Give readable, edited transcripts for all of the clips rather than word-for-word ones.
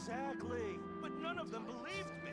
Exactly. But none of them believed me.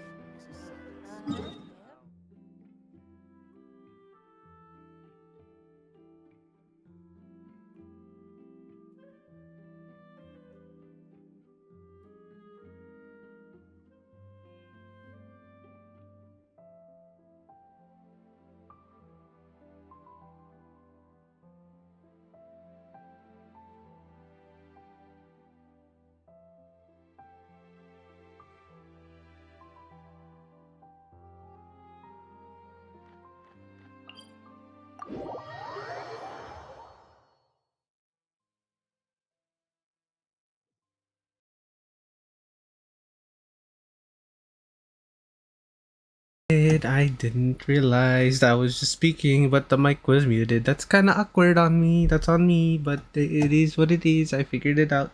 I didn't realize I was just speaking, but the mic was muted. That's kind of awkward on me. That's on me, but it is what it is. I figured it out.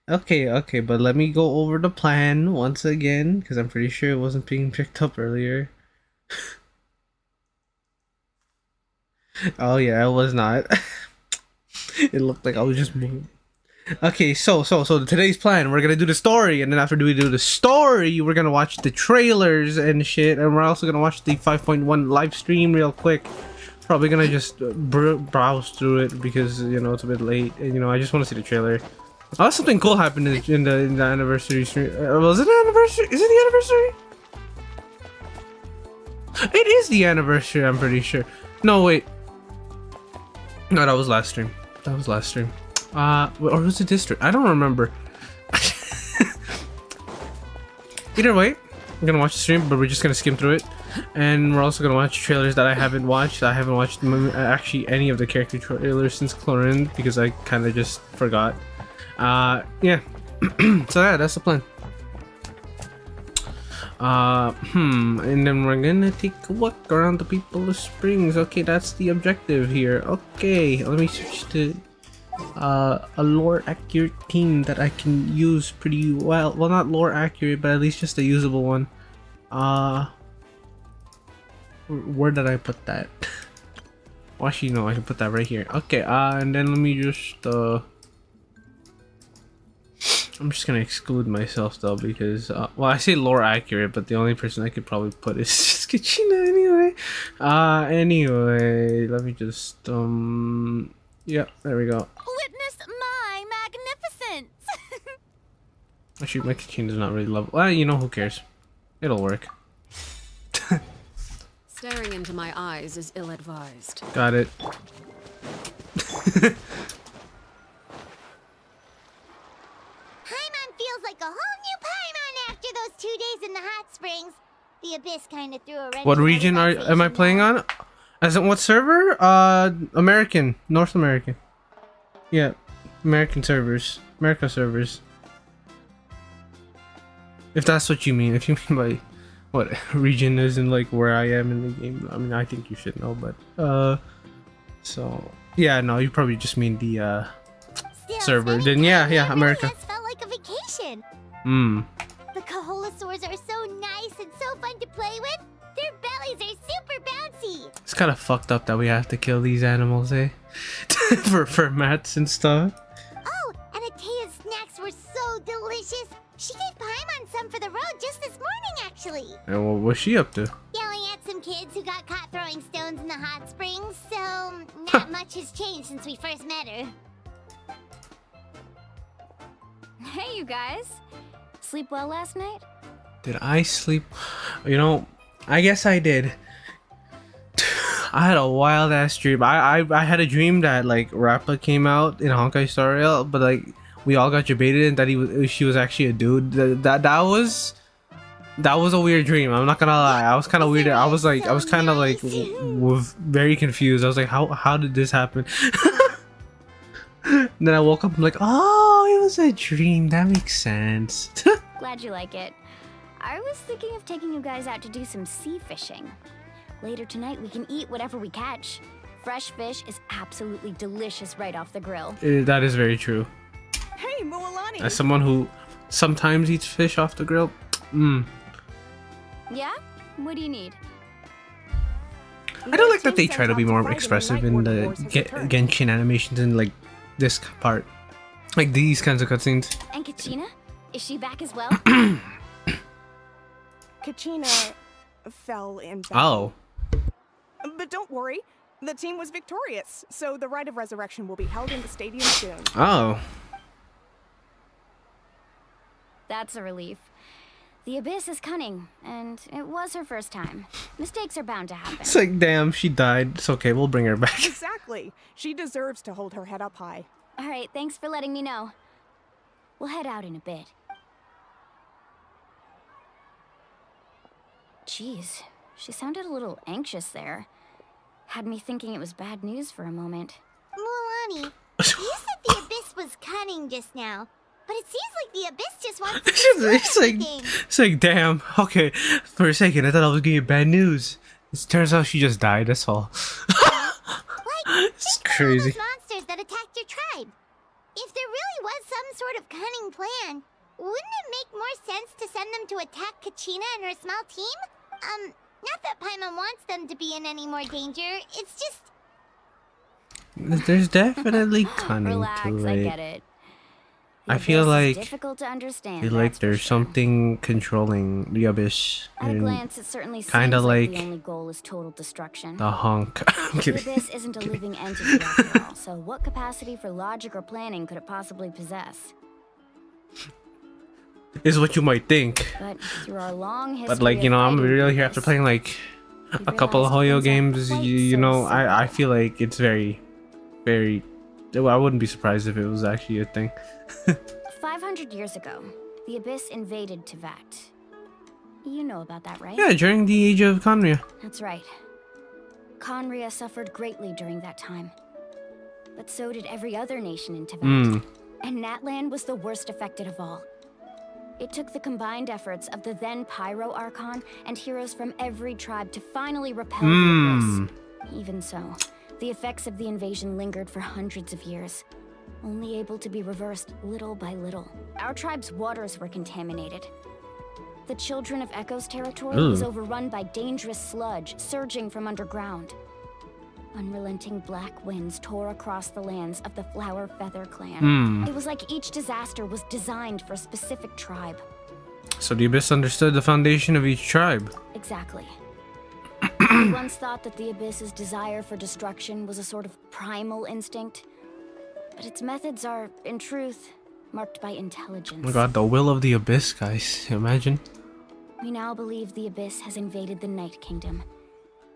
Okay, but let me go over the plan once again, because I'm pretty sure it wasn't being picked up earlier. Oh yeah, it was not. It looked like I was just moving. Okay, so today's plan, we're gonna do the story, and then after we do the story, we're gonna watch the trailers and shit, and we're also gonna watch the 5.1 live stream real quick. Probably gonna just browse through it because you know it's a bit late, and you know I just want to see the trailer. Oh, something cool happened in the anniversary stream. Was it the anniversary? Is it the anniversary? It is the anniversary. I'm pretty sure. No, wait. No, that was last stream. That was last stream. Or was it district? I don't remember. Either way, I'm gonna watch the stream, but we're just gonna skim through it, and we're also gonna watch trailers that I haven't watched. I haven't watched actually any of the character trailers since Chlorine because I kind of just forgot. Yeah. So yeah, that's the plan. And then we're gonna take a walk around the People's Springs. Okay, that's the objective here. Okay, let me switch to a lore accurate team that I can use pretty well. Well, not lore accurate, but at least just a usable one. Where did I put that? Well, actually, no, I can put that right here. Okay, and then let me just I'm just gonna exclude myself though because well, I say lore accurate, but the only person I could probably put is just Kachina anyway. Anyway, let me just yeah, there we go. Witness my magnificence! Actually, my Kachina's not really level. Well, you know, who cares? It'll work. Staring into my eyes is ill-advised. Got it. Paimon feels like a whole new Paimon after those 2 days in the hot springs. The Abyss kind of threw a wrench. What region am I playing on? As in what server? American, North American. Yeah, American servers, America servers. If that's what you mean, if you mean by what region isn't like where I am in the game, I mean I think you should know, but so yeah, no, you probably just mean the server. Then yeah, America. Really felt like a vacation. The Kaholosaurs are so nice and so fun to play with. Their bellies are super bouncy. It's kind of fucked up that we have to kill these animals, eh? for mats and stuff. Oh, and Atea's snacks were so delicious. She gave Paimon some for the road just this morning, actually. And what was she up to? Yelling at some kids who got caught throwing stones in the hot springs, so not much has changed since we first met her. Hey, you guys. Sleep well last night? Did I sleep? You know, I guess I did. I had a wild ass dream. I had a dream that like Rappa came out in Honkai Star Rail, but like we all got debated and that she was actually a dude. That was a weird dream. I'm not gonna lie. I was kind of weird. I was kind of like very confused. I was like, how did this happen? Then I woke up. I'm like, oh, it was a dream. That makes sense. Glad you like it. I was thinking of taking you guys out to do some sea fishing. Later tonight, we can eat whatever we catch. Fresh fish is absolutely delicious right off the grill. That is very true. Hey, Moalani! As someone who sometimes eats fish off the grill, Yeah? What do you need? I don't like that they try to be more expressive in the Genshin animations in like this part. Like these kinds of cutscenes. And Kachina? Is she back as well? Kachina fell in battle. Oh. But don't worry, the team was victorious, so the rite of resurrection will be held in the stadium soon. Oh. That's a relief. The Abyss is cunning, and it was her first time. Mistakes are bound to happen. It's like, damn, she died. It's okay, we'll bring her back. Exactly. She deserves to hold her head up high. All right, thanks for letting me know. We'll head out in a bit. Jeez, she sounded a little anxious there. Had me thinking it was bad news for a moment. Mualani, you said the Abyss was cunning just now, but it seems like the Abyss just wants to destroy everything. It's like, damn, okay. For a second, I thought I was getting bad news. It turns out she just died, that's all. Like, It's think of all crazy. those monsters that attacked your tribe. If there really was some sort of cunning plan, wouldn't it make more sense to send them to attack Kachina and her small team? Not that Paimon wants them to be in any more danger, it's just... There's definitely cunning Relax, to I it. get it. The I feel Abyss is like difficult to understand. feel like that's for there's sure. something controlling the Abyss At a and glance, it certainly kinda seems like like the only goal is total destruction. the hunk. I'm The kidding. Abyss isn't a living entity after all, so what capacity for logic or planning could it possibly possess? Is what you might think. But through our long history But like, you know, I'm fighting really the here after Abyss, playing like we've a couple of realized Hoyo things aren't games, quite you so know, I simple. feel like it's very, very, well, I wouldn't be surprised if it was actually a thing. 500 years ago, the Abyss invaded Tevat. You know about that, right? Yeah, during the age of Conria. That's right. Conria suffered greatly during that time. But so did every other nation in Tevat. And Natlan was the worst affected of all. It took the combined efforts of the then Pyro Archon and heroes from every tribe to finally repel the Abyss. Even so, the effects of the invasion lingered for hundreds of years, only able to be reversed little by little. Our tribe's waters were contaminated. The Children of Echo's territory was overrun by dangerous sludge surging from underground. Unrelenting black winds tore across the lands of the Flower Feather clan. It was like each disaster was designed for a specific tribe. So the Abyss understood the foundation of each tribe. Exactly. We once thought that the Abyss's desire for destruction was a sort of primal instinct, but its methods are, in truth, marked by intelligence. Oh my god, the will of the Abyss, guys. Imagine. We now believe the Abyss has invaded the Night Kingdom,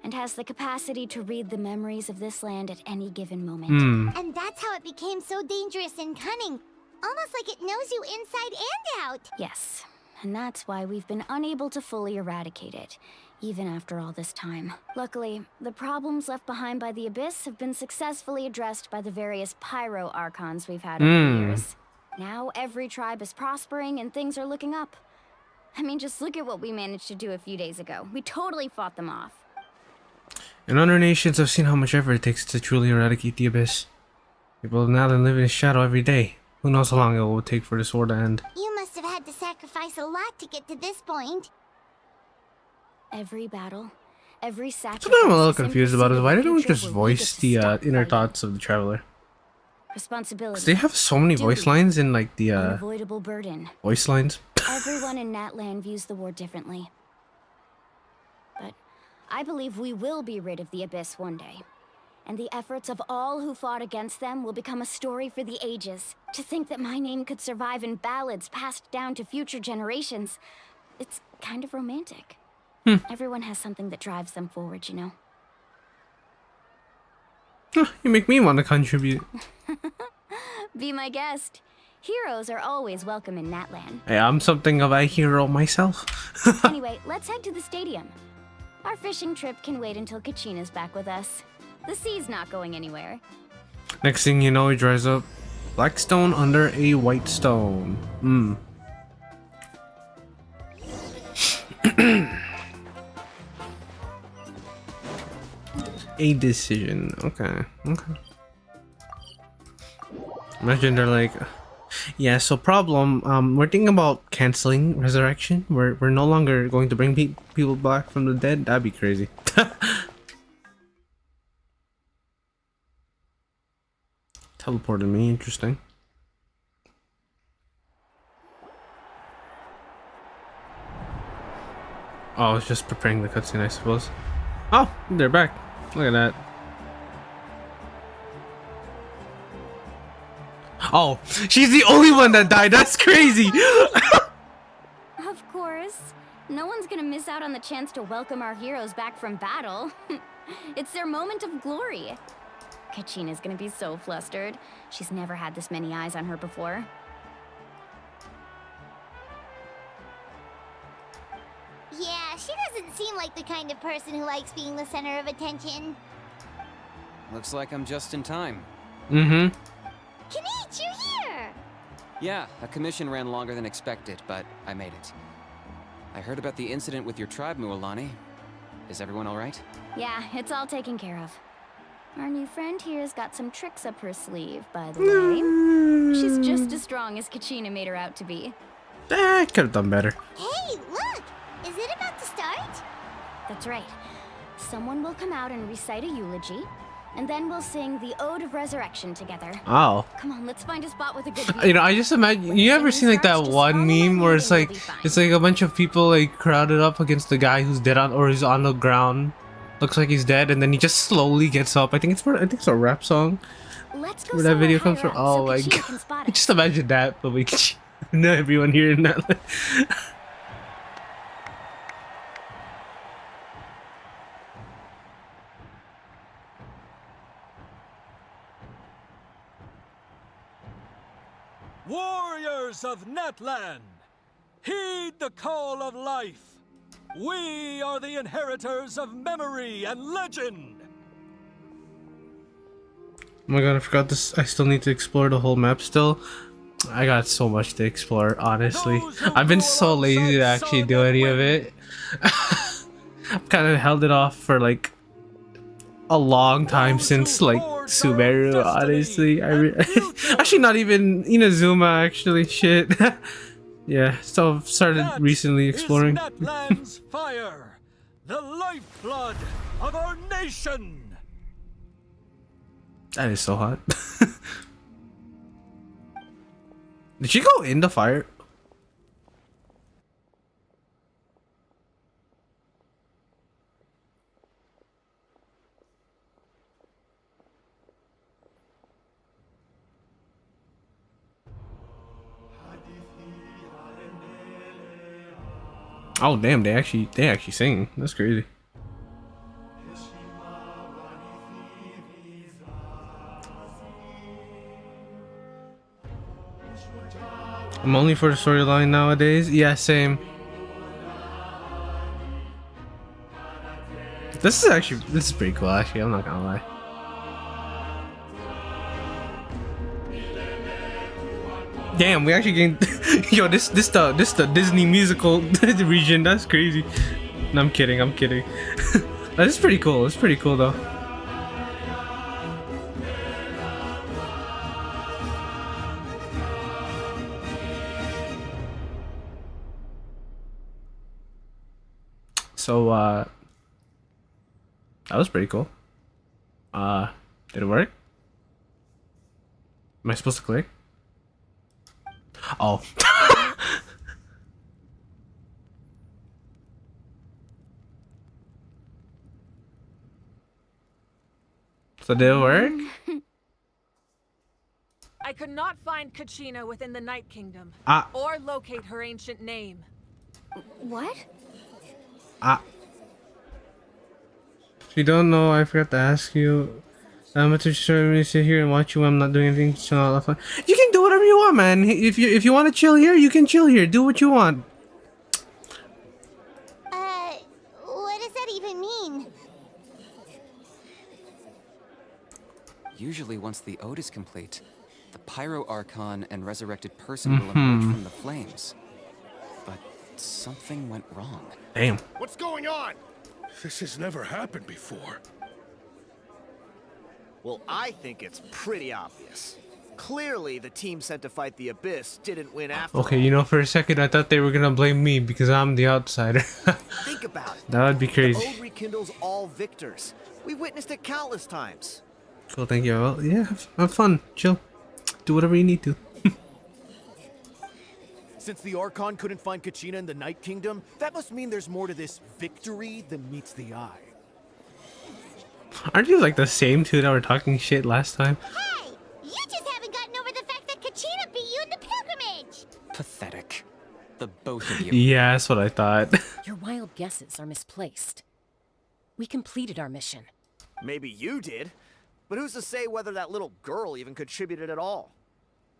and has the capacity to read the memories of this land at any given moment. And that's how it became so dangerous and cunning. Almost like it knows you inside and out. Yes, and that's why we've been unable to fully eradicate it, even after all this time. Luckily, the problems left behind by the Abyss have been successfully addressed by the various Pyro Archons we've had over the years. Now every tribe is prospering and things are looking up. I mean, just look at what we managed to do a few days ago. We totally fought them off. And other nations have seen how much effort it takes to truly eradicate the Abyss. People now live in its shadow every day. Who knows how long it will take for this war to end. You must have had to sacrifice a lot to get to this point. Every battle, every sacrifice. Something I'm a little is in confused about pursuit is of why a didn't we future just where we voice get to the stop inner fighting. thoughts of the Traveler? Responsibility. Because they have so many voice Duty. lines in like the Unavoidable burden. voice lines. Everyone in Natlan views the war differently. But I believe we will be rid of the Abyss one day. And the efforts of all who fought against them will become a story for the ages. To think that my name could survive in ballads passed down to future generations, it's kind of romantic. Everyone has something that drives them forward, you know? You make me want to contribute. Be my guest. Heroes are always welcome in Natlan. Hey, I'm something of a hero myself. Anyway, let's head to the stadium. Our fishing trip can wait until Kachina's back with us. The sea's not going anywhere. Next thing you know, he dries up. Black stone under a white stone. A decision. Okay. Imagine they're like, yeah. So problem. We're thinking about canceling resurrection. We're no longer going to bring people back from the dead. That'd be crazy. Teleported me. Interesting. Oh, I was just preparing the cutscene, I suppose. Oh, they're back. Look at that. Oh, she's the only one that died. That's crazy. Of course. No one's gonna miss out on the chance to welcome our heroes back from battle. It's their moment of glory. Kachina's gonna be so flustered. She's never had this many eyes on her before. Yeah, she doesn't seem like the kind of person who likes being the center of attention. Looks like I'm just in time. Mm-hmm. Kanich, you're here! Yeah, a commission ran longer than expected, but I made it. I heard about the incident with your tribe, Mualani. Is everyone alright? Yeah, it's all taken care of. Our new friend here's got some tricks up her sleeve, by the way. She's just as strong as Kachina made her out to be. I could have done better. Hey, look! Is it about to start? That's right. Someone will come out and recite a eulogy, and then we'll sing the Ode of Resurrection together. Oh. Come on, let's find a spot with a good view. You know, I just imagine. You ever seen like that one meme where it's like a bunch of people like crowded up against the guy who's dead on or he's on the ground, looks like he's dead, and then he just slowly gets up. I think it's a rap song. Let's go Where that video somewhere comes from. higher up Oh so my Kachina can god! spot us. Just imagine that, but we know everyone here in that. Warriors of Natlan, heed the call of life. We are the inheritors of memory and legend. Oh my god, I forgot this. I still need to explore the whole map still. I got so much to explore, honestly. I've been so lazy to actually do any of it. I've kind of held it off for like a long time since like Sumeru, honestly. Actually not even Inazuma, actually. Shit. Yeah, so I've started recently exploring. Natlan's fire, the lifeblood of our nation. That is so hot. Did she go in the fire? Oh damn, they actually sing. That's crazy. I'm only for the storyline nowadays. Yeah, same. This is pretty cool actually, I'm not gonna lie. Damn, we actually gained yo, this the Disney musical region. That's crazy. No, I'm kidding. That is pretty cool. It's pretty cool though. So that was pretty cool. Did it work? Am I supposed to click? Oh. So did it work? I could not find Kachina within the Night Kingdom, or locate her ancient name. What? If you don't know, I forgot to ask you. I'm going to sit here and watch you when I'm not doing anything. So you can do whatever you want, man. If you want to chill here, you can chill here. Do what you want. What does that even mean? Usually once the ode is complete, the Pyro Archon and resurrected person will emerge from the flames. But something went wrong. Damn. What's going on? This has never happened before. Well, I think it's pretty obvious. Clearly, the team sent to fight the Abyss didn't win after Okay, all. you know, for a second I thought they were gonna blame me because I'm the outsider. Think about it. That would be crazy. The ode rekindles all victors. We witnessed it countless times. Cool, thank you. Well, yeah, have fun, chill, do whatever you need to. Since the Archon couldn't find Kachina in the Night Kingdom, that must mean there's more to this victory than meets the eye. Aren't you like the same two that were talking shit last time? Hey! You just haven't gotten over the fact that Kachina beat you in the pilgrimage! Pathetic. The both of you. Yeah, that's what I thought. Your wild guesses are misplaced. We completed our mission. Maybe you did, but who's to say whether that little girl even contributed at all?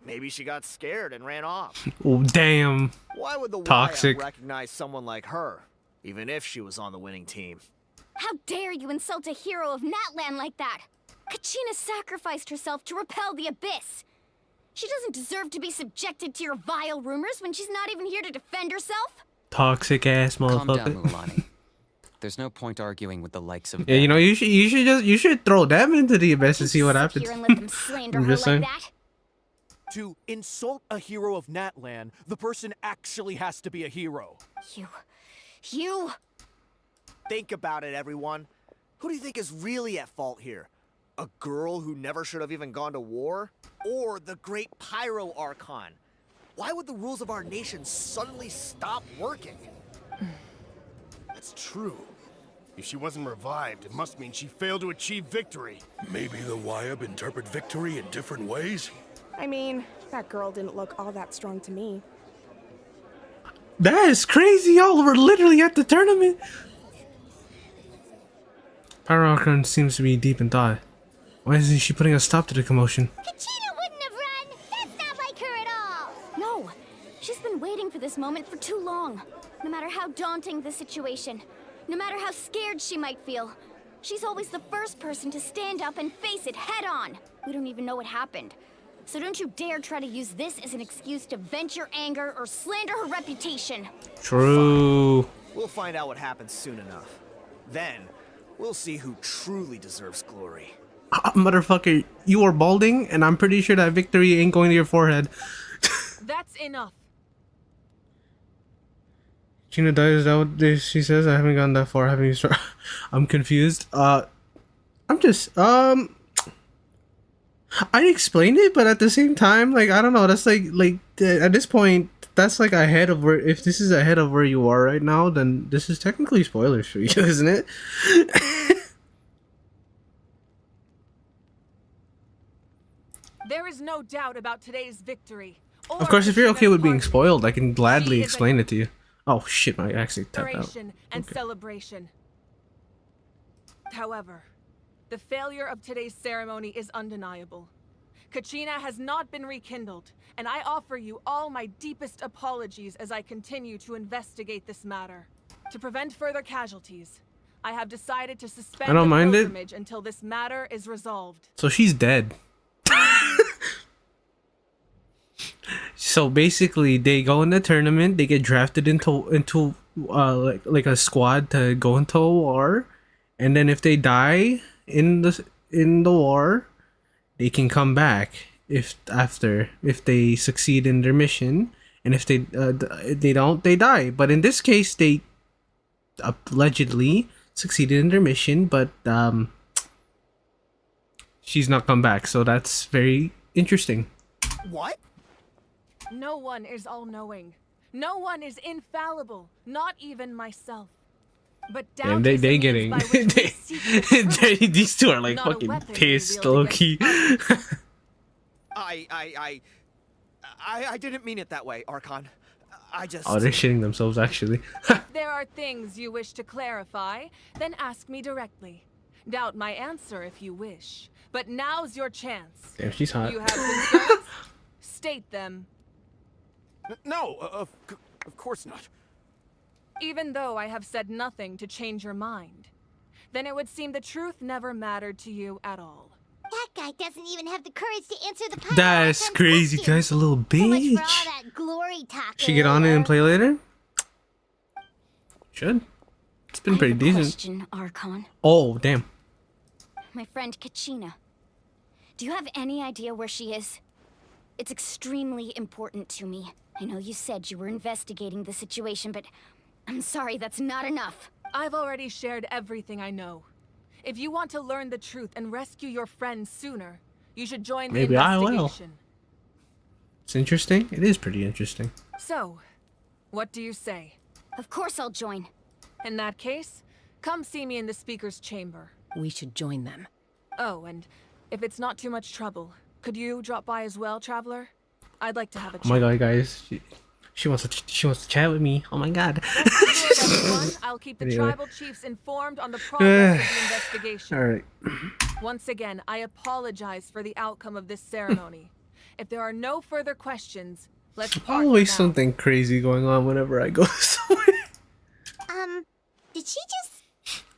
Maybe she got scared and ran off. Oh, damn. Why would the Toxic. Wyatt recognize someone like her, even if she was on the winning team? How dare you insult a hero of Natlan like that? Kachina sacrificed herself to repel the Abyss. She doesn't deserve to be subjected to your vile rumors when she's not even here to defend herself. Toxic ass Calm down, motherfucker. Mulani. There's no point arguing with the likes of Yeah, you them. know, you should throw them into the abyss and see what happens. Here and let them slander I'm her just like saying. that. To insult a hero of Natlan, the person actually has to be a hero. You. Think about it, everyone. Who do you think is really at fault here? A girl who never should have even gone to war? Or the great Pyro Archon? Why would the rules of our nation suddenly stop working? That's true. If she wasn't revived, it must mean she failed to achieve victory. Maybe the Wyab interpret victory in different ways? I mean, that girl didn't look all that strong to me. That is crazy. Y'all were literally at the tournament. Pyroarchon seems to be deep in thought. Why isn't she putting a stop to the commotion? Kachina wouldn't have run! That's not like her at all! No. She's been waiting for this moment for too long. No matter how daunting the situation, no matter how scared she might feel, she's always the first person to stand up and face it head on. We don't even know what happened. So don't you dare try to use this as an excuse to vent your anger or slander her reputation. True. We'll find out what happens soon enough. Then, we'll see who truly deserves glory. Motherfucker, you are balding, and I'm pretty sure that victory ain't going to your forehead. That's enough. Gina dies, is that what she says? I haven't gone that far. I haven't used her. I'm confused. I'm just, I explained it, but at the same time, like, I don't know. That's like at this point, that's like ahead of where, if this is ahead of where you are right now, then this is technically spoilers for you, isn't it? There is no doubt about today's victory. Of course, if you're okay with being Kachina's spoiled, I can gladly She is explain it to you. Oh shit, my accent tapped out. celebration and celebration. However, the failure of today's ceremony is undeniable. Kachina has not been rekindled, and I offer you all my deepest apologies as I continue to investigate this matter. To prevent further casualties, I have decided to suspend I don't the mind it. pilgrimage until this matter is resolved. So she's dead. So basically, they go in the tournament. They get drafted into like a squad to go into a war, and then if they die in the war, they can come back if they succeed in their mission, and if they don't, they die. But in this case, they allegedly succeeded in their mission, but she's not come back. So that's very interesting. What? No one is all-knowing. No one is infallible, not even myself. But doubt And is a they means getting by which we seek the truth, these two are like not a fucking weapon pissed, wielded low against key. others. I didn't mean it that way, Archon. I just... Oh, they're shitting themselves actually. If there are things you wish to clarify, then ask me directly. Doubt my answer if you wish. But now's your chance. Damn, she's hot. You have concerns? State them. No, of course not. Even though I have said nothing to change your mind, then it would seem the truth never mattered to you at all. That guy doesn't even have the courage to answer the Pyro That's Archon's crazy, question. guys. A little So much for all bitch. that glory talk. She get on it and play later? Should. It's been pretty I have a decent. question, Archon. Oh, damn. My friend Kachina. Do you have any idea where she is? It's extremely important to me. I know you said you were investigating the situation, but I'm sorry, that's not enough. I've already shared everything I know. If you want to learn the truth and rescue your friend sooner, you should join the Maybe I will. investigation. It's interesting. It is pretty interesting. So, what do you say? Of course I'll join. In that case, come see me in the speaker's chamber. We should join them. Oh, and if it's not too much trouble, could you drop by as well, Traveler? I'd like to have a chat. Oh my god, guys. She wants to chat with me. Oh my god. I'll keep the Anyway. tribal chiefs informed on the progress of the investigation. Alright. Once again, I apologize for the outcome of this ceremony. If there are no further questions, let's part Always for now. something crazy going on whenever I go somewhere. Did she just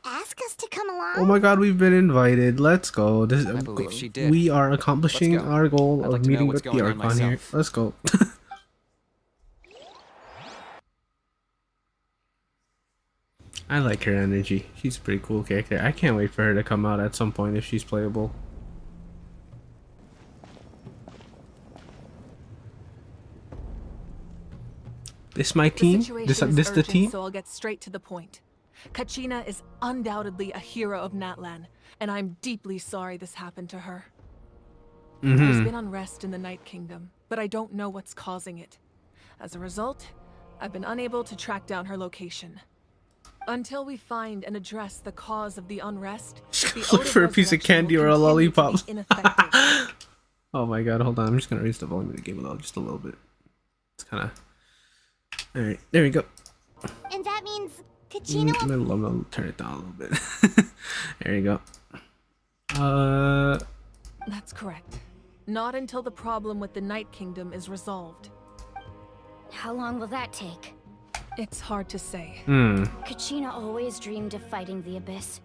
ask us to come along? Oh my god, we've been invited. Let's go. This, I believe she did. We are accomplishing Let's go. our goal I'd of like to know meeting what's with the going on Archon here. myself. Let's go. I like her energy. She's a pretty cool character. I can't wait for her to come out at some point if she's playable. This my team? The situation This is the urgent, team? so I'll get straight to the point. Kachina is undoubtedly a hero of Natlan, and I'm deeply sorry this happened to her. There's been unrest in the Night Kingdom, but I don't know what's causing it. As a result, I've been unable to track down her location. Until we find and address the cause of the unrest, the Look Ode of for a piece of Resurrection candy will or a continue to be lollipop. ineffective. Oh my god, hold on. I'm just gonna raise the volume of the game just a little bit. It's kinda... Alright, there we go. And that means Kachina will... I'm gonna turn it down a little bit. There you go. That's correct. Not until the problem with the Night Kingdom is resolved. How long will that take? It's hard to say. Kachina always dreamed of fighting the Abyss.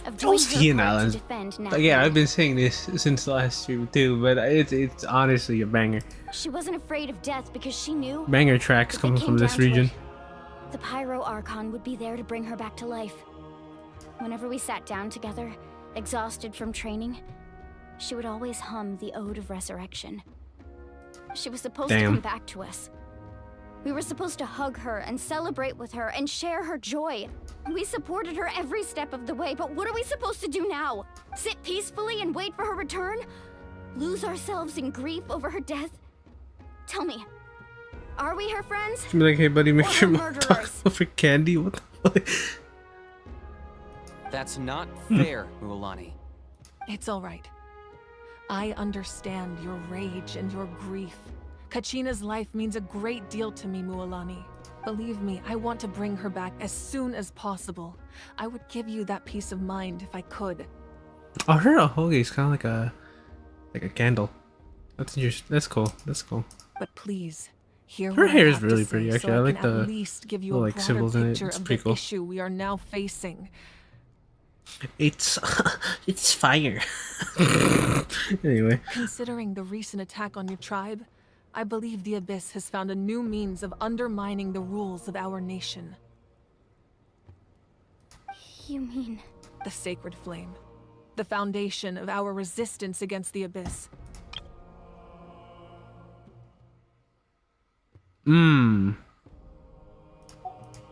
Of doing see in her part to Alan's. defend But yeah, Natlan. I've been saying this since the last stream too, but it's honestly a banger. She wasn't afraid of death because she knew Banger tracks if it coming came from this down to region. it, the Pyro Archon would be there to bring her back to life. Whenever we sat down together, exhausted from training, she would always hum the Ode of Resurrection. She was supposed to come back to us. We were supposed to hug her and celebrate with her and share her joy. We supported her every step of the way, but what are we supposed to do now? Sit peacefully and wait for her return? Lose ourselves in grief over her death? Tell me, are we her friends? She'd be like, hey buddy, make Or sure her my talk murderers. over candy. What the fuck? That's not fair, Mualani. It's all right. I understand your rage and your grief. Kachina's life means a great deal to me, Mualani. Believe me, I want to bring her back as soon as possible. I would give you that peace of mind if I could. Oh, her ahoge is kind of like a candle. That's interesting. That's cool. That's cool. But please, hear Her what I hair is have to really say pretty, so actually. I like can the at least give you little, a like, broader symbols in it. picture It's of pretty the cool. issue we are now facing. It's fire. Anyway, Considering the recent attack on your tribe, I believe the Abyss has found a new means of undermining the rules of our nation. You mean... The Sacred Flame. The foundation of our resistance against the Abyss.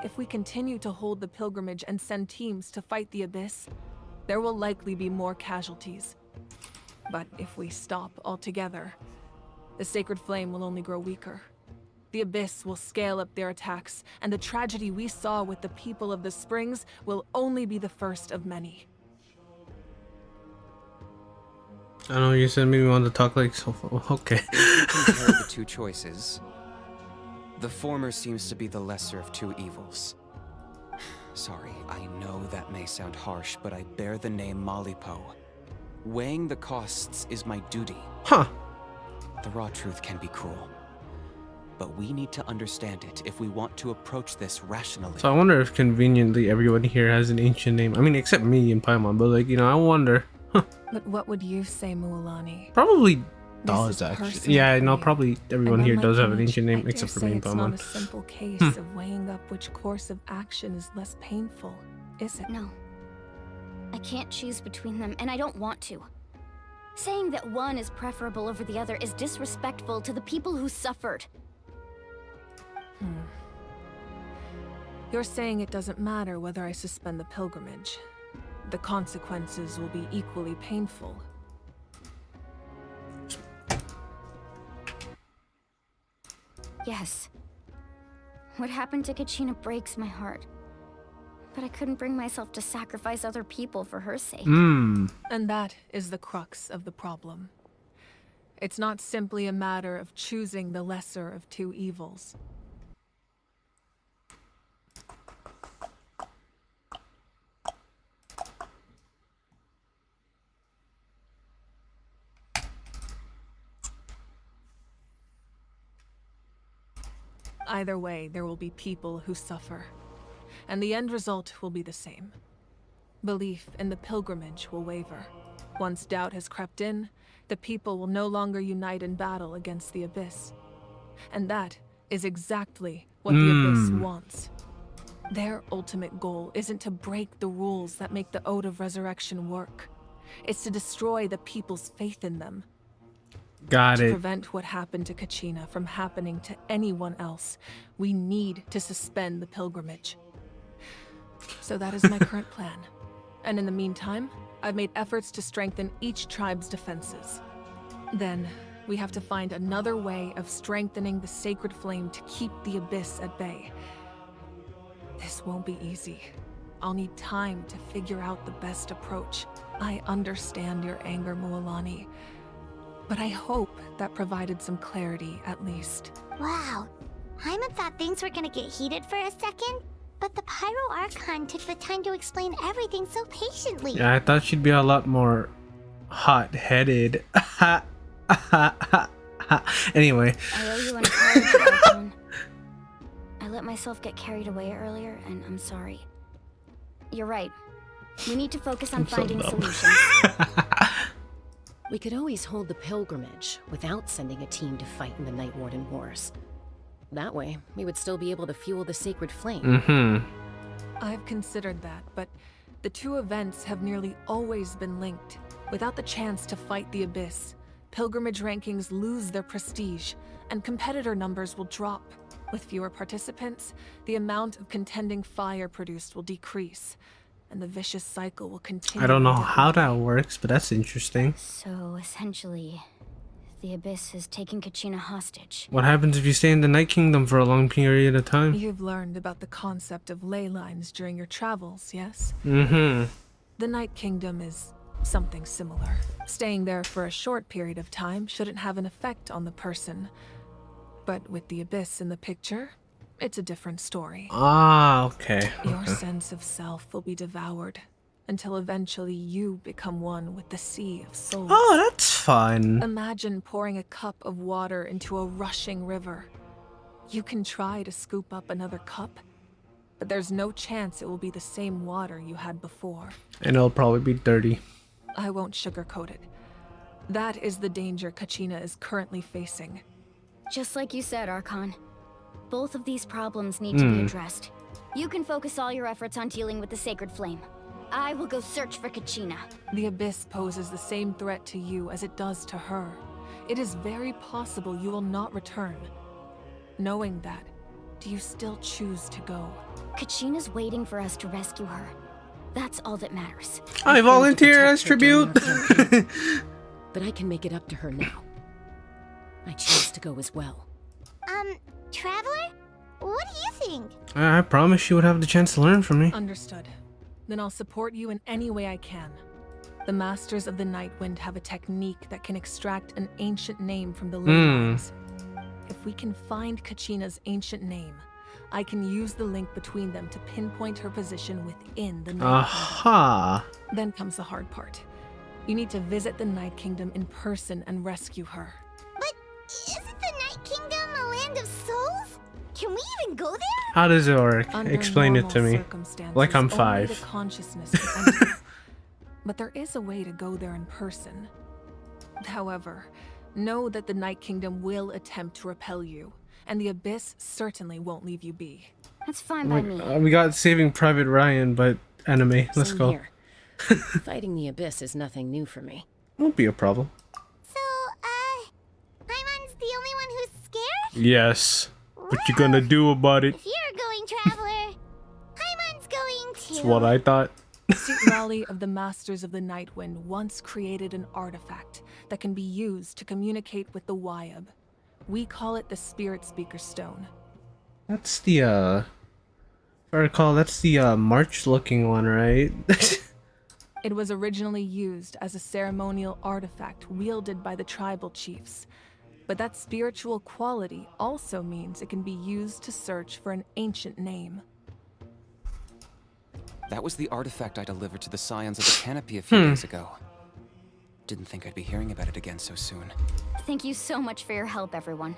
If we continue to hold the pilgrimage and send teams to fight the Abyss, there will likely be more casualties. But if we stop altogether, the Sacred Flame will only grow weaker. The Abyss will scale up their attacks, and the tragedy we saw with the people of the Springs will only be the first of many. I know you said maybe want to talk like so. Okay. If you compare the two choices, the former seems to be the lesser of two evils. Sorry, I know that may sound harsh, but I bear the name Malipo. Weighing the costs is my duty. Huh. The raw truth can be cruel. But we need to understand it if we want to approach this rationally. So I wonder if conveniently everyone here has an ancient name. I mean, except me and Paimon, but like, you know, I wonder. But what would you say, Mualani? Probably This does is actually. personal Yeah, for no, me. probably everyone And here unlike does have an Image, ancient I name, dare except for say me and it's not a Paimon. simple case of weighing up which course of action is less painful, is it? No. I can't choose between them, and I don't want to. Saying that one is preferable over the other is disrespectful to the people who suffered. You're saying it doesn't matter whether I suspend the pilgrimage. The consequences will be equally painful. Yes. What happened to Kachina breaks my heart. But I couldn't bring myself to sacrifice other people for her sake. Hmm. And that is the crux of the problem. It's not simply a matter of choosing the lesser of two evils. Either way, there will be people who suffer, and the end result will be the same. Belief in the pilgrimage will waver. Once doubt has crept in, the people will no longer unite in battle against the Abyss. And that is exactly what the Abyss wants. Their ultimate goal isn't to break the rules that make the Ode of Resurrection work. It's to destroy the people's faith in them. Got To it. prevent what happened to Kachina from happening to anyone else, we need to suspend the pilgrimage. So that is my current plan. And in the meantime, I've made efforts to strengthen each tribe's defenses. Then, we have to find another way of strengthening the sacred flame to keep the Abyss at bay. This won't be easy. I'll need time to figure out the best approach. I understand your anger, Mualani. But I hope that provided some clarity, at least. Wow. Hyman thought things were gonna get heated for a second, but the Pyro Archon took the time to explain everything so patiently. Yeah, I thought she'd be a lot more hot-headed. Anyway. I owe you an apology, Archon. I let myself get carried away earlier, and I'm sorry. You're right. We need to focus on finding solutions. We could always hold the pilgrimage without sending a team to fight in the Night Warden Wars. That way, we would still be able to fuel the sacred flame. Mm-hmm. I've considered that, but the two events have nearly always been linked. Without the chance to fight the Abyss, pilgrimage rankings lose their prestige, and competitor numbers will drop. With fewer participants, the amount of contending fire produced will decrease, and the vicious cycle will continue. I don't know how that works, but that's interesting. So, essentially, the Abyss has taken Kachina hostage. What happens if you stay in the Night Kingdom for a long period of time? You've learned about the concept of ley lines during your travels, yes? Mm-hmm. The Night Kingdom is something similar. Staying there for a short period of time shouldn't have an effect on the person. But with the Abyss in the picture, it's a different story. Ah, okay. Your sense of self will be devoured until eventually you become one with the sea of souls. Oh, that's fun. Imagine pouring a cup of water into a rushing river. You can try to scoop up another cup, but there's no chance it will be the same water you had before. And it'll probably be dirty. I won't sugarcoat it. That is the danger Kachina is currently facing. Just like you said, Archon. Both of these problems need to be addressed. You can focus all your efforts on dealing with the sacred flame. I will go search for Kachina. The Abyss poses the same threat to you as it does to her. It is very possible you will not return. Knowing that, do you still choose to go? Kachina's waiting for us to rescue her. That's all that matters. I volunteer as tribute. But I can make it up to her now. I choose to go as well. Traveler? What do you think? I promise you would have the chance to learn from me. Understood. Then I'll support you in any way I can. The Masters of the Nightwind have a technique that can extract an ancient name from the ley lines. If we can find Kachina's ancient name, I can use the link between them to pinpoint her position within the Night Kingdom. Aha. Then comes the hard part. You need to visit the Night Kingdom in person and rescue her. But isn't the Night Kingdom a land of souls? Can we even go there? How does it work? Under Explain it to normal me. circumstances, Like I'm only 5. the consciousness can enter. But there is a way to go there in person. However, know that the Night Kingdom will attempt to repel you, and the Abyss certainly won't leave you be. That's fine by me. We got Saving Private Ryan, but anime. Let's Same go. here. Fighting the Abyss is nothing new for me. Won't be a problem. So, Paimon's the only one who's scared? Yes. What you gonna do about it? If you're going, Traveler, Paimon's going too. That's what I thought. Raleigh of the Masters of the Nightwind once created an artifact that can be used to communicate with the Wyab. We call it the Spirit Speaker Stone. That's the if I recall, that's the March looking one, right? It was originally used as a ceremonial artifact wielded by the tribal chiefs. But that spiritual quality also means it can be used to search for an ancient name. That was the artifact I delivered to the Scions of the Canopy a few days ago. Didn't think I'd be hearing about it again so soon. Thank you so much for your help, everyone.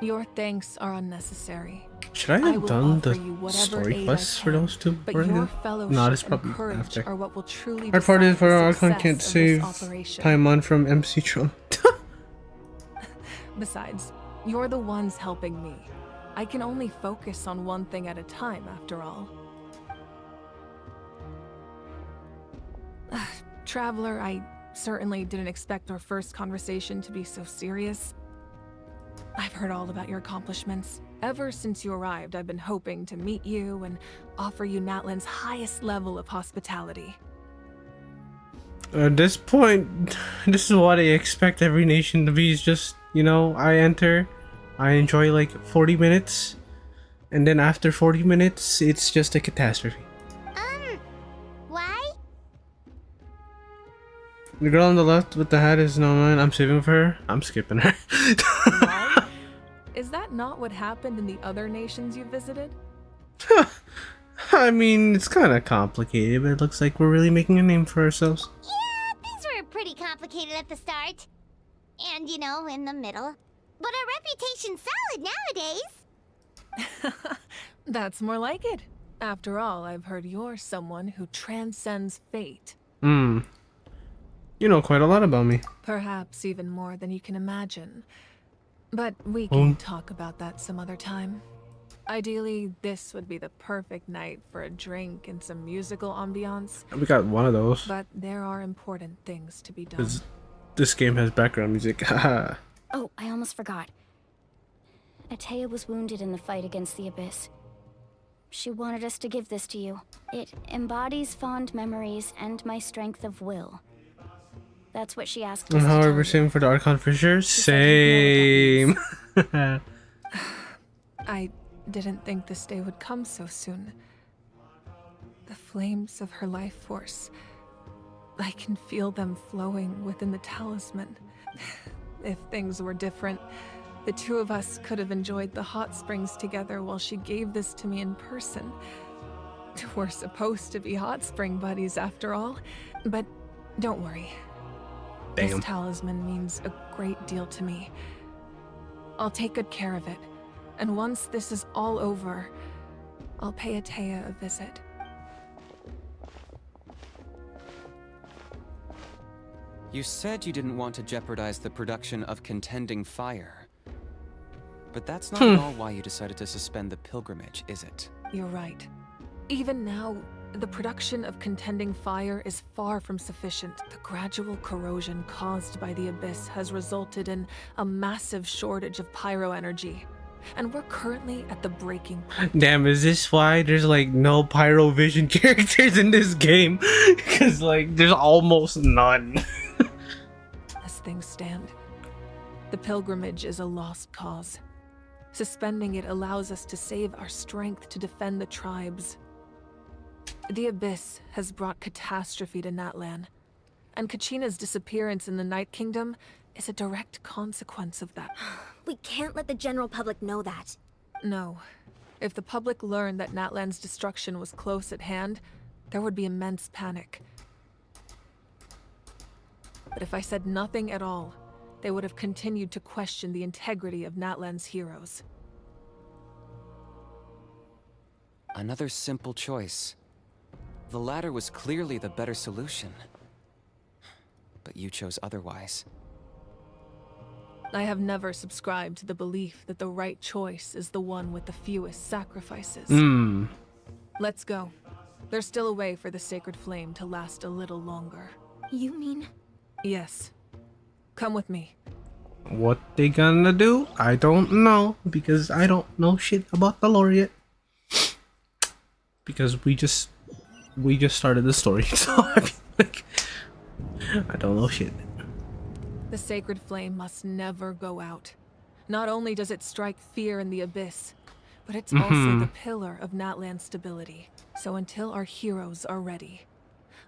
Your thanks are unnecessary. Should I have will done offer the you whatever story aid I quests for can, those two? But already? your fellowship No, it's and probably courage after. are what will truly Hard part is decide for the Archon success can't of save this operation. Paimon from MC Tron. Besides, you're the ones helping me. I can only focus on one thing at a time, after all. Traveler, I certainly didn't expect our first conversation to be so serious. I've heard all about your accomplishments. Ever since you arrived, I've been hoping to meet you and offer you Natlan's highest level of hospitality. At this point, this is what I expect every nation to be. Is just, you know, I enter, I enjoy like 40 minutes, and then after 40 minutes, it's just a catastrophe. Why? The girl on the left with the hat is no mine. I'm saving for her. I'm skipping her. Why? Is that not what happened in the other nations you visited? I mean, it's kind of complicated, but it looks like we're really making a name for ourselves. Yeah, things were pretty complicated at the start. And, you know, in the middle. But our reputation's solid nowadays. That's more like it. After all, I've heard you're someone who transcends fate. You know quite a lot about me. Perhaps even more than you can imagine. But we can talk about that some other time. Ideally, this would be the perfect night for a drink and some musical ambiance. We got one of those. But there are important things to be done. 'Cause this game has background music. Haha. Oh, I almost forgot. Atea was wounded in the fight against the Abyss. She wanted us to give this to you. It embodies fond memories and my strength of will. That's what she asked us to tell However, you. same for the Archon for sure. said you'd Same. I didn't think this day would come so soon. The flames of her life force. I can feel them flowing within the talisman. If things were different, the two of us could have enjoyed the hot springs together while she gave this to me in person. We're supposed to be hot spring buddies after all, but don't worry. Damn. This talisman means a great deal to me. I'll take good care of it, and once this is all over, I'll pay Atea a visit. You said you didn't want to jeopardize the production of Contending Fire. But that's not at all why you decided to suspend the pilgrimage, is it? You're right. Even now, the production of Contending Fire is far from sufficient. The gradual corrosion caused by the Abyss has resulted in a massive shortage of pyro energy. And we're currently at the breaking point. Damn, is this why there's like no Pyro Vision characters in this game? Because like there's almost none. As things stand, the pilgrimage is a lost cause. Suspending it allows us to save our strength to defend the tribes. The Abyss has brought catastrophe to Natlan, and Kachina's disappearance in the Night Kingdom is a direct consequence of that. We can't let the general public know that. No. If the public learned that Natlan's destruction was close at hand, there would be immense panic. But if I said nothing at all, they would have continued to question the integrity of Natlan's heroes. Another simple choice. The latter was clearly the better solution. But you chose otherwise. I have never subscribed to the belief that the right choice is the one with the fewest sacrifices. Let's go. There's still a way for the sacred flame to last a little longer. You mean? Yes. Come with me. What they gonna do? I don't know, because I don't know shit about the lore yet. Because we just started the story, so I mean, like, I don't know shit. The sacred flame must never go out. Not only does it strike fear in the abyss, but it's also the pillar of Natlan's stability. So until our heroes are ready,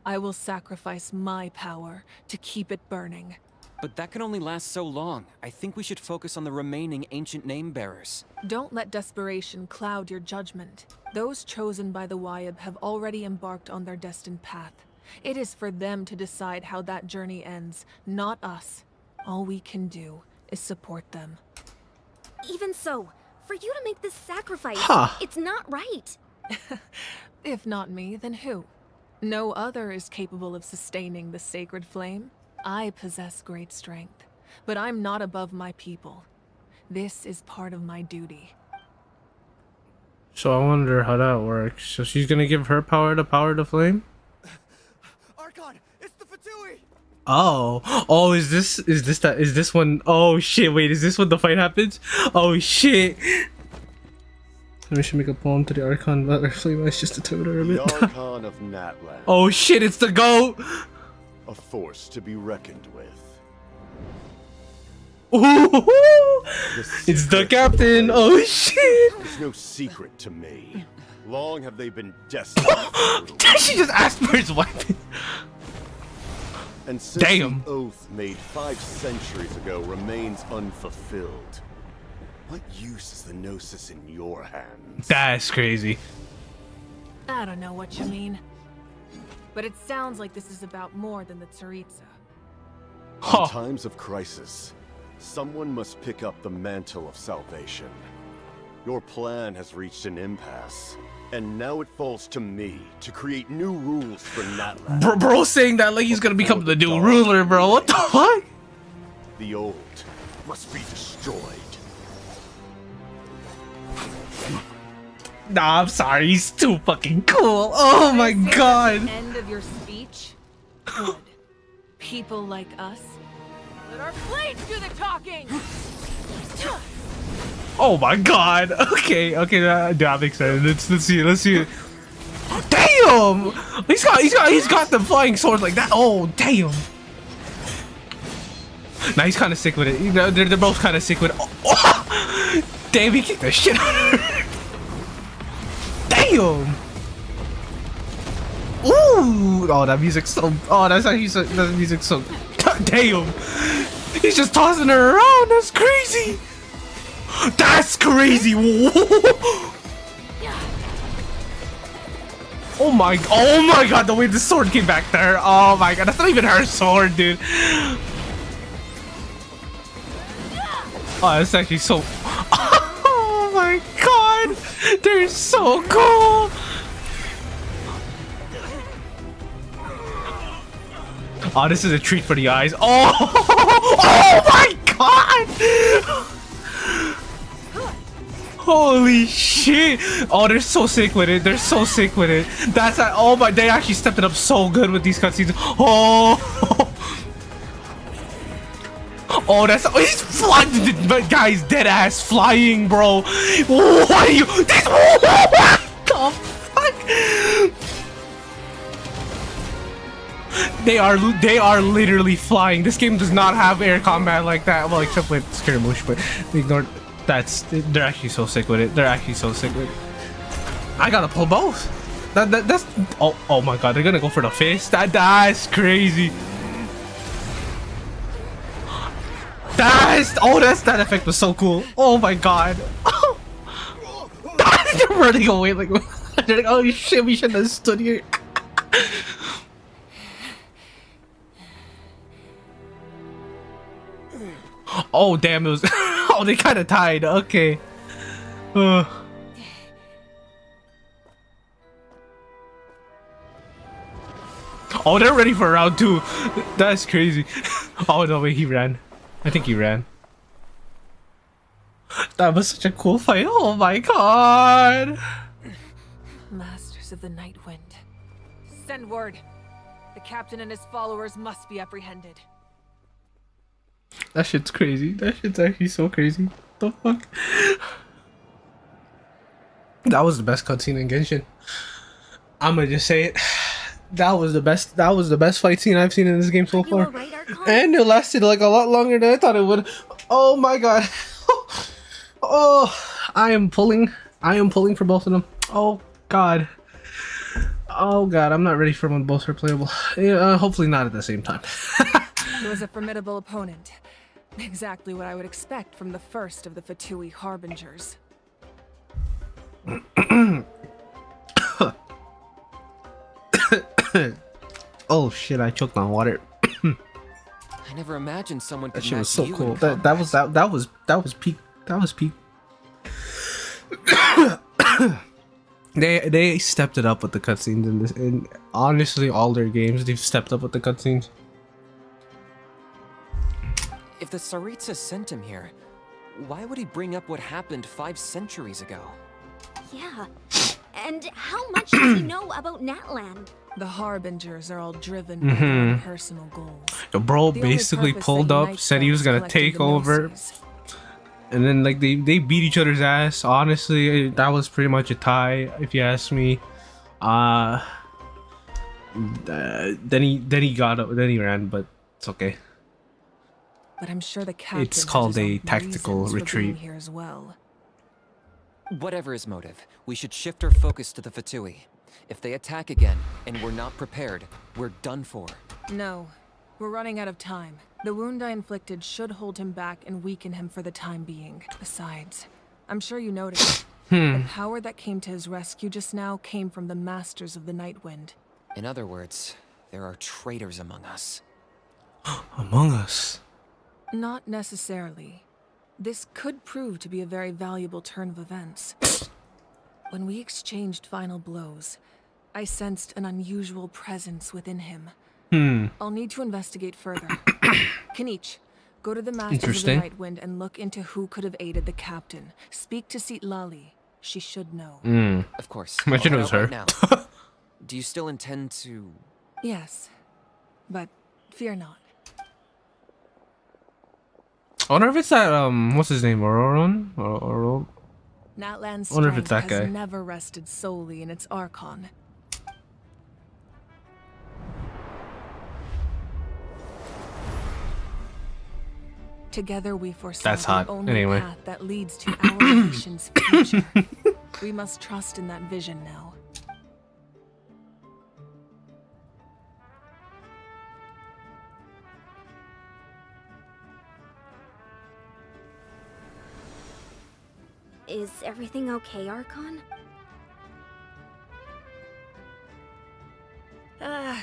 I will sacrifice my power to keep it burning. But that can only last so long. I think we should focus on the remaining ancient name bearers. Don't let desperation cloud your judgment. Those chosen by the Wyab have already embarked on their destined path. It is for them to decide how that journey ends, not us. All we can do is support them. Even so, for you to make this sacrifice, it's not right. If not me, then who? No other is capable of sustaining the sacred flame. I possess great strength, but I'm not above my people. This is part of my duty. So I wonder how that works. So she's gonna give her power to flame? Archon, it's the Fatui! Oh, is this one? Oh shit, wait, is this when the fight happens? Oh shit. We should make a poem to the Archon, but our flame is just a total of The it. Archon of Natlan. Oh shit, it's the GOAT! A force to be reckoned with. Ooh, it's the captain! Oh shit! It's no secret to me. Long have they been destined. She just asked for his weapon. And since Damn. the oath made 5 centuries ago remains unfulfilled, what use is the Gnosis in your hands? That's crazy. I don't know what you mean. But it sounds like this is about more than the Tsaritsa. In times of crisis, someone must pick up the mantle of salvation. Your plan has reached an impasse, and now it falls to me to create new rules for Natlan. Bro saying that like he's gonna become the new ruler, bro. What the fuck? The old must be destroyed. Nah, I'm sorry. He's too fucking cool. Oh my god. End of your speech? Good. People like us. Let our blades do the talking! Oh my god. Okay, that makes sense. Let's see it. Damn! He's got the flying sword like that. Oh damn. Nah, he's kind of sick with it. You know, they're both kind of sick with it. Oh, damn, he kicked the shit out of her. Damn! Ooh! Oh, that music's so. Oh, that's actually so. That music's so. Damn! He's just tossing her around. That's crazy. That's crazy. Oh my god! The way the sword came back there. Oh my god! That's not even her sword, dude. Oh, that's actually so. Oh my god! They're so cool! Oh, this is a treat for the eyes. Oh! Oh my god! Holy shit! Oh, they're so sick with it. They're so sick with it. That's oh my! They actually stepped it up so good with these cutscenes. Oh! Oh, that's he's flying. But guys, dead ass flying, bro. What are you? What the fuck? They are literally flying. This game does not have air combat like that. Well, except with skirmish, but ignore. They're actually so sick with it. They're actually so sick with it. I gotta pull both. That's oh my god. They're gonna go for the fist. That's crazy. That effect was so cool. Oh my god. Oh. They're running away like they're like, oh shit, we shouldn't have stood here. Oh damn, it was oh they kinda tied, okay. Oh, they're ready for round 2. That's crazy. Oh no, wait, he ran. I think he ran. That was such a cool fight. Oh my god. Masters of the Night Wind. Send word. The captain and his followers must be apprehended. That shit's crazy. That shit's actually so crazy. What the fuck? That was the best cutscene in Genshin. I'm gonna just say it. That was the best fight scene I've seen in this game so far. Right, And it lasted like a lot longer than I thought it would. Oh my god. Oh, I am pulling for both of them. Oh god. Oh god, I'm not ready for when both are playable. Yeah, hopefully not at the same time. He was a formidable opponent. Exactly what I would expect from the first of the Fatui Harbingers. Oh shit, I choked on water. I never imagined someone could That shit was match so you cool. in That was peak. That was peak. They stepped it up with the cutscenes in this, and honestly, all their games they've stepped up with the cutscenes. If the Tsaritsa sent him here, why would he bring up what happened 5 centuries ago? Yeah. And how much does he know about Natlan? The Harbingers are all driven by their own personal goals. The bro The only basically purpose pulled that up, unites said he them was is gonna collecting take the over, Gnosis. and then like they beat each other's ass. Honestly, that was pretty much a tie, if you ask me. Then he got up, then he ran, but it's okay. But I'm sure the captain It's had called his a own tactical reasons for being retreat. here as well. Whatever his motive, we should shift our focus to the Fatui. If they attack again, and we're not prepared, we're done for. No, we're running out of time. The wound I inflicted should hold him back and weaken him for the time being. Besides, I'm sure you noticed, the power that came to his rescue just now came from the Masters of the Nightwind. In other words, there are traitors among us. Among Us. Not necessarily. This could prove to be a very valuable turn of events. When we exchanged final blows, I sensed an unusual presence within him. I'll need to investigate further. Kanich, go to the Masters of the Interesting. Nightwind and look into who could have aided the captain. Speak to Lali. She should know. Of course. Imagine I'll it was head her. out right now. Do you still intend to... Yes, but fear not. I wonder if it's that what's his name, Auroron? Or Natlan's wonder if strength it's that has guy. never rested solely in its Archon. Together we foresaw That's hot. the only Anyway. path that leads to our nation's future. We must trust in that vision now. Is everything okay, Archon?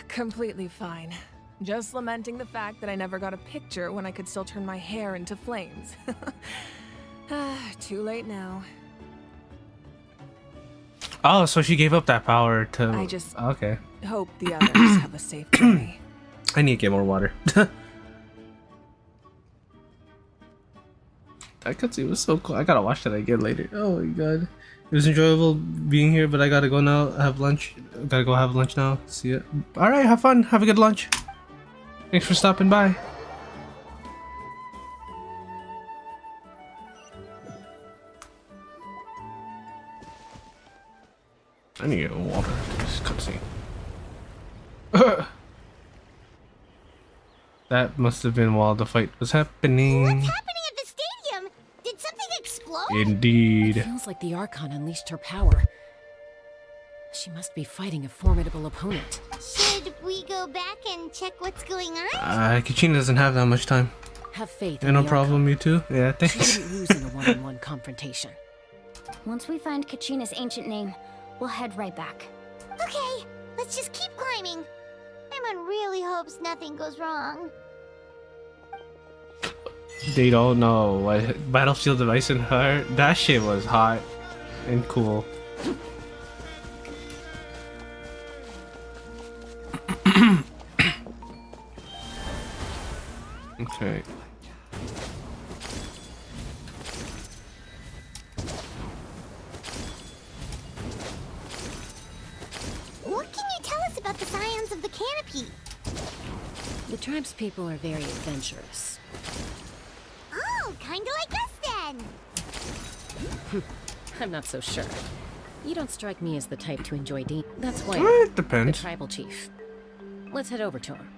Completely fine. Just lamenting the fact that I never got a picture when I could still turn my hair into flames. Too late now. oh, so she gave up that power to. I just- Okay. Hope the others have a safe journey. I need to get more water. That cutscene was so cool. I gotta watch that again later. Oh my god. It was enjoyable being here, but I gotta go now. Have lunch. Gotta go have lunch now. See ya. Alright, have fun. Have a good lunch. Thanks for stopping by. I need to get water to this cutscene. That must have been while the fight was happening. What's happening at the stadium? Did something explode? Indeed. Feels like the Archon unleashed her power. She must be fighting a formidable opponent. Should we go back and check what's going on? Kachina doesn't have that much time. Have faith Yeah, in no the problem, you too. Yeah, Archon. She thanks. didn't lose in a one-on-one confrontation. Once we find Kachina's ancient name, we'll head right back. Okay, let's just keep climbing. Paimon really hopes nothing goes wrong. They don't know what Battlefield of Ice and Heart. That shit was hot and cool. Okay. What can you tell us about the scions of the canopy? The tribe's people are very adventurous. Oh, kinda like us then. I'm not so sure. You don't strike me as the type to enjoy That's why It the depends. tribal chief. Let's head over to him.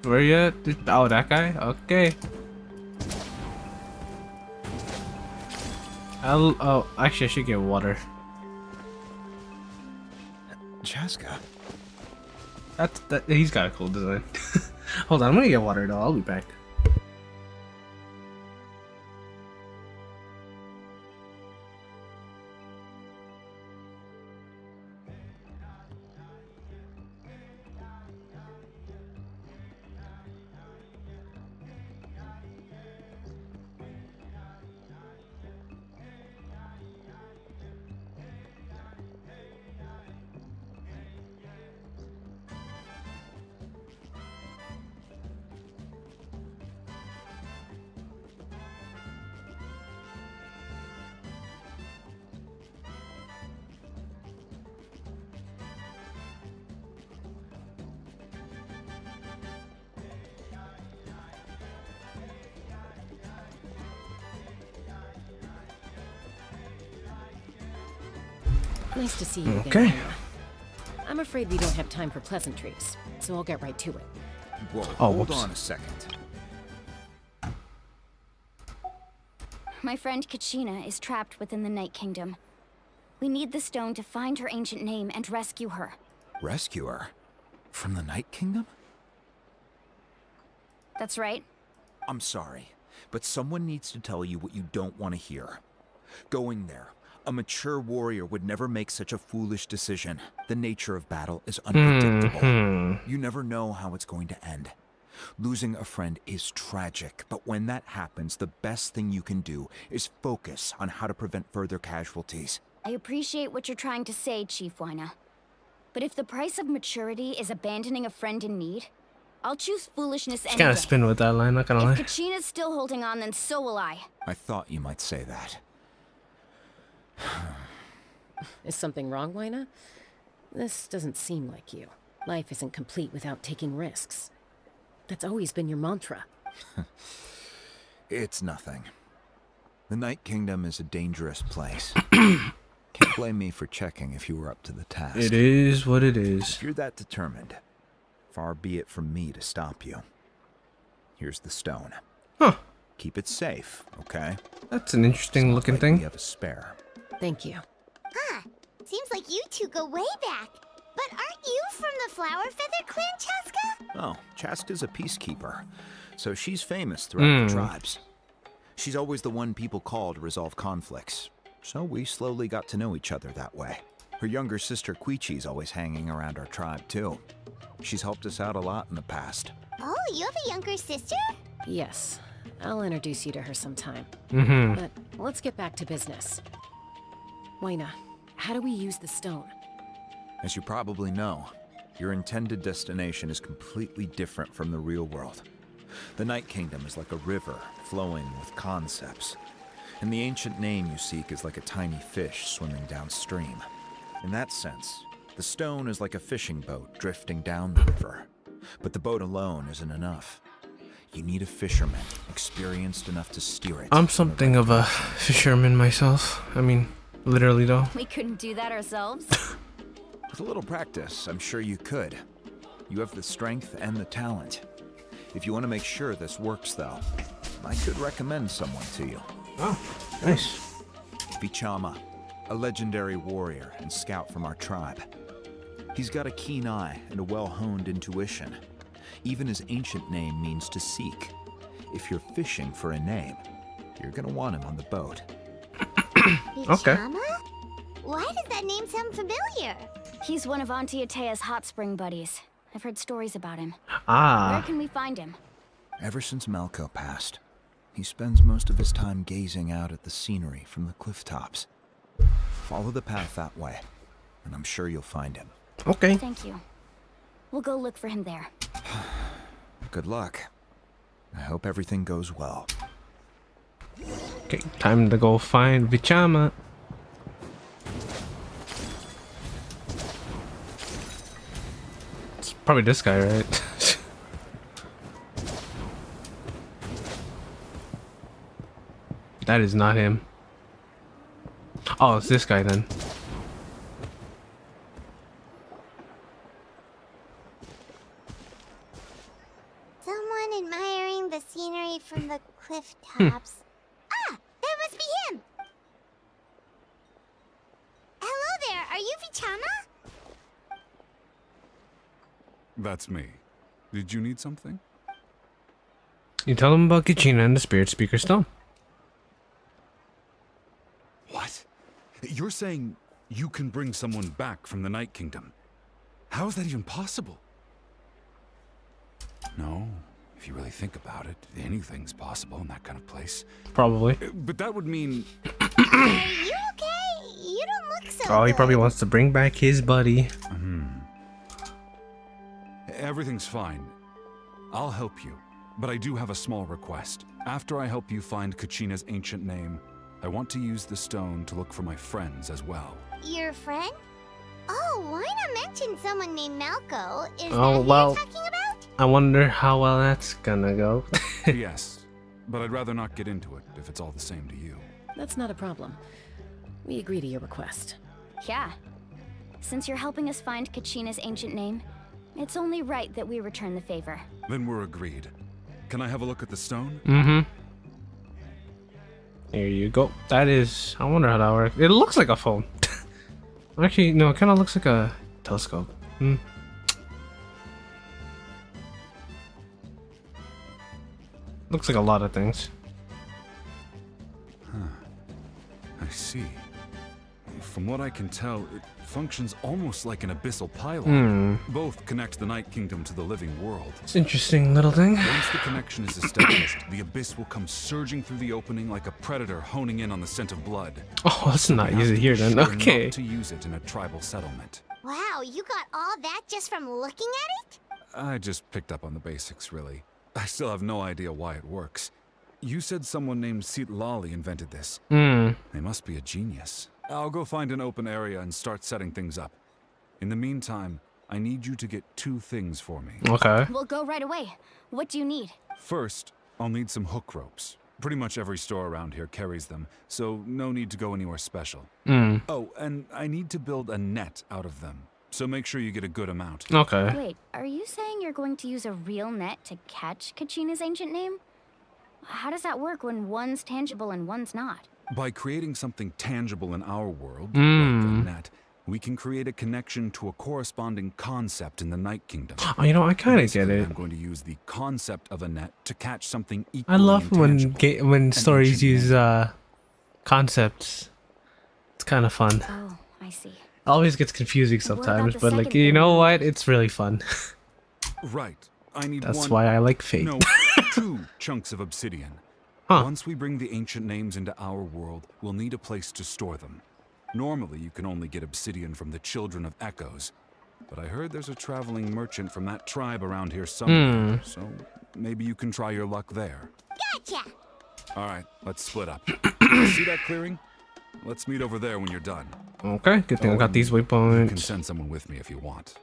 Where you at? Oh, that guy? Okay. Oh, actually, I should get water. Chaska. He's got a cool design. Hold on, I'm gonna get water though. I'll be back. Nice to see you again. Okay. Hannah. I'm afraid we don't have time for pleasantries, so I'll get right to it. Whoa, Oh, hold whoops. on a second. My friend Kachina is trapped within the Night Kingdom. We need the stone to find her ancient name and rescue her. Rescue her? From the Night Kingdom? That's right. I'm sorry, but someone needs to tell you what you don't want to hear. Going there, a mature warrior would never make such a foolish decision. The nature of battle is unpredictable. You never know how it's going to end. Losing a friend is tragic, but when that happens, the best thing you can do is focus on how to prevent further casualties. I appreciate what you're trying to say, Chief Wyna. But if the price of maturity is abandoning a friend in need, I'll choose foolishness Just anyway. kind of spin with that line, not gonna lie. If Kachina's still holding on, then so will I. I thought you might say that. Is something wrong, Wyna? This doesn't seem like you. Life isn't complete without taking risks. That's always been your mantra. It's nothing. The Night Kingdom is a dangerous place. Can't blame me for checking if you were up to the task. It is what it is. If you're that determined, far be it from me to stop you. Here's the stone. Huh. Keep it safe, okay? That's an interesting looking Like thing. we have a spare. Thank you. Huh. Seems like you two go way back. But aren't you from the Flower Feather Clan, Chaska? Oh, Chaska's a peacekeeper, so she's famous throughout the tribes. She's always the one people call to resolve conflicts, so we slowly got to know each other that way. Her younger sister Quichi's always hanging around our tribe, too. She's helped us out a lot in the past. Oh, you have a younger sister? Yes, I'll introduce you to her sometime. But let's get back to business. Wyna, how do we use the stone? As you probably know, your intended destination is completely different from the real world. The Night Kingdom is like a river flowing with concepts, and the ancient name you seek is like a tiny fish swimming downstream. In that sense, the stone is like a fishing boat drifting down the river, but the boat alone isn't enough. You need a fisherman experienced enough to steer it. I'm something of a fisherman myself. I mean, literally though. We couldn't do that ourselves. With a little practice, I'm sure you could. You have the strength and the talent. If you want to make sure this works, though, I could recommend someone to you. Oh, nice. Vichama, a legendary warrior and scout from our tribe. He's got a keen eye and a well-honed intuition. Even his ancient name means to seek. If you're fishing for a name, you're gonna want him on the boat. Okay. Vichama? Why does that name sound familiar? He's one of Auntie Atea's hot spring buddies. I've heard stories about him. Where Ah. can we find him? Ever since Malco passed, he spends most of his time gazing out at the scenery from the cliff tops. Follow the path that way, and I'm sure you'll find him. Okay. Thank you. We'll go look for him there. Good luck. I hope everything goes well. Okay, time to go find Vichama. It's probably this guy, right? That is not him. Oh, it's this guy then. Someone admiring the scenery from the cliff tops. Ah, that must be him! you Vichama? That's me. Did you need something? You tell him about Kachina and the Spirit Speaker Stone. What? You're saying you can bring someone back from the Night Kingdom? How is that even possible? No, if you really think about it, anything's possible in that kind of place. Probably. But that would mean... Are you okay? You don't look so Oh, he good. probably wants to bring back his buddy. Everything's fine. I'll help you, but I do have a small request. After I help you find Kachina's ancient name, I want to use the stone to look for my friends as well. Your friend? Oh, why not mention someone named Malco? Is Oh, that who well. you're talking about? I wonder how well that's gonna go. Yes, but I'd rather not get into it if it's all the same to you. That's not a problem. We agree to your request. Yeah. Since you're helping us find Kachina's ancient name, it's only right that we return the favor. Then we're agreed. Can I have a look at the stone? Mm-hmm. There you go. That is... I wonder how that works. It looks like a phone. Actually, no, it kind of looks like a telescope. Looks like a lot of things. I see. From what I can tell, it functions almost like an abyssal pylon. Both connect the Night Kingdom to the living world. It's an interesting little thing. Once the connection is established, the abyss will come surging through the opening like a predator honing in on the scent of blood. Oh, that's not We have easy to here be then. sure Okay. not to use it in a tribal settlement. Wow, you got all that just from looking at it? I just picked up on the basics, really. I still have no idea why it works. You said someone named Lali invented this. They must be a genius. I'll go find an open area and start setting things up. In the meantime, I need you to get 2 things for me. Okay. We'll go right away. What do you need? First, I'll need some hook ropes. Pretty much every store around here carries them, so no need to go anywhere special. Oh, and I need to build a net out of them, so make sure you get a good amount. Okay. Wait, are you saying you're going to use a real net to catch Kachina's ancient name? How does that work when one's tangible and one's not? By creating something tangible in our world, like a net, we can create a connection to a corresponding concept in the Night Kingdom. Oh, you know, I kind of get Basically, it. I'm going to use the concept of a net to catch something equally I love when intangible. when stories ancient use concepts. It's kind of fun. Oh, I see. Always gets confusing about sometimes, the but like, second you thing? know what? It's really fun. Right. I need That's one... why I like Fate. No, 2 chunks of obsidian. Huh. Once we bring the ancient names into our world, we'll need a place to store them. Normally, you can only get obsidian from the Children of Echoes, but I heard there's a traveling merchant from that tribe around here somewhere, so maybe you can try your luck there. Gotcha! Alright, let's split up. See that clearing? Let's meet over there when you're done. Okay, good thing I got and these You can waypoints. send someone with me if you want.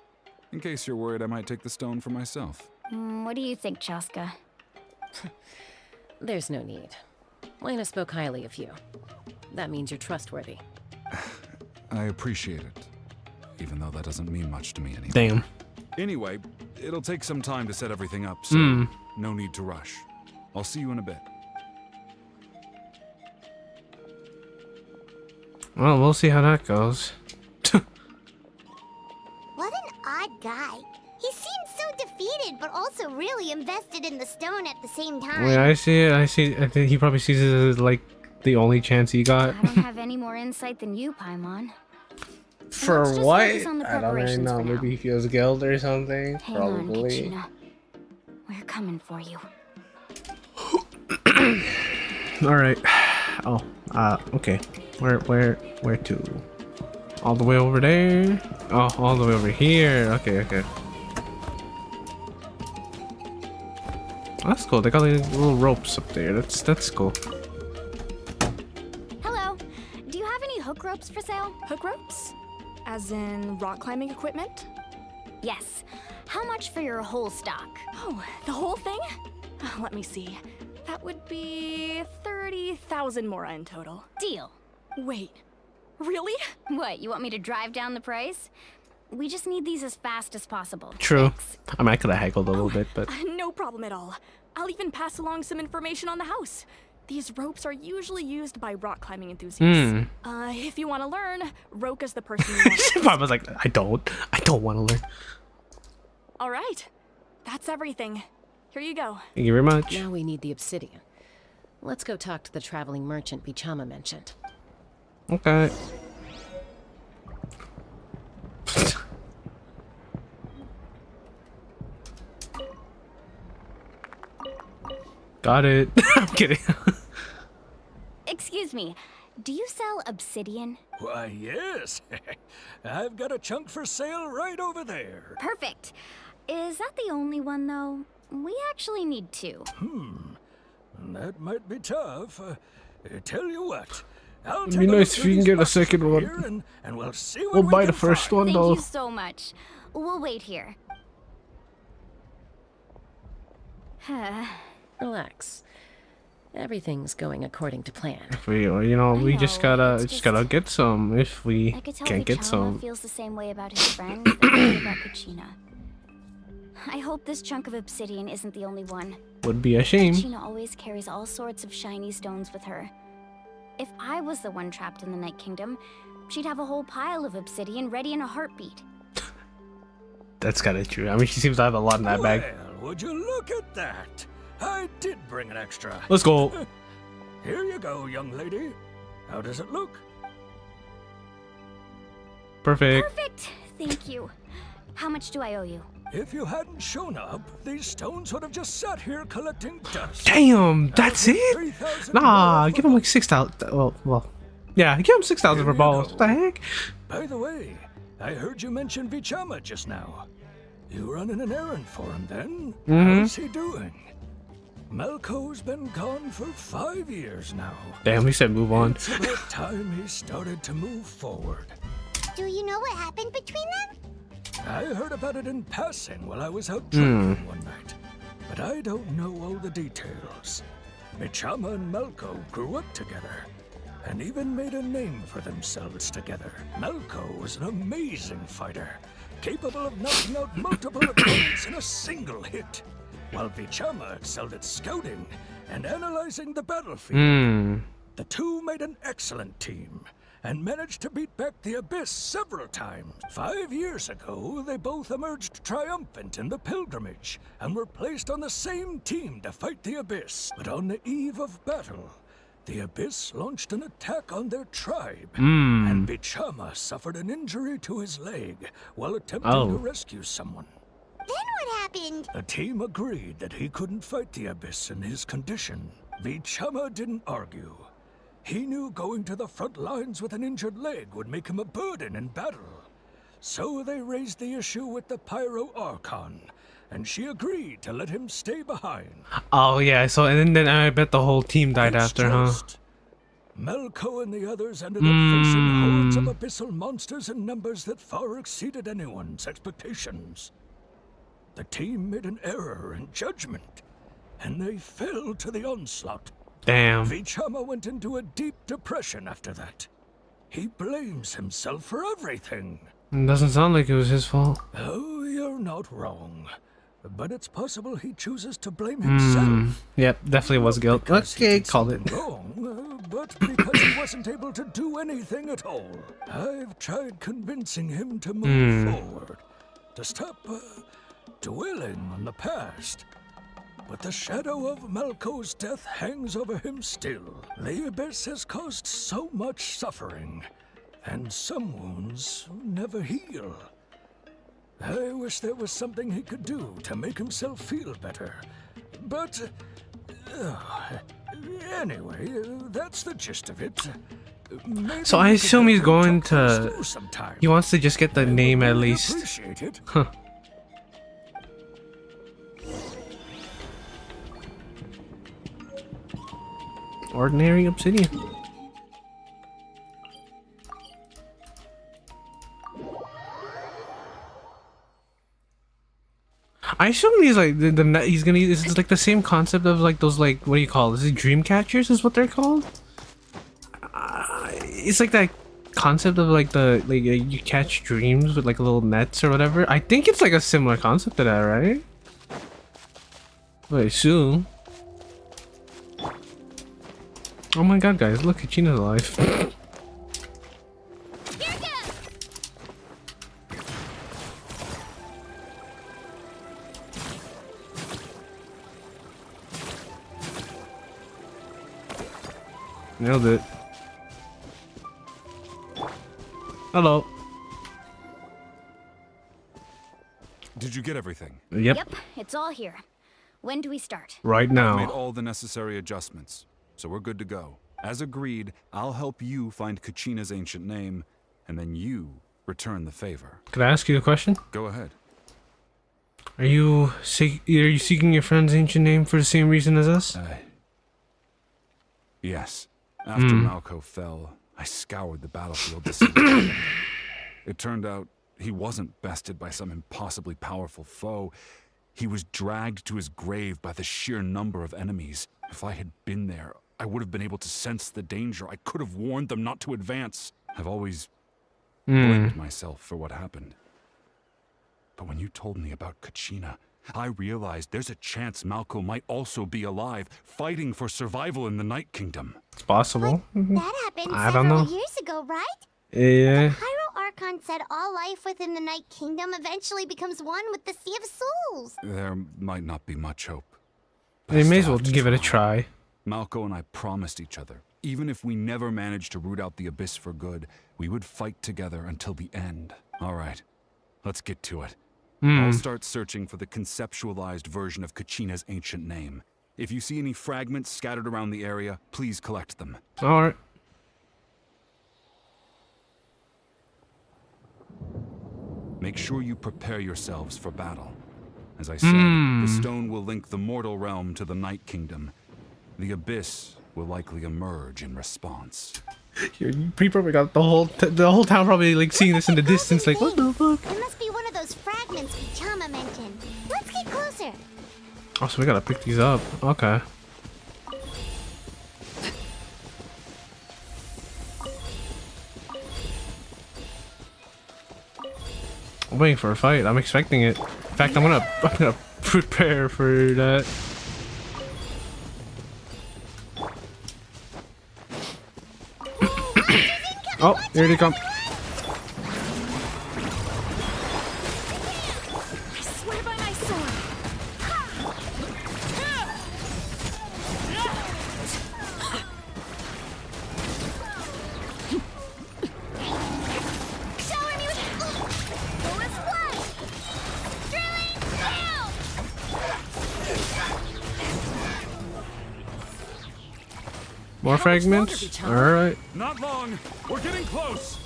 In case you're worried I might take the stone for myself. What do you think, Chaska? There's no need. Lena spoke highly of you. That means you're trustworthy. I appreciate it, even though that doesn't mean much to me anymore. Damn. Anyway, it'll take some time to set everything up, so no need to rush. I'll see you in a bit. Well, we'll see how that goes. What an odd guy. He seems so defeated, but also really invested in the stone at the same time. Wait, I see it. I think he probably sees it as like the only chance he got. I don't have any more insight than you, Paimon. For Let's just what? focus on the I don't really preparations know. for now. Maybe he feels guilt or something. Hang on, Probably. Kachina. We're coming for you. All right. Oh, okay. Where to? All the way over there? Oh, all the way over here. Okay. That's cool. They got like little ropes up there. That's cool. Hello. Do you have any hook ropes for sale? Hook ropes? As in rock climbing equipment? Yes. How much for your whole stock? Oh, the whole thing? Let me see. That would be 30,000 mora in total. Deal. Wait, really? What, you want me to drive down the price? We just need these as fast as possible. True. Thanks. I mean, I could have haggled a little bit, but No problem at all. I'll even pass along some information on the house. These ropes are usually used by rock climbing enthusiasts. Hmm. If you want to learn, Roka's the person you want. I was like, I don't want to learn. All right, that's everything. Here you go. Thank you very much. Now we need the obsidian. Let's go talk to the traveling merchant Bichama mentioned. Okay. Got it. I'm kidding. Excuse me, do you sell obsidian? Why, yes. I've got a chunk for sale right over there. Perfect. Is that the only one, though? We actually need two. That might be tough. Tell you what. I'll It'd take be a nice look if you through can these get a boxes second over one. here and we'll see what We'll we buy can the first find. one Thank though. you so much. We'll wait here. Relax. Everything's going according to plan. If we, you know, we just know, gotta it's gotta get some. If we I could tell can't get Bichama some, feels the same way about his friend that he did about Kachina. I hope this chunk of obsidian isn't the only one. would be a shame. Kachina always carries all sorts of shiny stones with her. If I was the one trapped in the Night Kingdom, she'd have a whole pile of obsidian ready in a heartbeat. That's kind of true. I mean, she seems to have a lot in that bag. Well, would you look at that? I did bring an extra. Let's go. Here you go, young lady. How does it look? Perfect. Perfect! Thank you. How much do I owe you? If you hadn't shown up, these stones would have just sat here collecting dust. Damn, that's it? 3,000 Nah, more give him like 6,000. Well, yeah, give him 6,000 for Here you balls. go. What the heck? By the way, I heard you mention Bichama just now. You running an errand for him then? How's he doing? Malco's been gone for 5 years now. Damn, he said move on. It's about time he started to move forward. Do you know what happened between them? I heard about it in passing while I was out drinking one night, but I don't know all the details. Bichama and Malco grew up together, and even made a name for themselves together. Malco was an amazing fighter, capable of knocking out multiple opponents in a single hit, while Bichama excelled at scouting and analyzing the battlefield. The two made an excellent team, and managed to beat back the Abyss several times. 5 years ago, they both emerged triumphant in the pilgrimage, and were placed on the same team to fight the Abyss. But on the eve of battle, the Abyss launched an attack on their tribe, and Bichama suffered an injury to his leg while attempting to rescue someone. Then what happened? The team agreed that he couldn't fight the Abyss in his condition. Bichama didn't argue. He knew going to the front lines with an injured leg would make him a burden in battle. So they raised the issue with the Pyro Archon, and she agreed to let him stay behind. Oh yeah, so and then I bet the whole team died after, huh? Melko and the others ended up facing hordes of abyssal monsters in numbers that far exceeded anyone's expectations. The team made an error in judgment, and they fell to the onslaught. Damn. Bichama went into a deep depression after that. He blames himself for everything. It doesn't sound like it was his fault. Oh, you're not wrong. But it's possible he chooses to blame himself. Yep, definitely was guilt. Okay, called it. Wrong, but because he wasn't able to do anything at all. I've tried convincing him to move forward, to stop dwelling on the past. But the shadow of Malco's death hangs over him still. The Abyss has caused so much suffering, and some wounds never heal. I wish there was something he could do to make himself feel better. But, anyway, that's the gist of it. Maybe So I you could assume he's help him going talk things to... through sometime. He wants to just get the I would name at really least. appreciate it. Huh. Ordinary obsidian. I assume he's like he's gonna use it's like the same concept of like those like what do you call it? Is it dream catchers is what they're called? It's like that concept of like you catch dreams with like little nets or whatever. I think it's like a similar concept to that, right? I assume. Oh my god, guys, look, Kachina's alive. Nailed it. Hello. Did you get everything? Yep. Yep, it's all here. When do we start? Right I've made now. all the necessary adjustments, so we're good to go. As agreed, I'll help you find Kachina's ancient name, and then you return the favor. Could I ask you a question? Go ahead. Are you seeking your friend's ancient name for the same reason as us? Yes. After Malco fell, I scoured the battlefield to see what happened. It turned out he wasn't bested by some impossibly powerful foe. He was dragged to his grave by the sheer number of enemies. If I had been there, I would have been able to sense the danger. I could have warned them not to advance. I've always blamed myself for what happened. But when you told me about Kachina, I realized there's a chance Malco might also be alive, fighting for survival in the Night Kingdom. It's possible. That happened I don't several know. years ago, right? Yeah. The Pyro Archon said all life within the Night Kingdom eventually becomes one with the Sea of Souls. There might not be much hope. They may as still well have to give it a try. Malco and I promised each other, even if we never managed to root out the Abyss for good, we would fight together until the end. All right, let's get to it. I'll start searching for the conceptualized version of Kachina's ancient name. If you see any fragments scattered around the area, please collect them. Alright. Make sure you prepare yourselves for battle. As I said, the stone will link the mortal realm to the Night Kingdom. The Abyss will likely emerge in response. You probably got the whole town probably like seeing this in the distance, like what the fuck? It must be one of those fragments Chama mentioned. Let's get closer. Oh, so we gotta pick these up. Okay. I'm waiting for a fight. I'm expecting it. In fact, I'm gonna prepare for that. Oh, here they come. I swear by my sword. Shower me with fullest blood. Drilling down. More fragments. All right. Not long. We're getting close.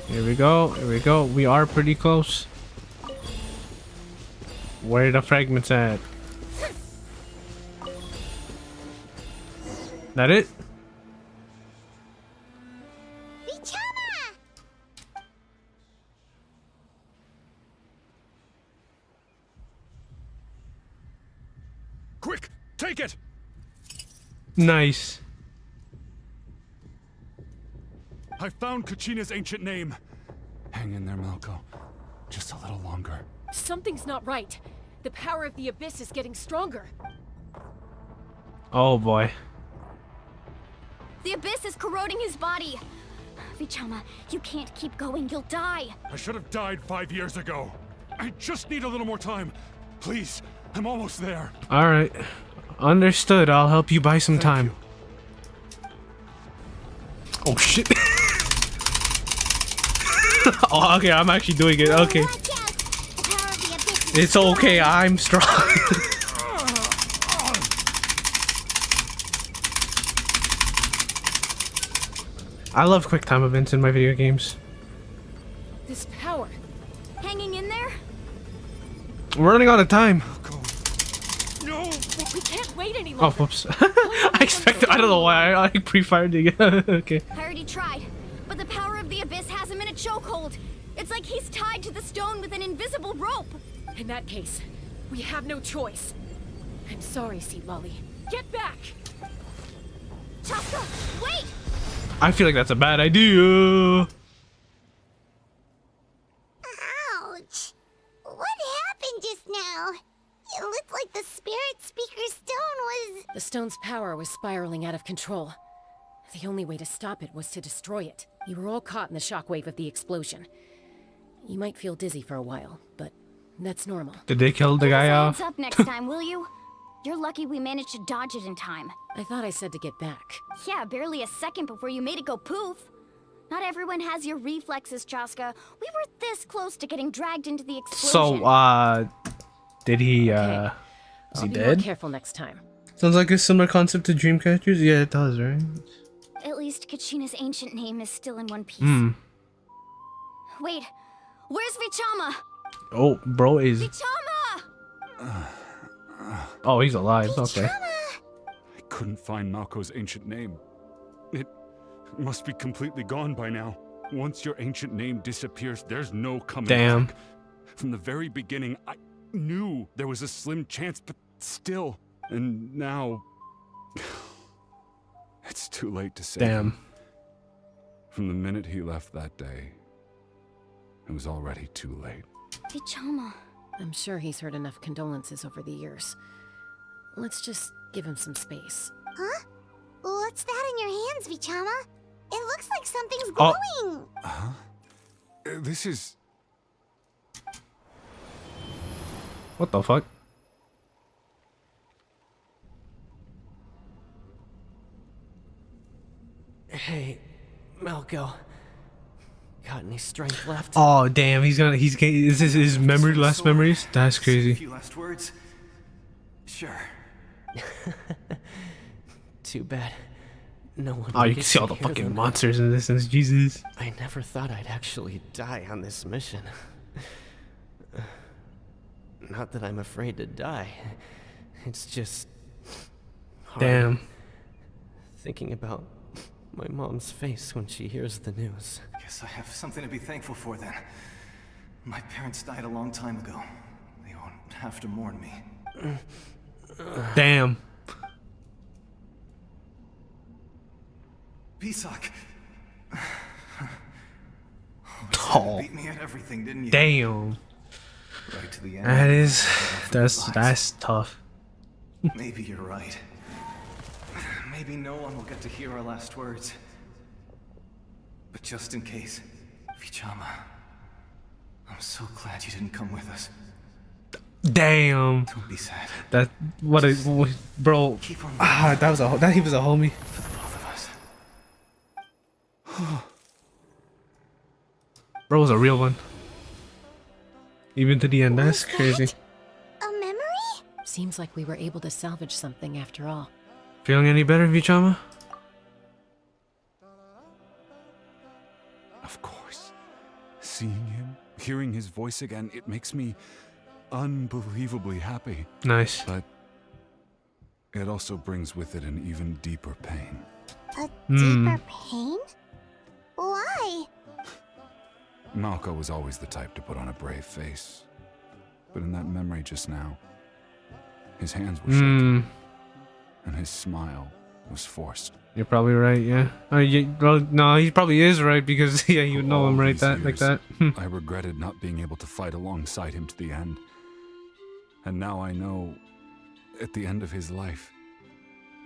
Here we go. Here we go. We are pretty close. Where are the fragments at? That it? Chama. Quick, take it. Nice. I found Kachina's ancient name. Hang in there, Malco. Just a little longer. Something's not right. The power of the Abyss is getting stronger. Oh boy. The Abyss is corroding his body. Vichama, you can't keep going. You'll die. I should have died 5 years ago. I just need a little more time. Please, I'm almost there. All right. Understood. I'll help you buy some time. Oh shit. Oh, okay. I'm actually doing it. Okay. It's okay. I'm strong. I love quick time events in my video games. This power. Hanging in there? We're running out of time. No. We can't wait any Oh, longer. whoops. I expected. I don't know why I pre-fired it. Okay. I already tried, but the power of the Abyss has him in a chokehold. It's like he's tied to the stone with an invisible rope. In that case, we have no choice. I'm sorry, Seat Lolly. Get back! Chaska, wait! I feel like that's a bad idea. Ow. Ouch! What happened just now? It looked like the Spirit Speaker Stone was... The stone's power was spiraling out of control. The only way to stop it was to destroy it. You were all caught in the shockwave of the explosion. You might feel dizzy for a while, but that's normal. Did they kill the guy off? Heads up next time, will you? You're lucky we managed to dodge it in time. I thought I said to get back. Yeah, barely a second before you made it go poof. Not everyone has your reflexes, Chaska. We were this close to getting dragged into the explosion. So, did he, Okay. is I'll he be dead? more careful next time. Sounds like a similar concept to Dreamcatchers. Yeah, it does, right? At least Kachina's ancient name is still in one piece. Hmm. Wait, where's Vichama? Oh, bro is... Vichama! Oh, he's alive. Okay. I couldn't find Malko's ancient name. It must be completely gone by now. Once your ancient name disappears, there's no coming back. From the very beginning, I knew there was a slim chance, but still. And now... it's too late to say. Damn. From the minute he left that day, it was already too late. Vichama. I'm sure he's heard enough condolences over the years. Let's just give him some space. Huh? What's that in your hands, Vichama? It looks like something's glowing. Huh? This is... What the fuck? Hey, Malco. Got any strength left? Oh, damn. Is this his memory, last memories? That's A crazy. few last words? Sure. Too bad. No one. Oh, you will can get see to all the hear fucking them. monsters in this. Jesus. I never thought I'd actually die on this mission. Not that I'm afraid to die. It's just hard Damn. thinking about my mom's face when she hears the news. Guess I have something to be thankful for then. My parents died a long time ago. They won't have to mourn me. Damn. Pisak. Oh. Beat me at everything, didn't you? Damn. Right to the end. That is... That's tough. Maybe you're right. Maybe no one will get to hear our last words. But just in case, Vichama, I'm so glad you didn't come with us. Damn. Don't be sad. That... Bro. That was a... He was a homie. For the both of us. Bro was a real one. Even to the end. That's crazy. A memory? Seems like we were able to salvage something after all. Feeling any better, Vichama? Of course. Seeing him, hearing his voice again, it makes me unbelievably happy. Nice. But it also brings with it an even deeper pain. A deeper pain? Why? Malco was always the type to put on a brave face. But in that memory just now, his hands were shaking, and his smile was forced. You're probably right, yeah. Well, no, he probably is right because, yeah, you know him right like that. I regretted not being able to fight alongside him to the end. And now I know, at the end of his life,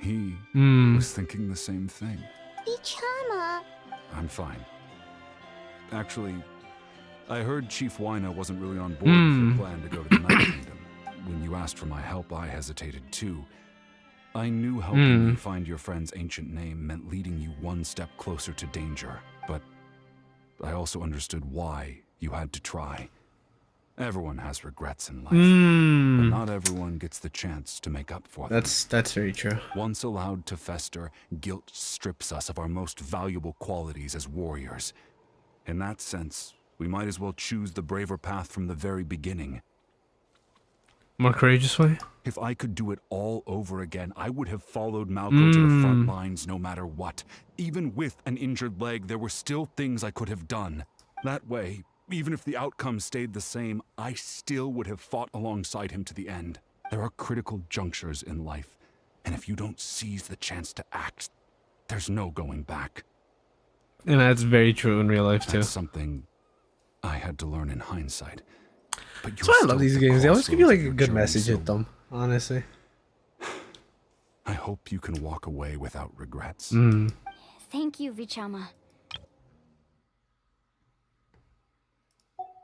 he was thinking the same thing. Vichama. I'm fine. Actually, I heard Chief Wyna wasn't really on board with your plan to go to the Night Kingdom. When you asked for my help, I hesitated too. I knew helping you find your friend's ancient name meant leading you one step closer to danger, but I also understood why you had to try. Everyone has regrets in life, but not everyone gets the chance to make up for them. That's very true. Once allowed to fester, guilt strips us of our most valuable qualities as warriors. In that sense, we might as well choose the braver path from the very beginning. More courageous way? If I could do it all over again, I would have followed Malco to the front lines no matter what. Even with an injured leg, there were still things I could have done. That way, even if the outcome stayed the same, I still would have fought alongside him to the end. There are critical junctures in life, and if you don't seize the chance to act, there's no going back. And that's very true in real life, too. That's something I had to learn in hindsight. But That's why I love these games. They always give you like a good message at them, honestly. I hope you can walk away without regrets. Thank you, Vichama.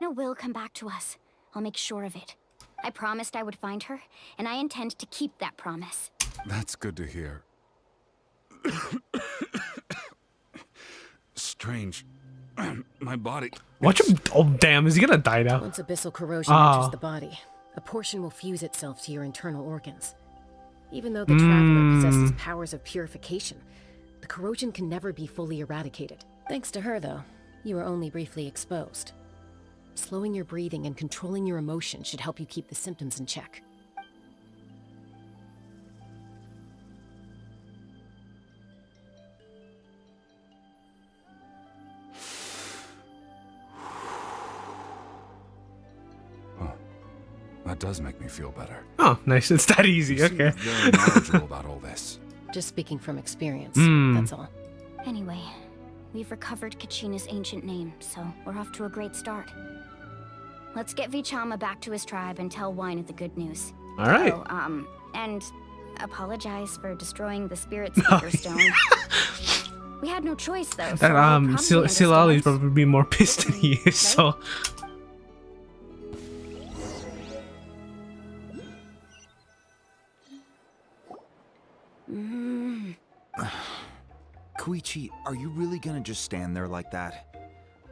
No will come back to us. I'll make sure of it. I promised I would find her, and I intend to keep that promise. That's good to hear. Strange. My body... Watch him. Oh, damn. Is he gonna die now? Once abyssal corrosion enters the body, a portion will fuse itself to your internal organs. Even though the Traveler possesses powers of purification, the corrosion can never be fully eradicated. Thanks to her, though, you are only briefly exposed. Slowing your breathing and controlling your emotions should help you keep the symptoms in check. That does make me feel better. Oh, nice. It's that easy. You Okay. seem very knowledgeable about all this. Just speaking from experience, that's all. Anyway, we've recovered Kachina's ancient name, so we're off to a great start. Let's get Vichama back to his tribe and tell Wyneth the good news. All right. Oh, and apologize for destroying the Spirit Speaker Stone. We had no choice, though. So That Silali's probably be more pissed than he is. So. Koichi, are you really gonna just stand there like that?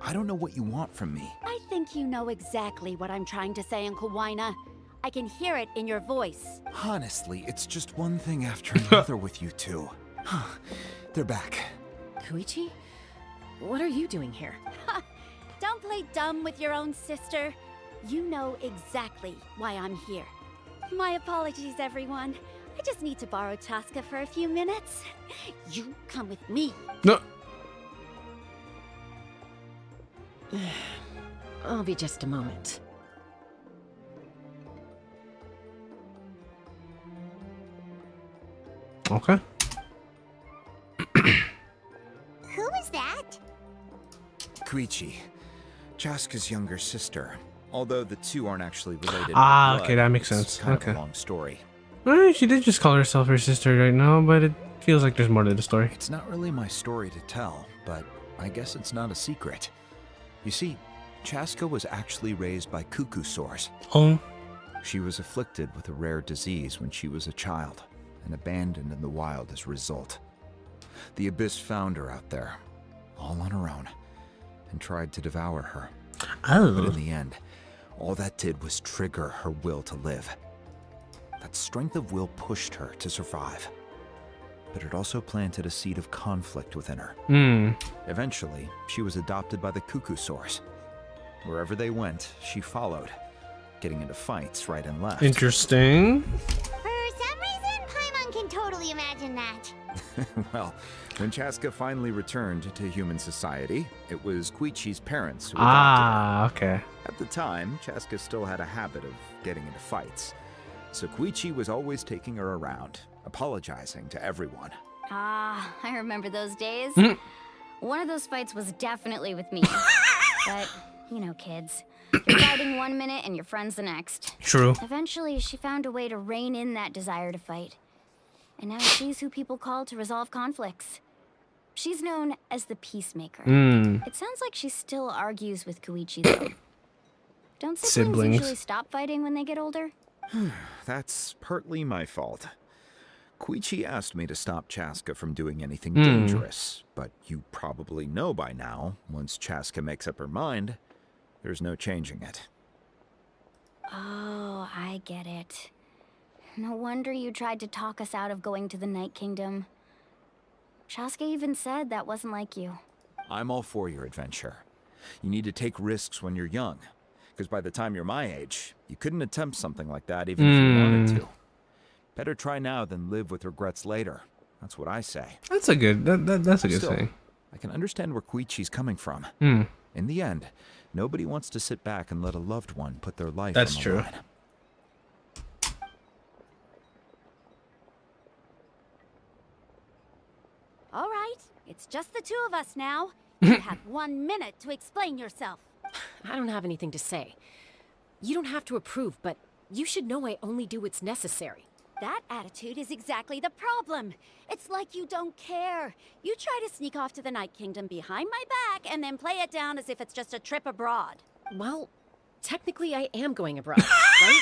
I don't know what you want from me. I think you know exactly what I'm trying to say, Uncle Wyna. I can hear it in your voice. Honestly, it's just one thing after another with you two. They're back. Koichi? What are you doing here? Don't play dumb with your own sister. You know exactly why I'm here. My apologies, everyone. I just need to borrow Chaska for a few minutes. You come with me. No. I'll be just a moment. Okay. Who was that? Koichi, Chaska's younger sister. Although the two aren't actually related. Ah, by okay, blood, that makes it's sense. kind Okay. of a long story. Well, she did just call herself her sister right now, but it feels like there's more to the story. It's not really my story to tell, but I guess it's not a secret. You see, Chaska was actually raised by cuckoo sores. Oh. She was afflicted with a rare disease when she was a child, and abandoned in the wild as a result. The Abyss found her out there, all on her own, and tried to devour her. Oh. But in the end, all that did was trigger her will to live. That strength of will pushed her to survive. But it also planted a seed of conflict within her. Eventually, she was adopted by the cuckoo sores. Wherever they went, she followed, getting into fights right and left. Interesting. For some reason, Paimon can totally imagine that. Well, when Chaska finally returned to human society, it was Koichi's parents who adopted Ah, okay. her. At the time, Chaska still had a habit of getting into fights. So Koichi was always taking her around, apologizing to everyone. Ah, I remember those days. One of those fights was definitely with me. But, you know, kids. You're fighting one minute and your friend's the next. True. Eventually, she found a way to rein in that desire to fight. And now she's who people call to resolve conflicts. She's known as the Peacemaker. It sounds like she still argues with Koichi, though. Don't siblings usually stop fighting when they get older? That's partly my fault. Koichi asked me to stop Chaska from doing anything dangerous, but you probably know by now, once Chaska makes up her mind, there's no changing it. Oh, I get it. No wonder you tried to talk us out of going to the Night Kingdom. Chaska even said that wasn't like you. I'm all for your adventure. You need to take risks when you're young, because by the time you're my age, you couldn't attempt something like that even if you wanted to. Better try now than live with regrets later. That's what I say. That's a good. That's a good Still, thing. I can understand where Koichi's coming from. In the end, nobody wants to sit back and let a loved one put their life That's on the true. line. All right, it's just the two of us now. You have 1 minute to explain yourself. I don't have anything to say. You don't have to approve, but you should know I only do what's necessary. That attitude is exactly the problem. It's like you don't care. You try to sneak off to the Night Kingdom behind my back and then play it down as if it's just a trip abroad. Well, technically I am going abroad, right?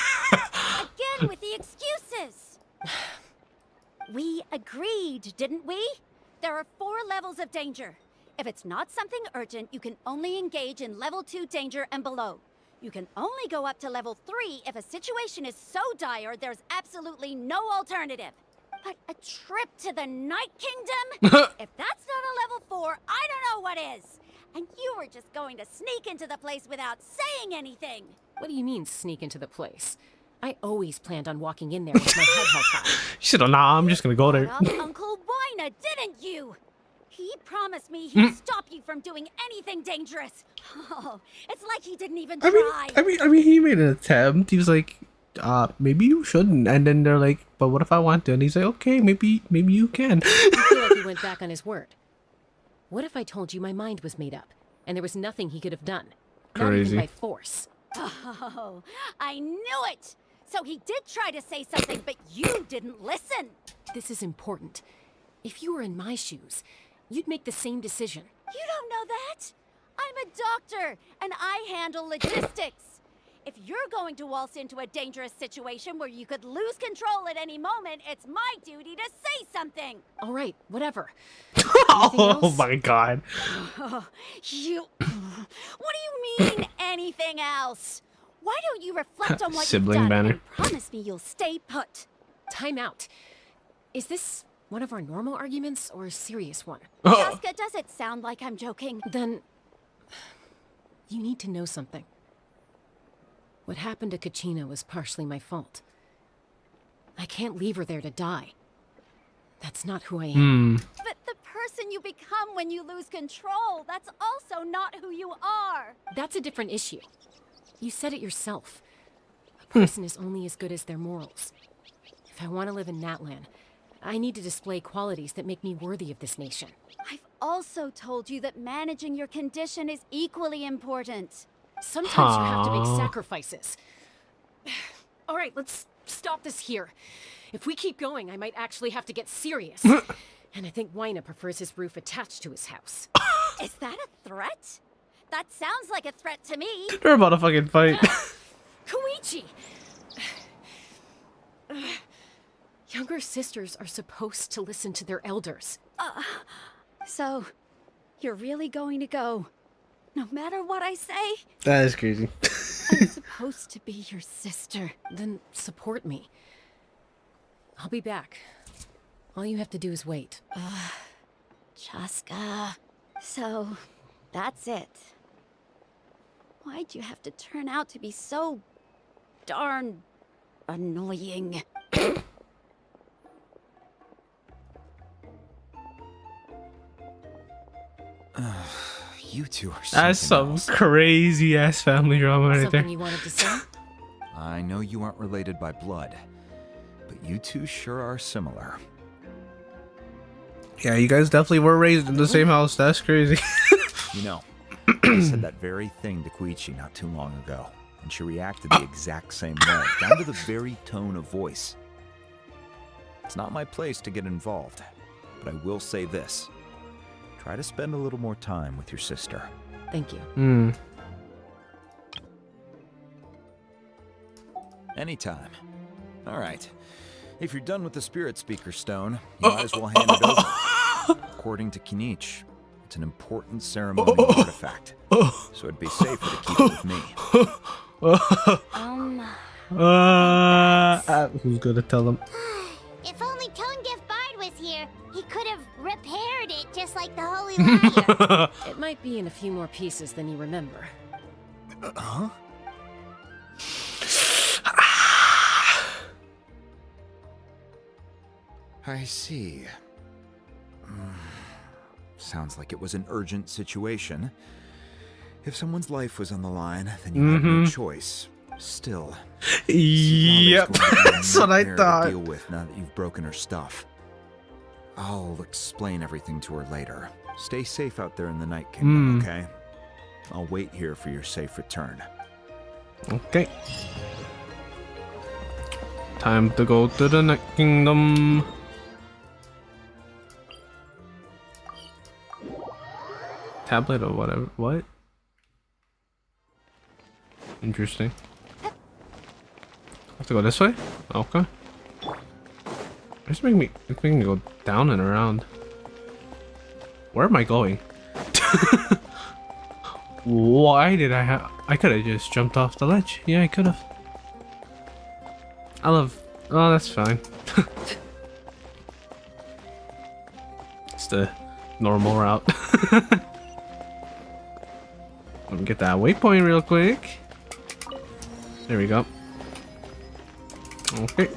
Again with the excuses. We agreed, didn't we? There are 4 levels of danger. If it's not something urgent, you can only engage in level 2 danger and below. You can only go up to level 3 if a situation is so dire there's absolutely no alternative. But a trip to the Night Kingdom? If that's not a level 4, I don't know what is. And you were just going to sneak into the place without saying anything. What do you mean, sneak into the place? I always planned on walking in there with my head held high. She said, "Oh, nah, I'm just gonna go there." Uncle Wina, didn't you? He promised me he'd stop you from doing anything dangerous. Oh, it's like he didn't even try. I mean, he made an attempt. He was like, maybe you shouldn't. And then they're like, but what if I want to? And he's like, okay, maybe you can. I feel like he went back on his word. What if I told you my mind was made up, and there was nothing he could have done? Not even by force. Oh, I knew it! So he did try to say something, but you didn't listen. This is important. If you were in my shoes, you'd make the same decision. You don't know that? I'm a doctor, and I handle logistics. If you're going to waltz into a dangerous situation where you could lose control at any moment, it's my duty to say something. All right, whatever. Oh my god. What do you mean, anything else? Why don't you reflect on what Sibling you've done banner. and promise me you'll stay put? Time out. Is this one of our normal arguments or a serious one? Jessica, does it sound like I'm joking? Then you need to know something. What happened to Kachina was partially my fault. I can't leave her there to die. That's not who I am. But the person you become when you lose control, that's also not who you are. That's a different issue. You said it yourself. A person is only as good as their morals. If I want to live in Natlan, I need to display qualities that make me worthy of this nation. I've also told you that managing your condition is equally important. Sometimes you have to make sacrifices. All right, let's stop this here. If we keep going, I might actually have to get serious. And I think Wina prefers his roof attached to his house. Is that a threat? That sounds like a threat to me. They're about to fucking fight. Koichi! Younger sisters are supposed to listen to their elders. So, you're really going to go, no matter what I say? That is crazy. I'm supposed to be your sister. Then support me. I'll be back. All you have to do is wait. Chaska. So, that's it. Why'd you have to turn out to be so darn annoying? You two are That's some crazy ass family drama right Something there. you wanted to say? I know you aren't related by blood, but you two sure are similar. Yeah, you guys definitely were raised in the same house. That's crazy. You know, I said that very thing to Koichi not too long ago, and she reacted the exact same way, down to the very tone of voice. It's not my place to get involved, but I will say this. Try to spend a little more time with your sister. Thank you. Anytime. All right. If you're done with the Spirit Speaker Stone, you might as well hand it over. According to Kinich, it's an important ceremonial artifact, so it'd be safer to keep it with me. Who's gonna tell them? If only Tone-Deaf Bard was here, he could have repaired it just like the Holy Lyre. It might be in a few more pieces than you remember. Huh? I see. Sounds like it was an urgent situation. If someone's life was on the line, then you had no choice. Still. Yep, that's what I thought. To deal with now that you've broken her stuff. I'll explain everything to her later. Stay safe out there in the Night Kingdom, okay? I'll wait here for your safe return. Okay. Time to go to the Night Kingdom. Tablet or whatever. What? Interesting. I have to go this way? Okay. It's making me go down and around. Where am I going? Why did I could have just jumped off the ledge. Yeah, I could have. Oh, that's fine. It's the normal route. Let me get that waypoint real quick. There we go. Okay.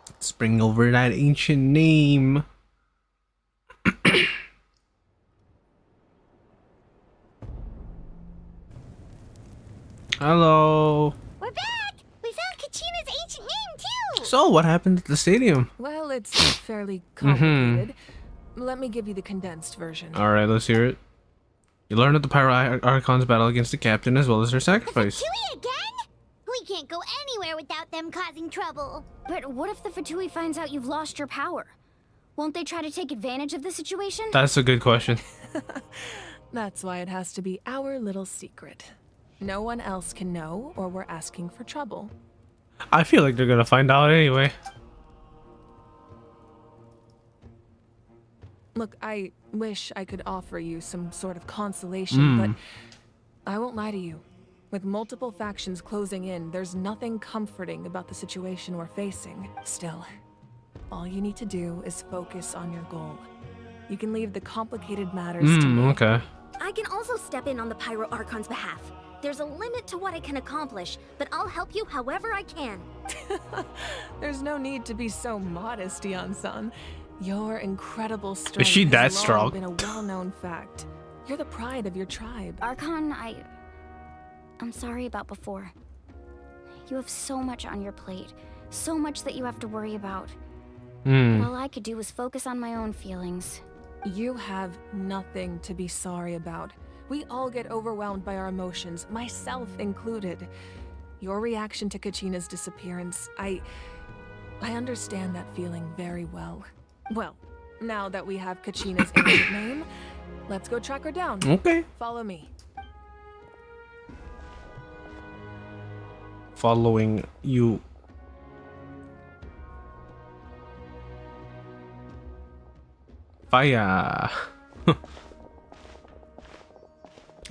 Let's bring over that ancient name. Hello. We're back! We found Kachina's ancient name, too! So, what happened at the stadium? Well, it's fairly complicated. Let me give you the condensed version. Alright, let's hear it. You learned of the Pyro Archon's battle against the captain as well as their sacrifice. Fatui again? We can't go anywhere without them causing trouble. But what if the Fatui finds out you've lost your power? Won't they try to take advantage of the situation? That's a good question. That's why it has to be our little secret. No one else can know, or we're asking for trouble. I feel like they're gonna find out anyway. Look, I wish I could offer you some sort of consolation, but I won't lie to you. With multiple factions closing in, there's nothing comforting about the situation we're facing. Still, all you need to do is focus on your goal. You can leave the complicated matters to me. Okay. I can also step in on the Pyro Archon's behalf. There's a limit to what I can accomplish, but I'll help you however I can. There's no need to be so modest, Yan-san. Your incredible strength Is she that has long strong? been a well-known fact. You're the pride of your tribe. Archon, I'm sorry about before. You have so much on your plate, so much that you have to worry about. But all I could do was focus on my own feelings. You have nothing to be sorry about. We all get overwhelmed by our emotions, myself included. Your reaction to Kachina's disappearance, I understand that feeling very well. Well, now that we have Kachina's ancient name, let's go track her down. Okay. Follow me. Following you. Fire.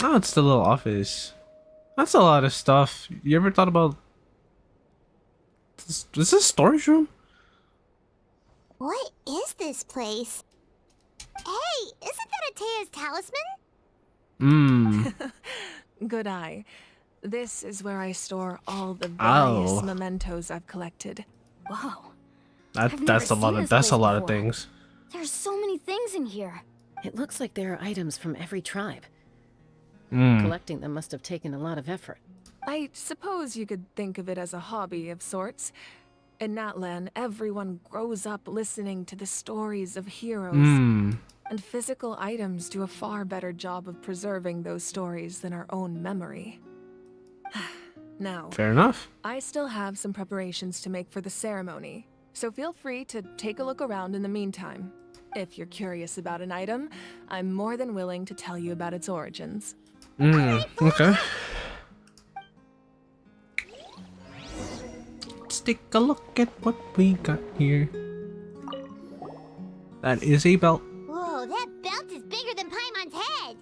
Oh, it's the little office. That's a lot of stuff. You ever thought about... Is this a storage room? What is this place? Hey, isn't that Atea's talisman? Good eye. This is where I store all the various Ow. mementos I've collected. Whoa. That's a lot of things. There's so many things in here. It looks like there are items from every tribe. Collecting them must have taken a lot of effort. I suppose you could think of it as a hobby of sorts. In Natlan, everyone grows up listening to the stories of heroes. And physical items do a far better job of preserving those stories than our own memory. Now, Fair enough. I still have some preparations to make for the ceremony, so feel free to take a look around in the meantime. If you're curious about an item, I'm more than willing to tell you about its origins. Okay. Let's take a look at what we got here. That is a belt. Whoa, that belt is bigger than Paimon's head!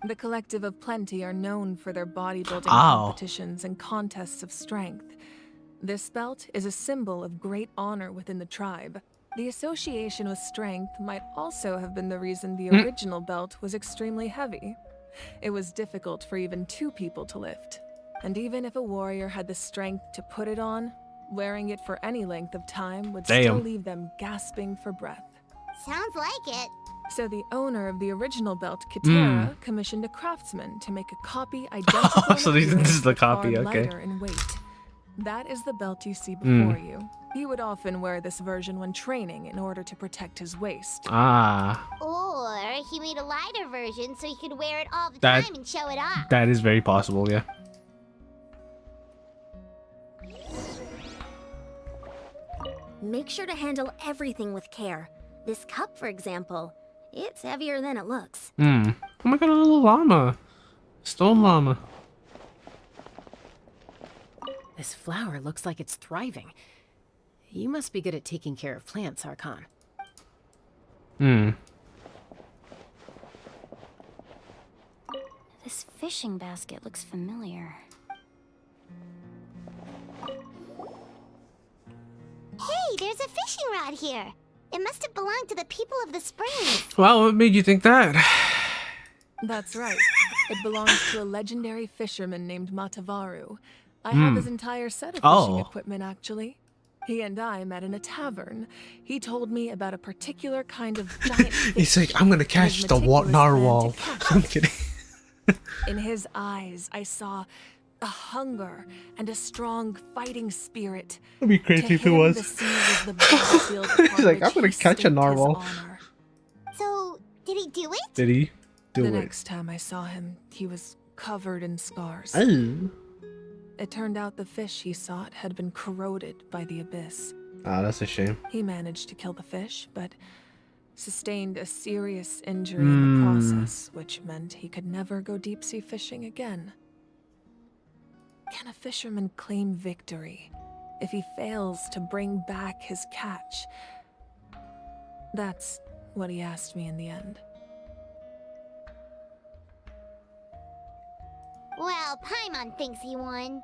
The Collective of Plenty are known for their bodybuilding Ow. competitions and contests of strength. This belt is a symbol of great honor within the tribe. The association with strength might also have been the reason the original belt was extremely heavy. It was difficult for even 2 people to lift. And even if a warrior had the strength to put it on, wearing it for any length of time would still leave them gasping for breath. Sounds like it. So the owner of the original belt, Kitara, commissioned a craftsman to make a copy identical So in this is appearance, the but copy, far okay. lighter in weight. That is the belt you see before you. He would often wear this version when training in order to protect his waist. Ah. Or he made a lighter version so he could wear it all the That- time and show it off. That is very possible, yeah. Make sure to handle everything with care. This cup, for example, it's heavier than it looks. Oh my god, a little llama. Stone llama. This flower looks like it's thriving. You must be good at taking care of plants, Archon. This fishing basket looks familiar. Hey, there's a fishing rod here. It must have belonged to the people of the springs. Wow, what made you think that? That's right. It belongs to a legendary fisherman named Matavaru. I have his entire set of fishing equipment, actually. He and I met in a tavern. He told me about a particular kind of giant fish. He's like, I'm gonna catch the narwhal. I'm kidding. In his eyes, I saw a hunger and a strong fighting spirit. That'd be crazy To if it him, was. the sea was the battlefield He's upon like, I'm which gonna he catch a staked his narwhal. honor. So, did he do it? Did he do The it? next time I saw him, he was covered in scars. Oh. It turned out the fish he sought had been corroded by the abyss. Ah, that's a shame. He managed to kill the fish, but sustained a serious injury in the process, which meant he could never go deep-sea fishing again. Can a fisherman claim victory if he fails to bring back his catch? That's what he asked me in the end. Well, Paimon thinks he won.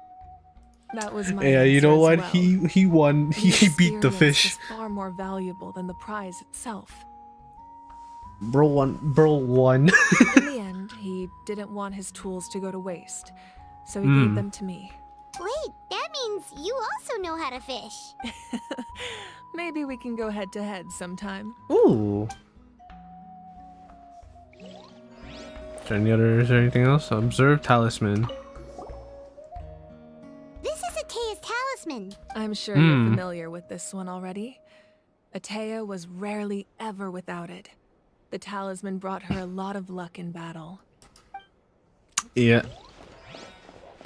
That was my Yeah, you know answer what? as well. He won. He beat the experience fish. is far more valuable than the prize itself. Bro won. In the end, he didn't want his tools to go to waste, so he gave them to me. Wait, that means you also know how to fish. Maybe we can go head to head sometime. Ooh. Is there anything else? Observe talisman. This is Atea's talisman. I'm sure you're familiar with this one already. Atea was rarely ever without it. The talisman brought her a lot of luck in battle. Yeah.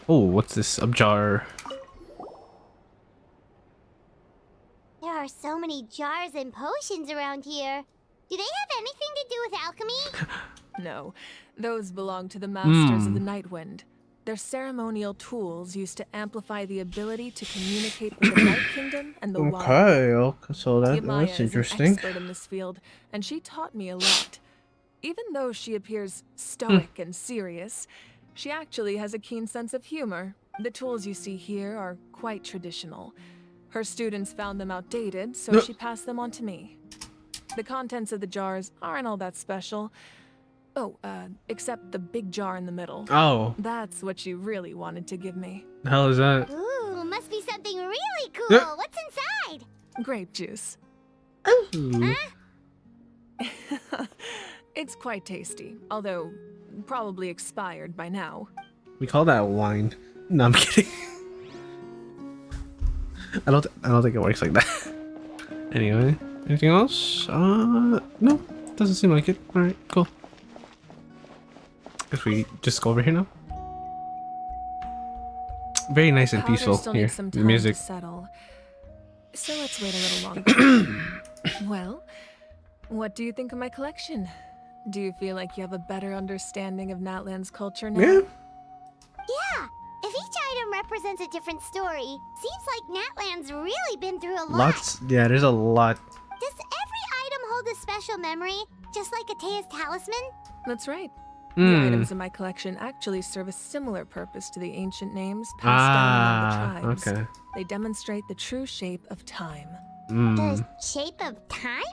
Oh, what's this? A jar. There are so many jars and potions around here. Do they have anything to do with alchemy? No, those belong to the Masters of the Nightwind. They're ceremonial tools used to amplify the ability to communicate with the Night Kingdom and the Wild. Okay, so Yamaya that's is an interesting. expert in this field, and she taught me a lot. Even though she appears stoic and serious, she actually has a keen sense of humor. The tools you see here are quite traditional. Her students found them outdated, so she passed them on to me. The contents of the jars aren't all that special. Oh, except the big jar in the middle. Oh. That's what she really wanted to give me. The hell is that? Ooh, must be something really cool. What's inside? Grape juice. Ooh. It's quite tasty, although probably expired by now. We call that wine. No, I'm kidding. I don't think it works like that. Anyway, anything else? No, doesn't seem like it. All right, cool. Guess we just go over here now. Very nice and Powder peaceful still here. needs some The time music. to settle. So let's wait a little longer. Well, what do you think of my collection? Do you feel like you have a better understanding of Natlan's culture now? Yeah. Yeah, if each item represents a different story, seems like Natlan's really been through a lot. Lots. Yeah, there's a lot. Does every item hold a special memory, just like Atea's talisman? That's right. The items in my collection actually serve a similar purpose to the ancient names passed down among the tribes. Okay. They demonstrate the true shape of time. The shape of time?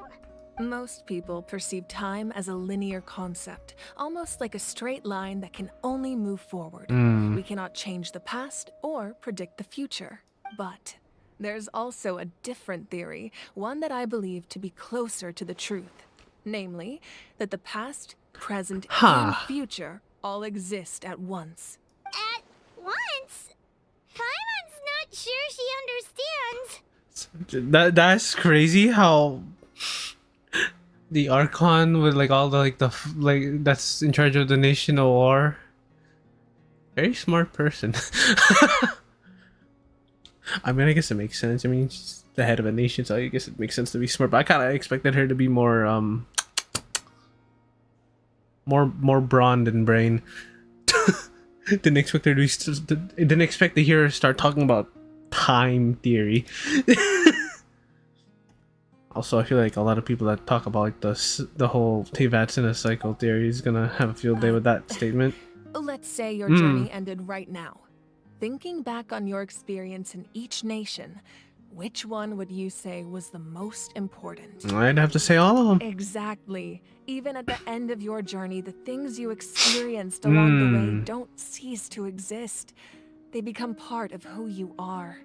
Most people perceive time as a linear concept, almost like a straight line that can only move forward. We cannot change the past or predict the future. But there's also a different theory, one that I believe to be closer to the truth. Namely, that the past, present, and future all exist at once. At once? Paimon's not sure she understands. That's crazy how The Archon with like all the like that's in charge of the nation of war. Very smart person. I mean, I guess it makes sense. I mean, she's the head of a nation, so I guess it makes sense to be smart. But I kind of expected her to be more more brawn than brain. Didn't expect her to be. Didn't expect to hear her start talking about time theory. Also, I feel like a lot of people that talk about like the whole Teyvatsina cycle theory is gonna have a field day with that statement. Let's say your journey ended right now. Thinking back on your experience in each nation, which one would you say was the most important? I'd have to say all of them. Exactly. Even at the end of your journey, the things you experienced along the way don't cease to exist. They become part of who you are.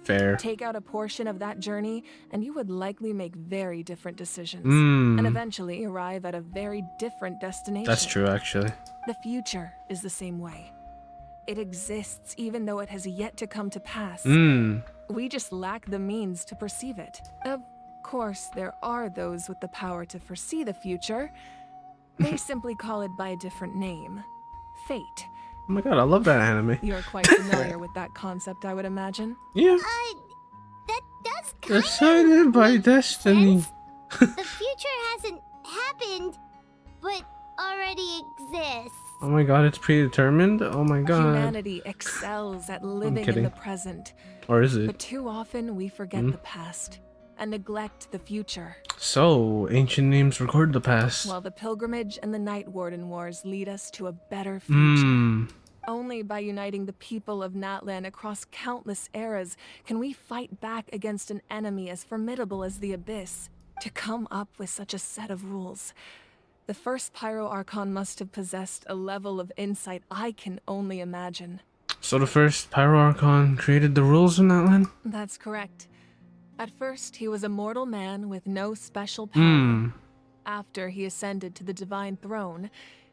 Fair. Take out a portion of that journey, and you would likely make very different decisions, and eventually arrive at a very different destination. That's true, actually. The future is the same way. It exists even though it has yet to come to pass. We just lack the means to perceive it. Of course, there are those with the power to foresee the future. They simply call it by a different name. Fate. Oh my god, I love that anime. You're quite familiar with that concept, I would imagine. Yeah. That does kind Decided by destiny. The future hasn't happened, but already exists. Oh my god, it's predetermined? Oh my god. Humanity excels at living in the present. Or is it? But too often we forget the past and neglect the future. So, ancient names record the past. While the pilgrimage and the Night Warden Wars lead us to a better future. Only by uniting the people of Natlan across countless eras can we fight back against an enemy as formidable as the Abyss. To come up with such a set of rules, the first Pyro Archon must have possessed a level of insight I can only imagine. So the first Pyro Archon created the rules in Natlan? That's correct. At first, he was a mortal man with no special power. After he ascended to the divine throne,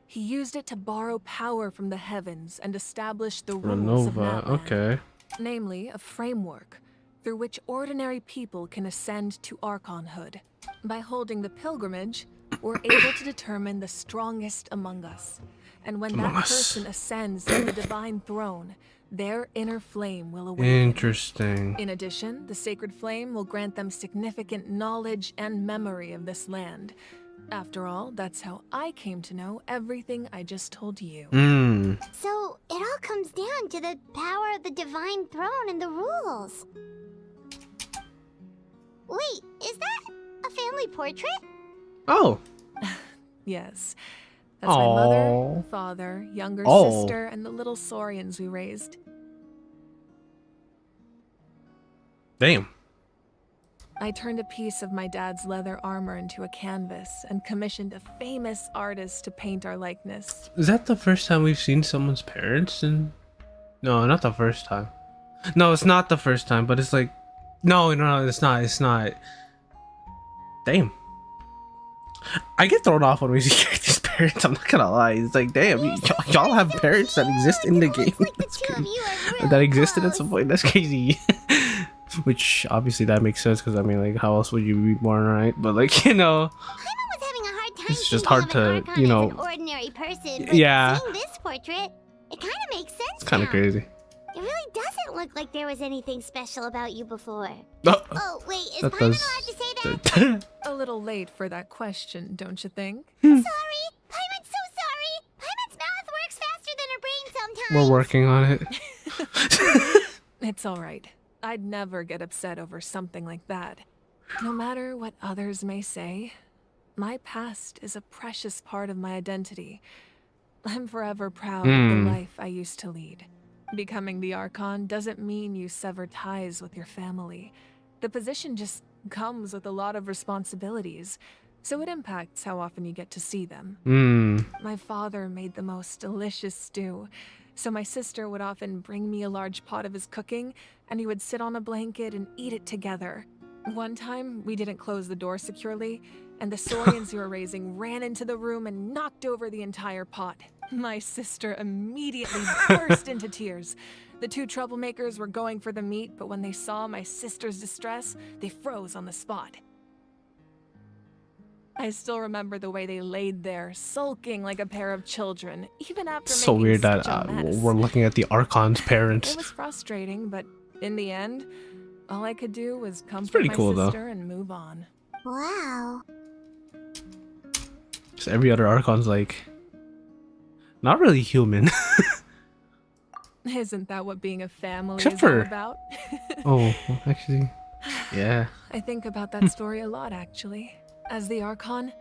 he used it to borrow power from the heavens and establish the rules of Natlan. Okay. Namely, a framework through which ordinary people can ascend to Archonhood. By holding the pilgrimage, we're able to determine the strongest among us. And when that person ascends to the divine throne, their inner flame will awaken. Interesting. In addition, the sacred flame will grant them significant knowledge and memory of this land. After all, that's how I came to know everything I just told you. So, it all comes down to the power of the divine throne and the rules. Wait, is that a family portrait? Oh. Yes. That's my mother, father, younger sister, and the little Saurians we raised. Damn. I turned a piece of my dad's leather armor into a canvas and commissioned a famous artist to paint our likeness. Is that the first time we've seen someone's parents? And no, not the first time. No, it's not the first time, but it's like... No, it's not. It's not. Damn. I get thrown off when we see these parents. I'm not gonna lie. It's like, damn, y'all have parents that exist in the game. That's crazy. That existed at some point. That's crazy. Which obviously that makes sense because I mean, like, how else would you be born, right? But like, you know, it's just hard to, you know. An ordinary person, but yeah. Seeing this portrait, it kind of makes sense. It's kind of crazy. It really doesn't look like there was anything special about you before. Oh, wait, is that Paimon does. allowed to say that? A little late for that question, don't you think? Sorry, Paimon's so sorry. Paimon's mouth works faster than her brain sometimes. We're working on it. It's all right. I'd never get upset over something like that. No matter what others may say, my past is a precious part of my identity. I'm forever proud of the life I used to lead. Becoming the Archon doesn't mean you sever ties with your family. The position just comes with a lot of responsibilities, so it impacts how often you get to see them. My father made the most delicious stew, so my sister would often bring me a large pot of his cooking, and we would sit on a blanket and eat it together. One time, we didn't close the door securely, and the Saurians we were raising ran into the room and knocked over the entire pot. My sister immediately burst into tears. The two troublemakers were going for the meat, but when they saw my sister's distress, they froze on the spot. I still remember the way they laid there, sulking like a pair of children, even after So making weird such that a mess. we're looking at the Archon's parents. It was frustrating, but in the end, all I could do was comfort pretty my cool, though. sister and move on. Wow. Just every other Archon's like not really human. Isn't that what being a family Except is all for- about? Oh, actually, yeah. I think about that story a lot, actually. As the Archon,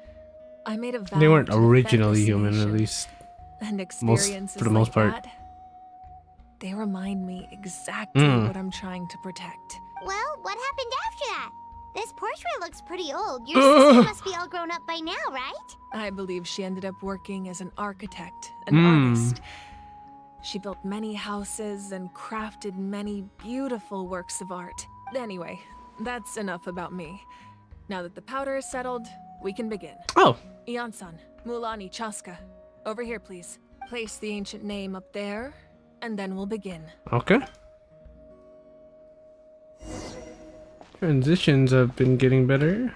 I made a vow They weren't to defend originally this human, at nation. least. And for experiences the most like part. that, they remind me exactly what I'm trying to protect. Well, what happened after that? This portrait looks pretty old. Your sister must be all grown up by now, right? I believe she ended up working as an architect, an artist. She built many houses and crafted many beautiful works of art. Anyway, that's enough about me. Now that the powder is settled, we can begin. Oh. Ian-san, Mulani, Chaska. Over here, please. Place the ancient name up there, and then we'll begin. Okay. Transitions have been getting better.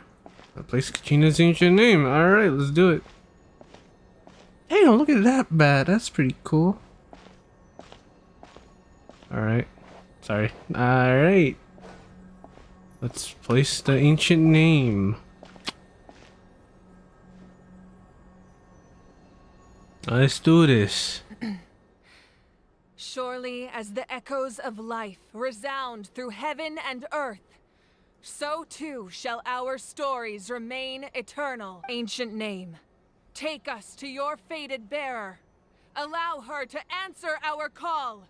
Place Kachina's ancient name. Alright, let's do it. Hey, don't look at that bad. That's pretty cool. Alright. Sorry. Alright. Let's place the ancient name. Let's do this. Surely as the echoes of life resound through heaven and earth, so too shall our stories remain eternal. Ancient name, take us to your fated bearer. Allow her to answer our call.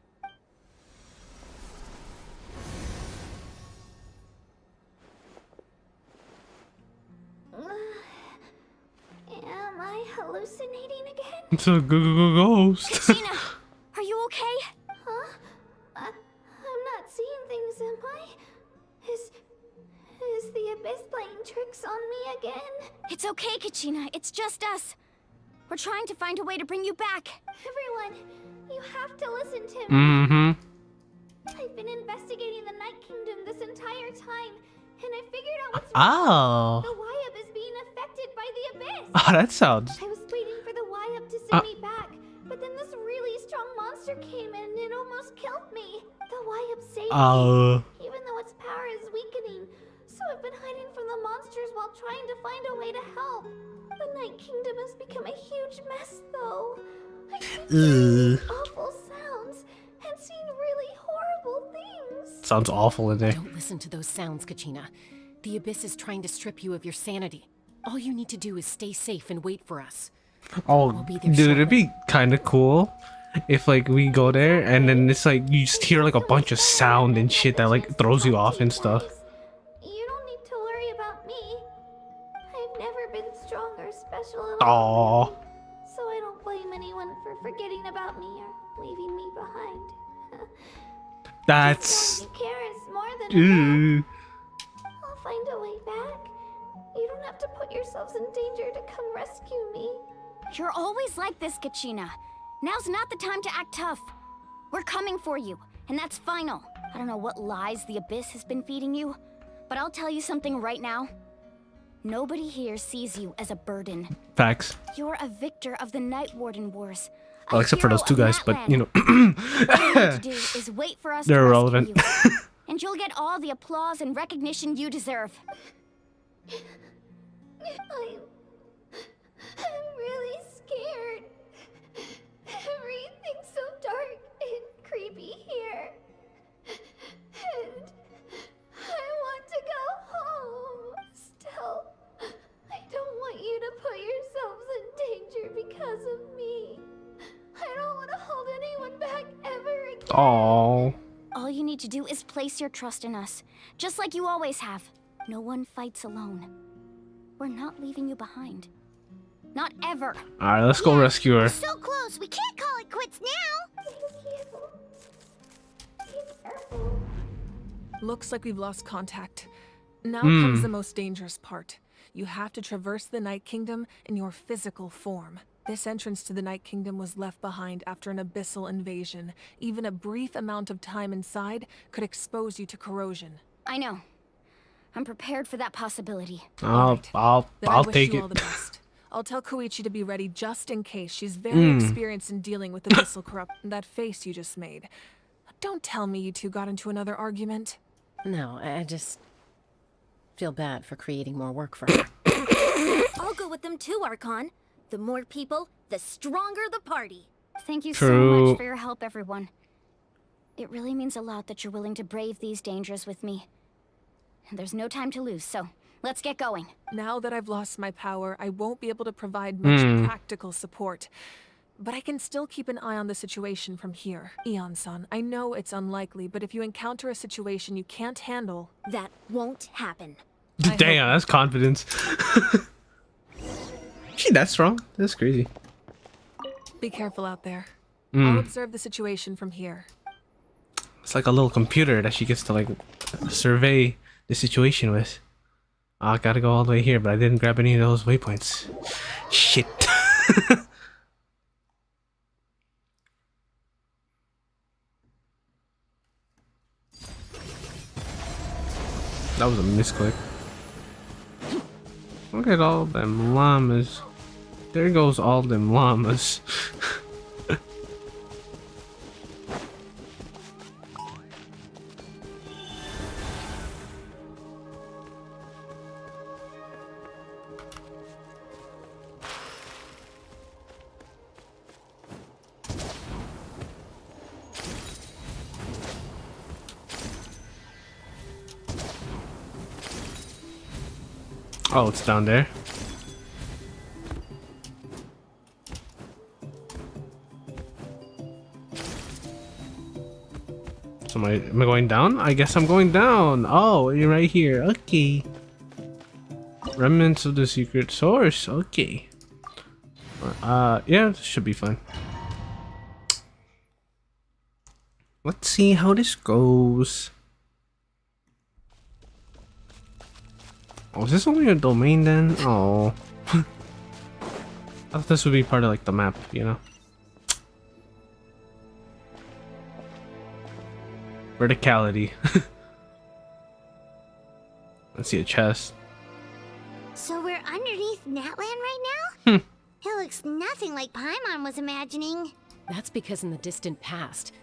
Am I hallucinating again? It's a ghost. Kachina, are you okay? Huh? I'm not seeing things, am I? Is the Abyss playing tricks on me again? It's okay, Kachina. It's just us. We're trying to find a way to bring you back. Everyone, you have to listen to me. Mm-hmm. I've been investigating the Night Kingdom this entire time, and I figured out what's Oh. The Wyup is being affected by the Abyss. Oh, that sounds... I was waiting for the Wyup to send me back, but then this really strong monster came in and it almost killed me. The Wyup saved me, even though its power is weakening. So I've been hiding from the monsters while trying to find a way to help. The Night Kingdom has become a huge mess, though. I keep hearing awful sounds and seeing really horrible things. Sounds awful in there. Don't listen to those sounds, Kachina. The Abyss is trying to strip you of your sanity. All you need to do is stay safe and wait for us. Oh, dude, it'd be kind of cool if like we go there and then it's like you just hear like a bunch of sound and shit that like throws you off and stuff. You don't need to worry about me. I've never been strong or special at Aww. all. So I don't blame anyone for forgetting about me or leaving me behind. That's... Who cares more than enough? Ooh. I'll find a way back. You don't have to put yourselves in danger to come rescue me. You're always like this, Kachina. Now's not the time to act tough. We're coming for you, and that's final. I don't know what lies the Abyss has been feeding you, but I'll tell you something right now. Nobody here sees you as a burden. Facts. You're a victor of the Night Warden Wars. Well, except for those two guys, but you know. What you need to do is wait for us They're to irrelevant. rescue you, and you'll get all the applause and recognition you deserve. I'm really scared. Everything's so dark and creepy here. And I want to go home. Still, I don't want you to put yourselves in danger because of me. I don't want to hold anyone back ever again. Aww. All you need to do is place your trust in us, just like you always have. No one fights alone. We're not leaving you behind. Not ever. Alright, let's go rescue her. So close, we can't call it quits now. Looks like we've lost contact. Now comes the most dangerous part. You have to traverse the Night Kingdom in your physical form. This entrance to the Night Kingdom was left behind after an abyssal invasion. Even a brief amount of time inside could expose you to corrosion. I know. I'm prepared for that possibility. I'll Then I wish take you it. all the best. I'll tell Koichi to be ready just in case. She's very experienced in dealing with the missile corrupt. That face you just made. Don't tell me you two got into another argument. No, I just feel bad for creating more work for her. I'll go with them too, Archon. The more people, the stronger the party. Thank you so True. much for your help, everyone. It really means a lot that you're willing to brave these dangers with me. And there's no time to lose, so let's get going. Now that I've lost my power, I won't be able to provide much practical support. But I can still keep an eye on the situation from here. Eon-san, I know it's unlikely, but if you encounter a situation you can't handle... That won't happen. Damn, that's confidence. She that strong? That's crazy. Be careful out there. I'll observe the situation from here. It's like a little computer that she gets to like survey the situation with. Oh, I gotta go all the way here, but I didn't grab any of those waypoints. Shit. That was a misclick. Look at all them llamas. There goes all them llamas. Oh, it's down there. So am I going down? I guess I'm going down. Oh, you're right here. Okay. Remnants of the secret source. Okay. Yeah, this should be fun. Let's see how this goes. Oh, is this only a domain then? Oh. I thought this would be part of like the map, you know? Verticality. Let's see a chest. So we're underneath Natlan right now? Hmm. It looks nothing like Paimon was imagining. That's because in the distant past,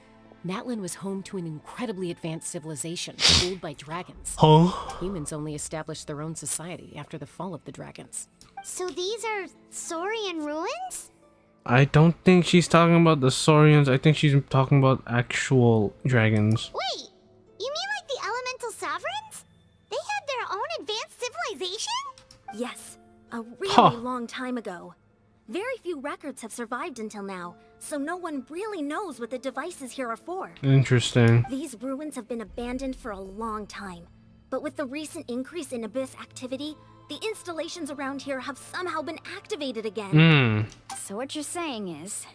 Natlan was home to an incredibly advanced civilization ruled by dragons. Huh? Humans only established their own society after the fall of the dragons. So these are Saurian ruins? I don't think she's talking about the Saurians. I think she's talking about actual dragons. Wait, you mean like the elemental sovereigns? They had their own advanced civilization? Yes, a really long time ago. Very few records have survived until now, so no one really knows what the devices here are for. Interesting. These ruins have been abandoned for a long time, but with the recent increase in Abyss activity, the installations around here have somehow been activated again. So what you're saying is,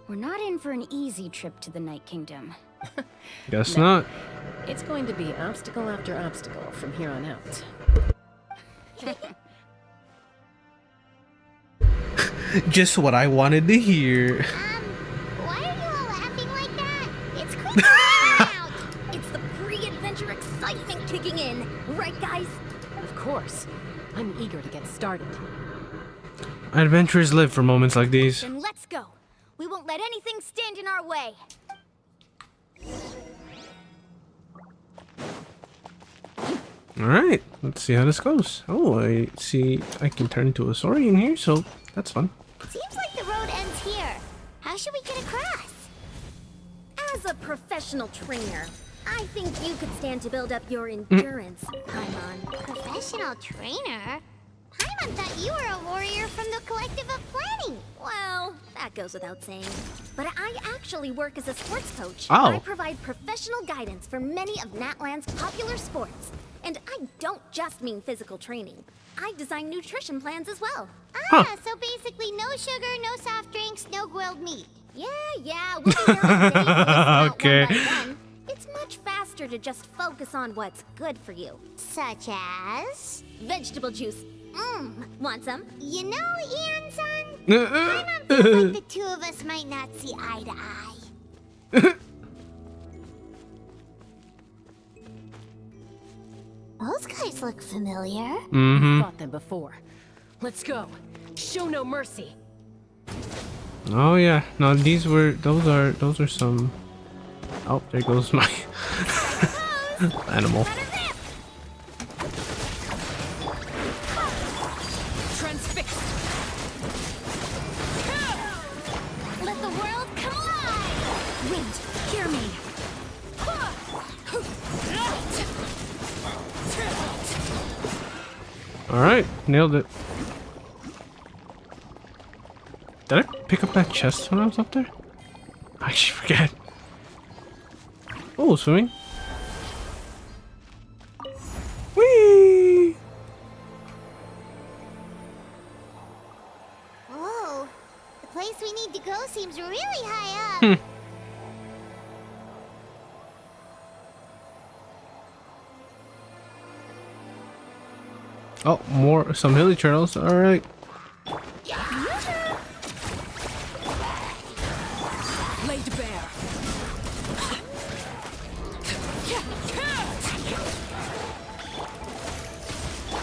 we're not in for an easy trip to the Night Kingdom. Guess No. not. It's going to be obstacle after obstacle from here on out. Just what I wanted to hear. Why are you all laughing like that? It's quick out! It's the pre-adventure excitement kicking in, right guys? Of course. I'm eager to get started. Adventurers live for moments like these. Then let's go. We won't let anything stand in our way. Alright, let's see how this goes. Oh, I see I can turn into a Saurian here, so that's fun. Seems like the road ends here. How should we get across? As a professional trainer, I think you could stand to build up your endurance, Paimon. Professional trainer? Paimon thought you were a warrior from the Collective of Planning. Well, that goes without saying. But I actually work as a sports coach. Oh. I provide professional guidance for many of Natlan's popular sports. And I don't just mean physical training. I design nutrition plans as well. Ah, so basically no sugar, no soft drinks, no grilled meat. Yeah, we'll be there all day to list out Okay. one by one. It's much faster to just focus on what's good for you. Such as? Vegetable juice. Want some? You know, Ian-san, Paimon feels like the two of us might not see eye to eye. Those names look familiar. We've fought them before. Let's go. Show no mercy. Oh yeah, no, those are some. Oh, there goes my animal. Transfixed. Let the world come alive! Wind, hear me. All right, nailed it. Did I pick up that chest when I was up there? I actually forget. Oh, swimming. Whee! Whoa, the place we need to go seems really high up. Oh, some hilly turtles. All right. Laid bare.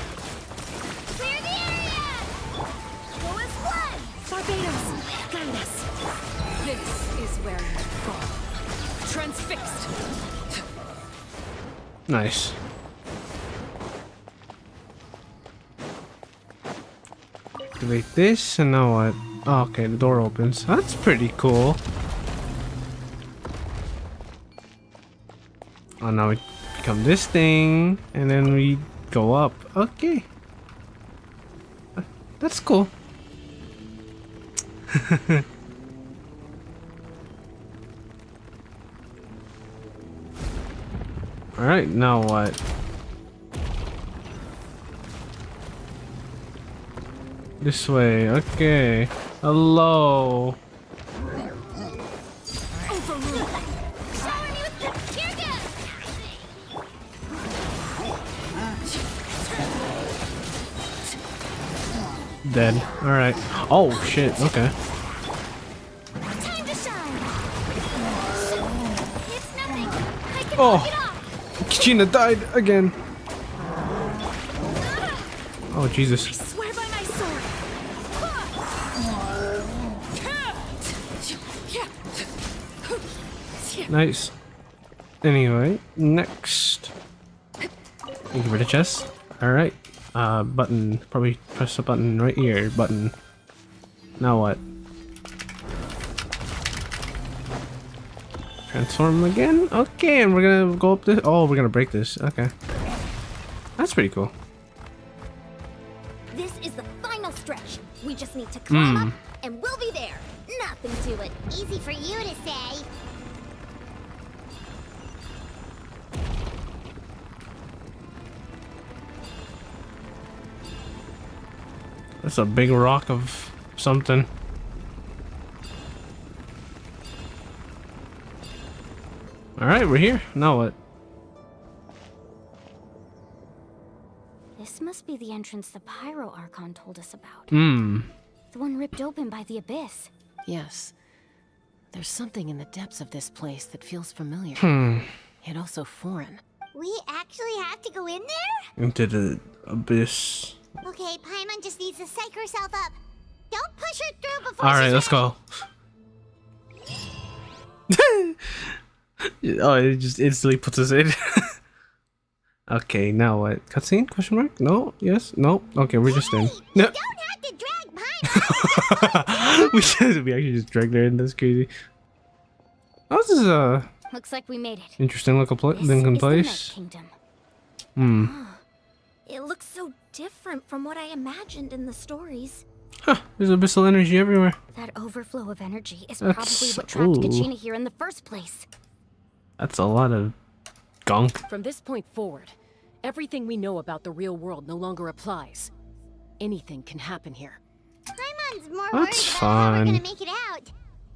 Clear the area! Show us one! Barbados, guide us. This is where you fall. Transfixed. Nice. Activate this, and now what? Oh, okay, the door opens. That's pretty cool. Oh, now we become this thing, and then we go up. Okay. That's cool. Alright, now what? This way, okay. Hello. Dead. Alright. Oh shit, okay. Time to shine. It's nothing. I can Oh, walk it off. Kachina died again. Oh Jesus. I swear by my sword. Nice. Anyway, next. Thank you for the chest. Alright. Button. Probably press the button right here. Button. Now what? Transform again? Okay, and we're gonna go up this. Oh, we're gonna break this. Okay. That's pretty cool. This is the final stretch. We just need to climb up, and we'll be there. Nothing to it. Easy for you to say. That's a big rock of something. Alright, we're here. Now what? This must be the entrance the Pyro Archon told us about. Hmm. The one ripped open by the abyss. Yes. There's something in the depths of this place that feels familiar. Yet also foreign. We actually have to go in there? Into the abyss. Okay, Paimon just needs to psych herself up. Don't push her through before Alright, she's let's go. Oh, it just instantly puts us in. Okay, now what? Cutscene? Question mark? No? Yes? No? Okay, we're just in. No. Don't have to drag Paimon. We actually just dragged her in. That's crazy. Oh, this is Looks like we made it. interesting looking This is place. the Night Kingdom. It looks so different from what I imagined in the stories. Huh, there's abyssal energy everywhere. That overflow of energy is That's- probably what trapped ooh. Kachina here in the first place. That's a lot of gunk. From this point forward, everything we know about the real world no longer applies. Anything can happen here. Paimon's more worried That's about how we're fine. gonna make it out.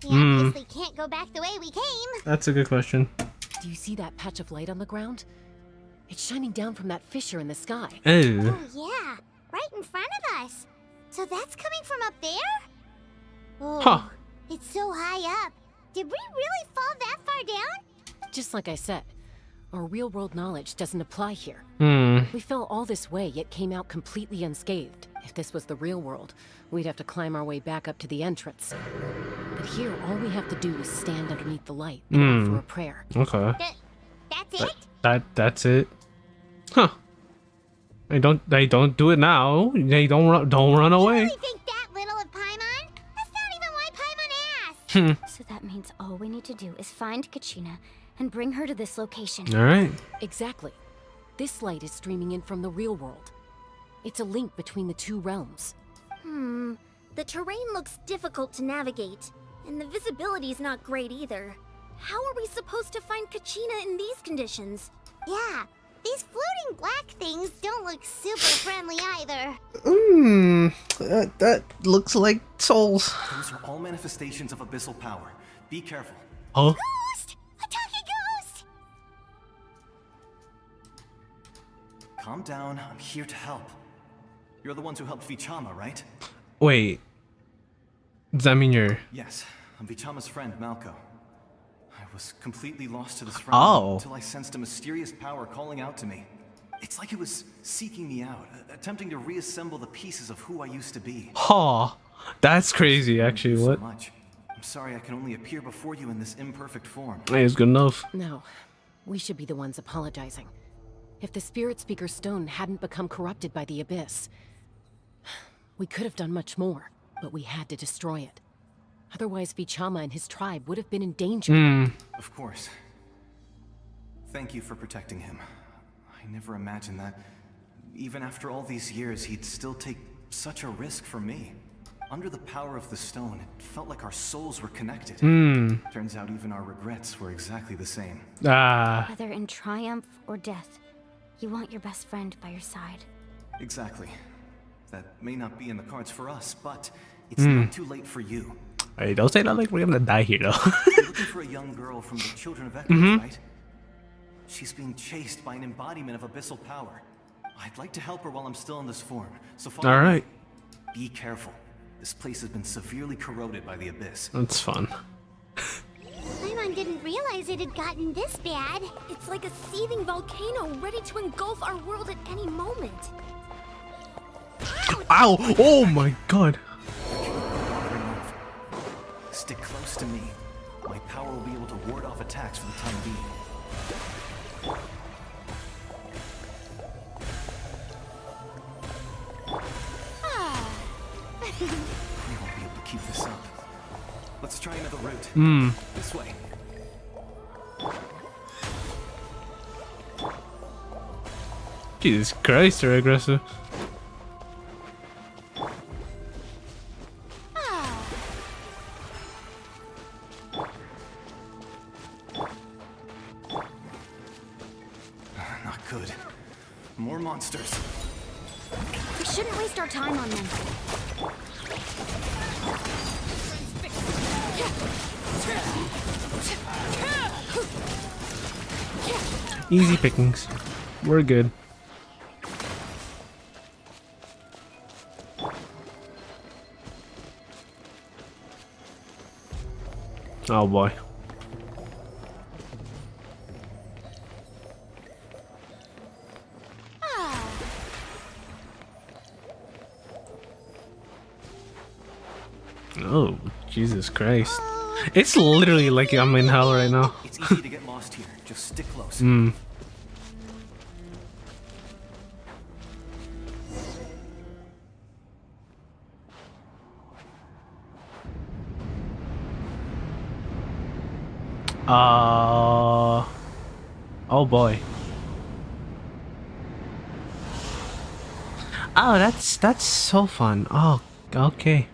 We obviously can't go back the way we came. That's a good question. Do you see that patch of light on the ground? It's shining down from that fissure in the sky. Oh. Oh yeah, right in front of us. So that's coming from up there? Oh, Huh. it's so high up. Did we really fall that far down? Just like I said, Our real-world knowledge doesn't apply here. Hmm. We fell all this way, yet came out completely unscathed. If this was the real world, we'd have to climb our way back up to the entrance. But here, all we have to do is stand underneath the light and offer a prayer. Okay. That's it? That's it. Huh. They don't do it now. They don't run away. You really think that little of Paimon? That's not even why Paimon asked. So that means all we need to do is find Kachina and bring her to this location. All right. Exactly. This light is streaming in from the real world. It's a link between the two realms. The terrain looks difficult to navigate, and the visibility is not great either. How are we supposed to find Kachina in these conditions? Yeah, these floating black things don't look super friendly either. That looks like souls. Those are all manifestations of abyssal power. Be careful. Oh. Ghost! A talking ghost! Calm down. I'm here to help. You're the ones who helped Vichama, right? Wait. Does that mean you're... Yes, I'm Vichama's friend, Malco. I was completely lost to this realm until I sensed a mysterious power calling out to me. It's like it was seeking me out, attempting to reassemble the pieces of who I used to be. Huh. That's crazy, actually. What? So much. I'm sorry I can only appear before you in this imperfect form. Hey, it's good enough. No, we should be the ones apologizing. If the Spirit Speaker Stone hadn't become corrupted by the Abyss, we could have done much more, but we had to destroy it. Otherwise, Vichama and his tribe would have been in danger. Of course. Thank you for protecting him. I never imagined that, even after all these years, he'd still take such a risk for me. Under the power of the stone, it felt like our souls were connected. Turns out even our regrets were exactly the same. Whether in triumph or death, you want your best friend by your side. Exactly. That may not be in the cards for us, but it's not too late for you. Hey, don't say that like we're gonna die here, though. You're looking for a young girl from the Children of Echoes, right? She's being chased by an embodiment of abyssal power. I'd like to help her while I'm still in this form, so follow All right. me. Be careful. This place has been severely corroded by the Abyss. That's fun. Paimon didn't realize it had gotten this bad. It's like a seething volcano ready to engulf our world at any moment. Ow! Oh my god. Stick close to me. My power will be able to ward off attacks for the time being. We won't be able to keep this up. Let's try another route. This way. Jesus Christ, they're aggressive. Not good. More monsters. We shouldn't waste our time on them. Easy pickings. We're good. Oh boy. Oh, Jesus Christ. It's literally like I'm in hell right now. It's easy to get lost here. Just stick close. Oh boy. Oh, that's so fun. Oh, okay.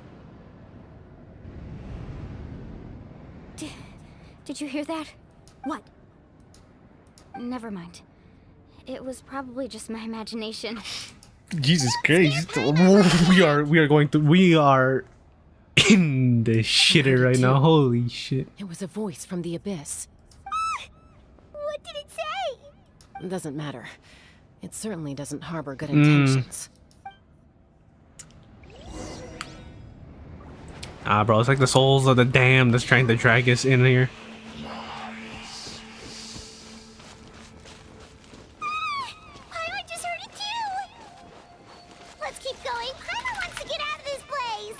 Did you hear that? What? Never mind. It was probably just my imagination. Jesus Christ. We are in the shitter right now. Holy shit. It was a voice from the Abyss. What did it say? Doesn't matter. It certainly doesn't harbor good intentions. Ah, bro, it's like the souls of the damned that's trying to drag us in here.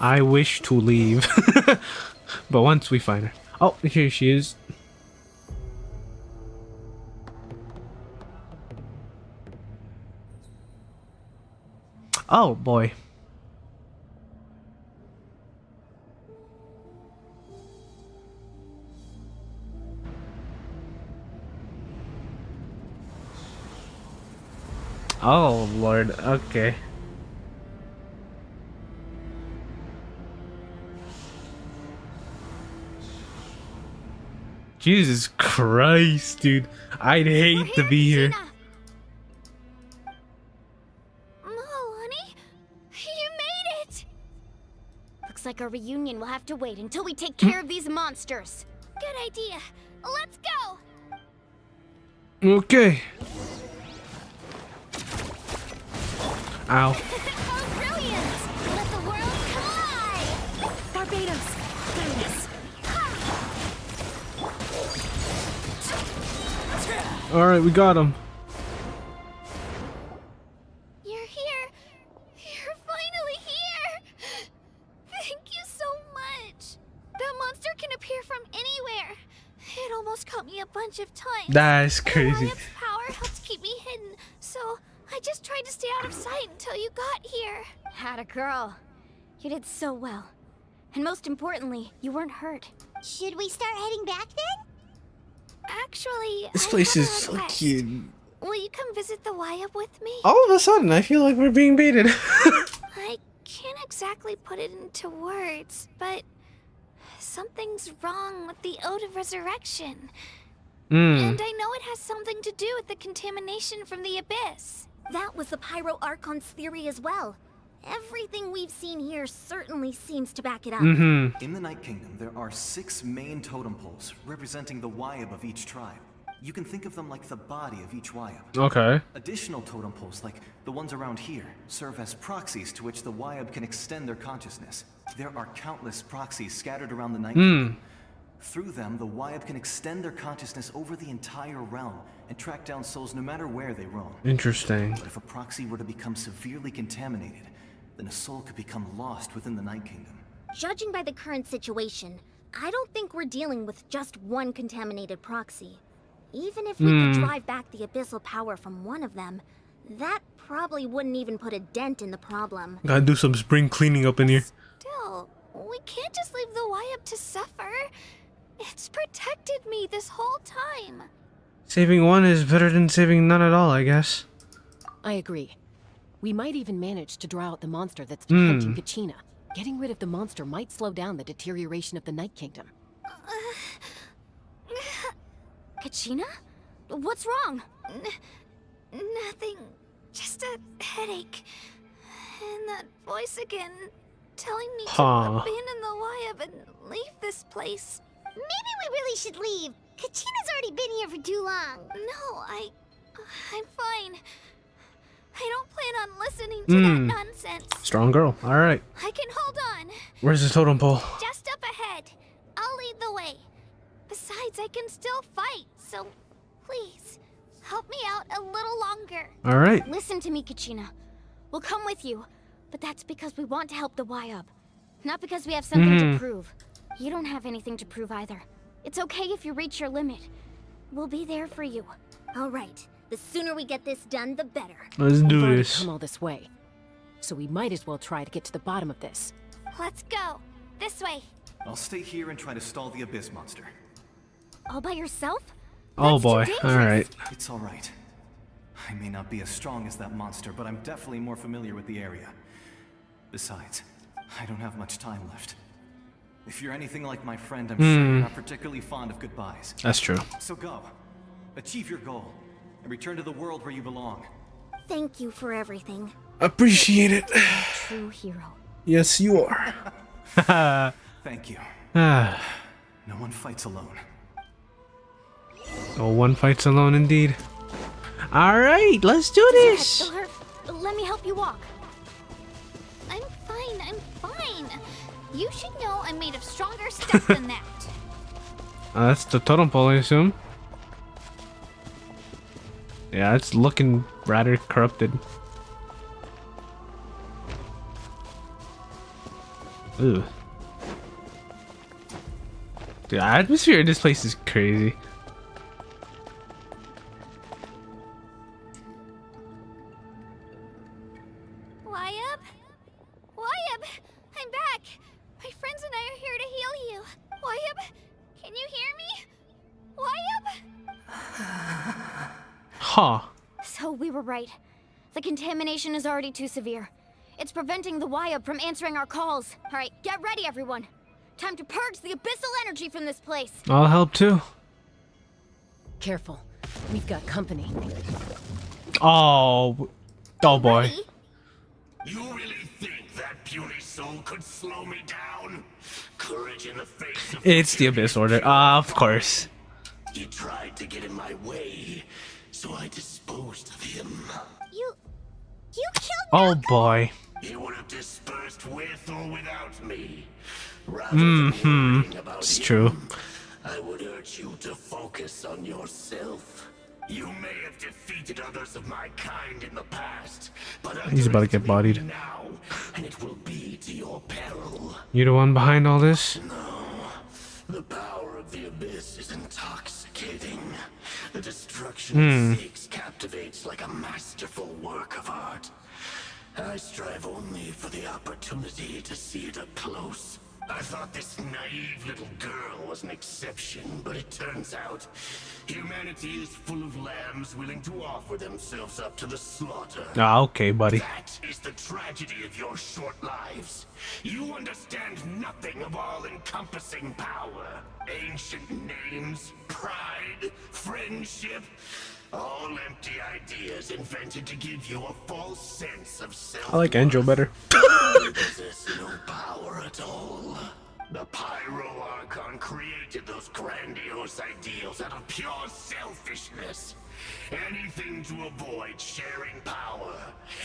I wish to leave. But once we find her. Oh, here she is. Oh boy. Oh Lord, okay. Jesus Christ, dude. I'd hate to be here. Honey, you made it! Looks like our reunion will have to wait until we take care of these monsters. Good idea. Let's go! Okay. Ow. Oh, brilliant! Let the world collide! Barbados, Venus. Alright, we got him. You're here. You're finally here. Thank you so much. That monster can appear from anywhere. It almost caught me a bunch of times. That's crazy. Its power helps keep me hidden, so I just tried to stay out of sight until you got here. Had a girl. You did so well. And most importantly, you weren't hurt. Should we start heading back then? Actually, This I place have is a so request. cute. Will you come visit the Wyab with me? All of a sudden, I feel like we're being baited. I can't exactly put it into words, but something's wrong with the Ode of Resurrection. And I know it has something to do with the contamination from the Abyss. That was the Pyro Archon's theory as well. Everything we've seen here certainly seems to back it up. In the Night Kingdom, there are 6 main totem poles representing the Wyab of each tribe. You can think of them like the body of each Wyab. Okay. Additional totem poles, like the ones around here, serve as proxies to which the Wyab can extend their consciousness. There are countless proxies scattered around the Night Kingdom. Through them, the Wyab can extend their consciousness over the entire realm and track down souls no matter where they roam. Interesting. But if a proxy were to become severely contaminated, then a soul could become lost within the Night Kingdom. Judging by the current situation, I don't think we're dealing with just one contaminated proxy. Even if we could drive back the abyssal power from one of them, that probably wouldn't even put a dent in the problem. Gotta do some spring cleaning up in here. Still, we can't just leave the Wyab to suffer. It's protected me this whole time. Saving one is better than saving none at all, I guess. I agree. We might even manage to draw out the monster that's been hunting Kachina. Getting rid of the monster might slow down the deterioration of the Night Kingdom. Kachina? What's wrong? Nothing. Just a headache. And that voice again, telling me to abandon the Wyab and leave this place. Maybe we really should leave. Kachina's already been here for too long. No, I'm fine. I don't plan on listening to that nonsense. Strong girl. Alright. I can hold on. Where's the totem pole? Just up ahead. I'll lead the way. Besides, I can still fight, so please, help me out a little longer. Alright. Listen to me, Kachina. We'll come with you, but that's because we want to help the Wyab. Not because we have something to prove. You don't have anything to prove either. It's okay if you reach your limit. We'll be there for you. All right. The sooner we get this done, the better. Let's We've do already this. come all this way, so we might as well try to get to the bottom of this. Let's go. This way. I'll stay here and try to stall the Abyss monster. All by yourself? Oh That's too boy. dangerous. Alright. It's alright. I may not be as strong as that monster, but I'm definitely more familiar with the area. Besides, I don't have much time left. If you're anything like my friend, I'm sure you're not particularly fond of goodbyes. That's true. So go. Achieve your goal. And return to the world where you belong. Thank you for everything. Appreciate it. True hero. Yes, you are. Thank you. No one fights alone. Oh, one fights alone indeed. Alright, let's do this. It'll hurt. Let me help you walk. I'm fine. You should know I'm made of stronger stuff than that. That's the totem pole, I assume. Yeah, it's looking rather corrupted. Ooh. The atmosphere in this place is crazy. Wyabb? Wyabb! I'm back! My friends and I are here to heal you. Wyabb, can you hear me? Wyabb? Huh. So we were right. The contamination is already too severe. It's preventing the Wyabb from answering our calls. Alright, get ready everyone. Time to purge the abyssal energy from this place. I'll help too. Careful. We've got company. Oh. Oh boy. You really think that puny soul could slow me down? Courage in the face of It's the Abyss Order. Of course. He tried to get in my way, so I disposed of him. You killed Oh boy. He would have dispersed with or without me. Rather than worrying about It's him, true. I would urge you to focus on yourself. You may have defeated others of my kind in the past, but He's about to get bodied. now, and it will be to your peril. You the one behind all this? No, the power of the abyss is intoxicating. The destruction it seeks captivates like a masterful work of art. I strive only for the opportunity to see it up close. I thought this naive little girl was an exception, but it turns out humanity is full of lambs willing to offer themselves up to the slaughter. Ah, okay, buddy. That is the tragedy of your short lives. You understand nothing of all-encompassing power. Ancient names, pride, friendship, all empty ideas invented to give you a false sense of self. I like Angel better. You possess no power at all. The Pyro Archon created those grandiose ideals out of pure selfishness. Anything to avoid sharing power.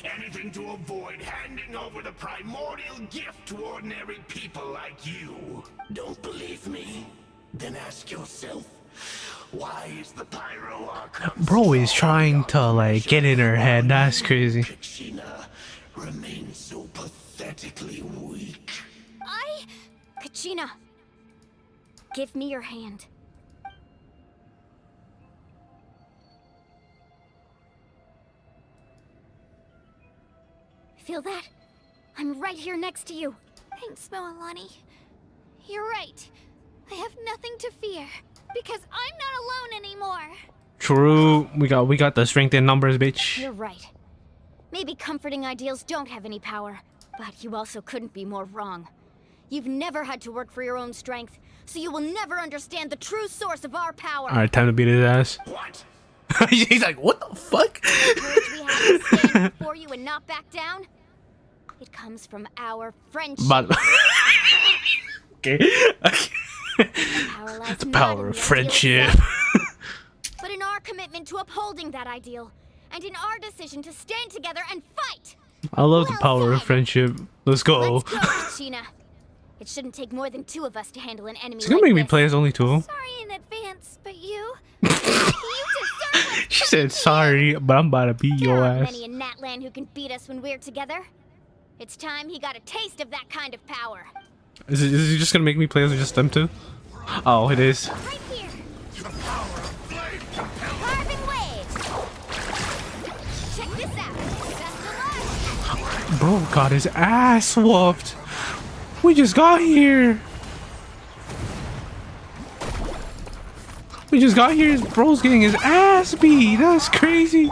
Anything to avoid handing over the primordial gift to ordinary people like you. Don't believe me? Then ask yourself, why is the Pyro Archon Bro is trying to like get in her head. That's crazy. Kachina remains so pathetically weak? Kachina, give me your hand. Feel that? I'm right here next to you. Thanks, Moalani. You're right. I have nothing to fear, because I'm not alone anymore. True. We got the strength in numbers, bitch. You're right. Maybe comforting ideals don't have any power, but you also couldn't be more wrong. You've never had to work for your own strength, so you will never understand the true source of our power. Alright, time to beat his ass. What? He's like, what the fuck? The courage we have to stand before you and not back down, it comes from our friendship. But okay. The power of friendship. But in our commitment to upholding that ideal, and in our decision to stand together and fight. I love the power of friendship. Let's go. Let's go, Kachina. It shouldn't take more than 2 of us to handle an enemy. She's gonna make me play as only 2. Sorry in advance, but you She said sorry, but I'm about to beat There your aren't ass. many in Natlan who can beat us when we're together. It's time he got a taste of that kind of power. Is he just gonna make me play as just them 2? Oh, it is. Right here. Carving waves. Check this out. Best of luck. Bro got his ass whooped. We just got here. We just got here. Bro's getting his ass beat. That's crazy.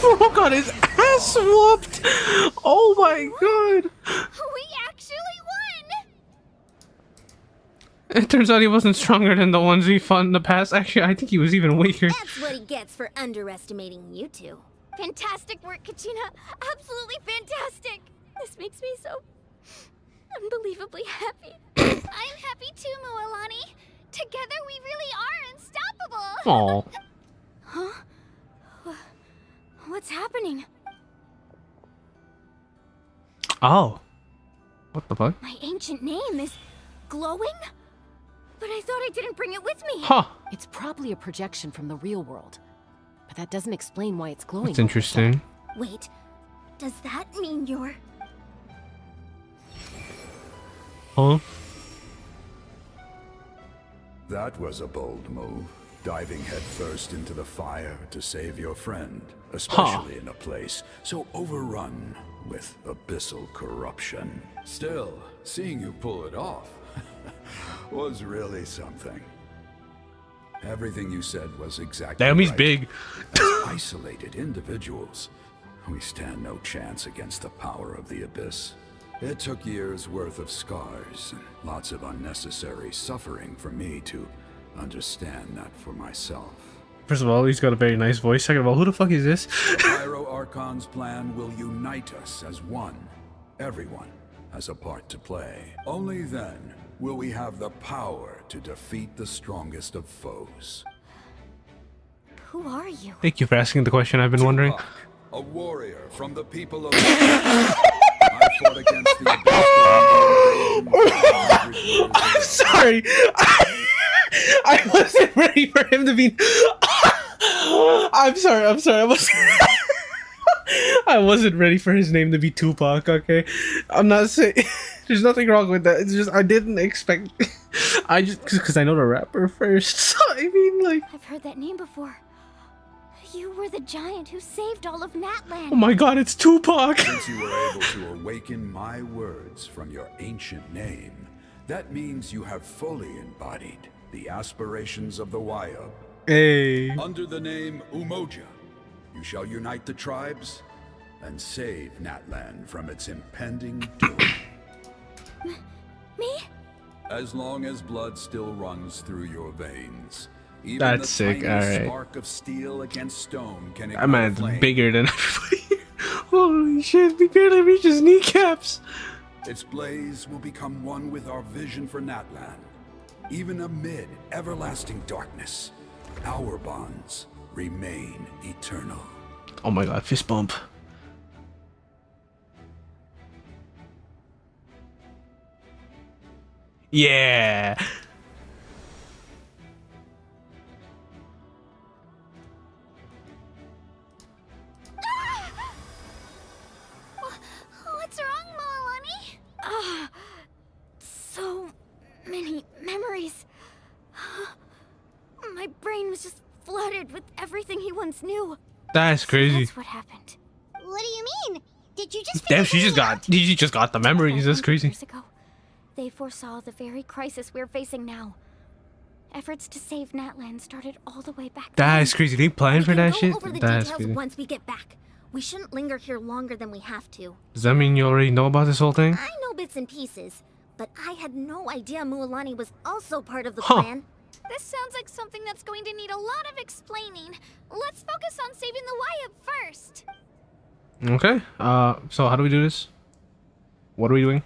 Bro got his ass whooped. Oh my god. We actually won! It turns out he wasn't stronger than the ones we fought in the past. Actually, I think he was even weaker. That's what he gets for underestimating you two. Fantastic work, Kachina. Absolutely fantastic. This makes me so unbelievably happy. I'm happy too, Moalani. Together we really are unstoppable. Aw. Huh? What's happening? Oh. What the fuck? My ancient name is glowing? But I thought I didn't bring it with me. Huh. It's probably a projection from the real world. But that doesn't explain why it's glowing. That's interesting. Wait, does that mean you're... Huh? That was a bold move, diving headfirst into the fire to save your friend, especially in a place so overrun with abyssal corruption. Still, seeing you pull it off was really something. Everything you said was exactly Damn, he's right. big. As isolated individuals, we stand no chance against the power of the abyss. It took years worth of scars and lots of unnecessary suffering for me to understand that for myself. First of all, he's got a very nice voice. Second of all, who the fuck is this? The Pyro Archon's plan will unite us as one. Everyone has a part to play. Only then will we have the power to defeat the strongest of foes. Who are you? Thank you for asking the question I've been wondering. A warrior from the people of... I fought against the I'm sorry. I wasn't ready for him to be... I'm sorry. I wasn't ready for his name to be Tupac, okay? I'm not saying... There's nothing wrong with that. It's just I didn't expect... I just... Because I know the rapper first. So, I mean, like... I've heard that name before. You were the giant who saved all of Natlan. Oh my god, it's Tupac! Since you were able to awaken my words from your ancient name, that means you have fully embodied the aspirations of the Wayub. Hey. Under the name Umoja, you shall unite the tribes and save Natlan from its impending doom. Me? As long as blood still runs through your veins. Even That's the sick, tiniest alright. spark of steel against stone can That man's flame. bigger than everybody here. Holy shit, we barely reach his kneecaps. Its blaze will become one with our vision for Natlan. Even amid everlasting darkness, our bonds remain eternal. Oh my god, fist bump. Yeah. What's wrong, Moalani? Ah, so many memories. My brain was just flooded with everything he once knew. That's crazy. That's what happened. What do you mean? Did you just Damn, she just got the memories. That's crazy. Years ago, they foresaw the very crisis we're facing now. Efforts to save Natlan started all the way back then. That's crazy. They planned for that shit? Over the That's details crazy. once we get back. We shouldn't linger here longer than we have to. Does that mean you already know about this whole thing? I know bits and pieces, but I had no idea Mualani was also part of the Huh. plan. This sounds like something that's going to need a lot of explaining. Let's focus on saving the Wayub first. Okay. So how do we do this? What are we doing?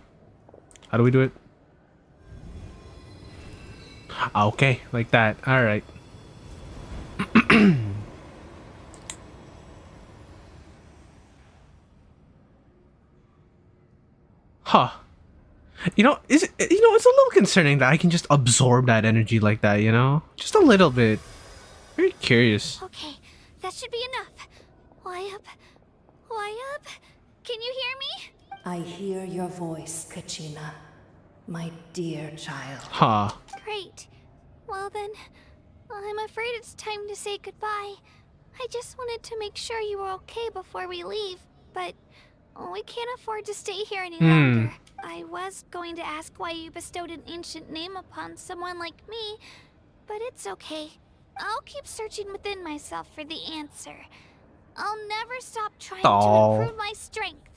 How do we do it? Okay, like that. All right. Huh. It's a little concerning that I can just absorb that energy like that, you know? Just a little bit. Very curious. Okay, that should be enough. Wayub? Wayub? Can you hear me? I hear your voice, Kachina, my dear child. Huh. Great. Well then, I'm afraid it's time to say goodbye. I just wanted to make sure you were okay before we leave, but we can't afford to stay here any longer. I was going to ask why you bestowed an ancient name upon someone like me, but it's okay. I'll keep searching within myself for the answer. I'll never stop trying to improve my strength.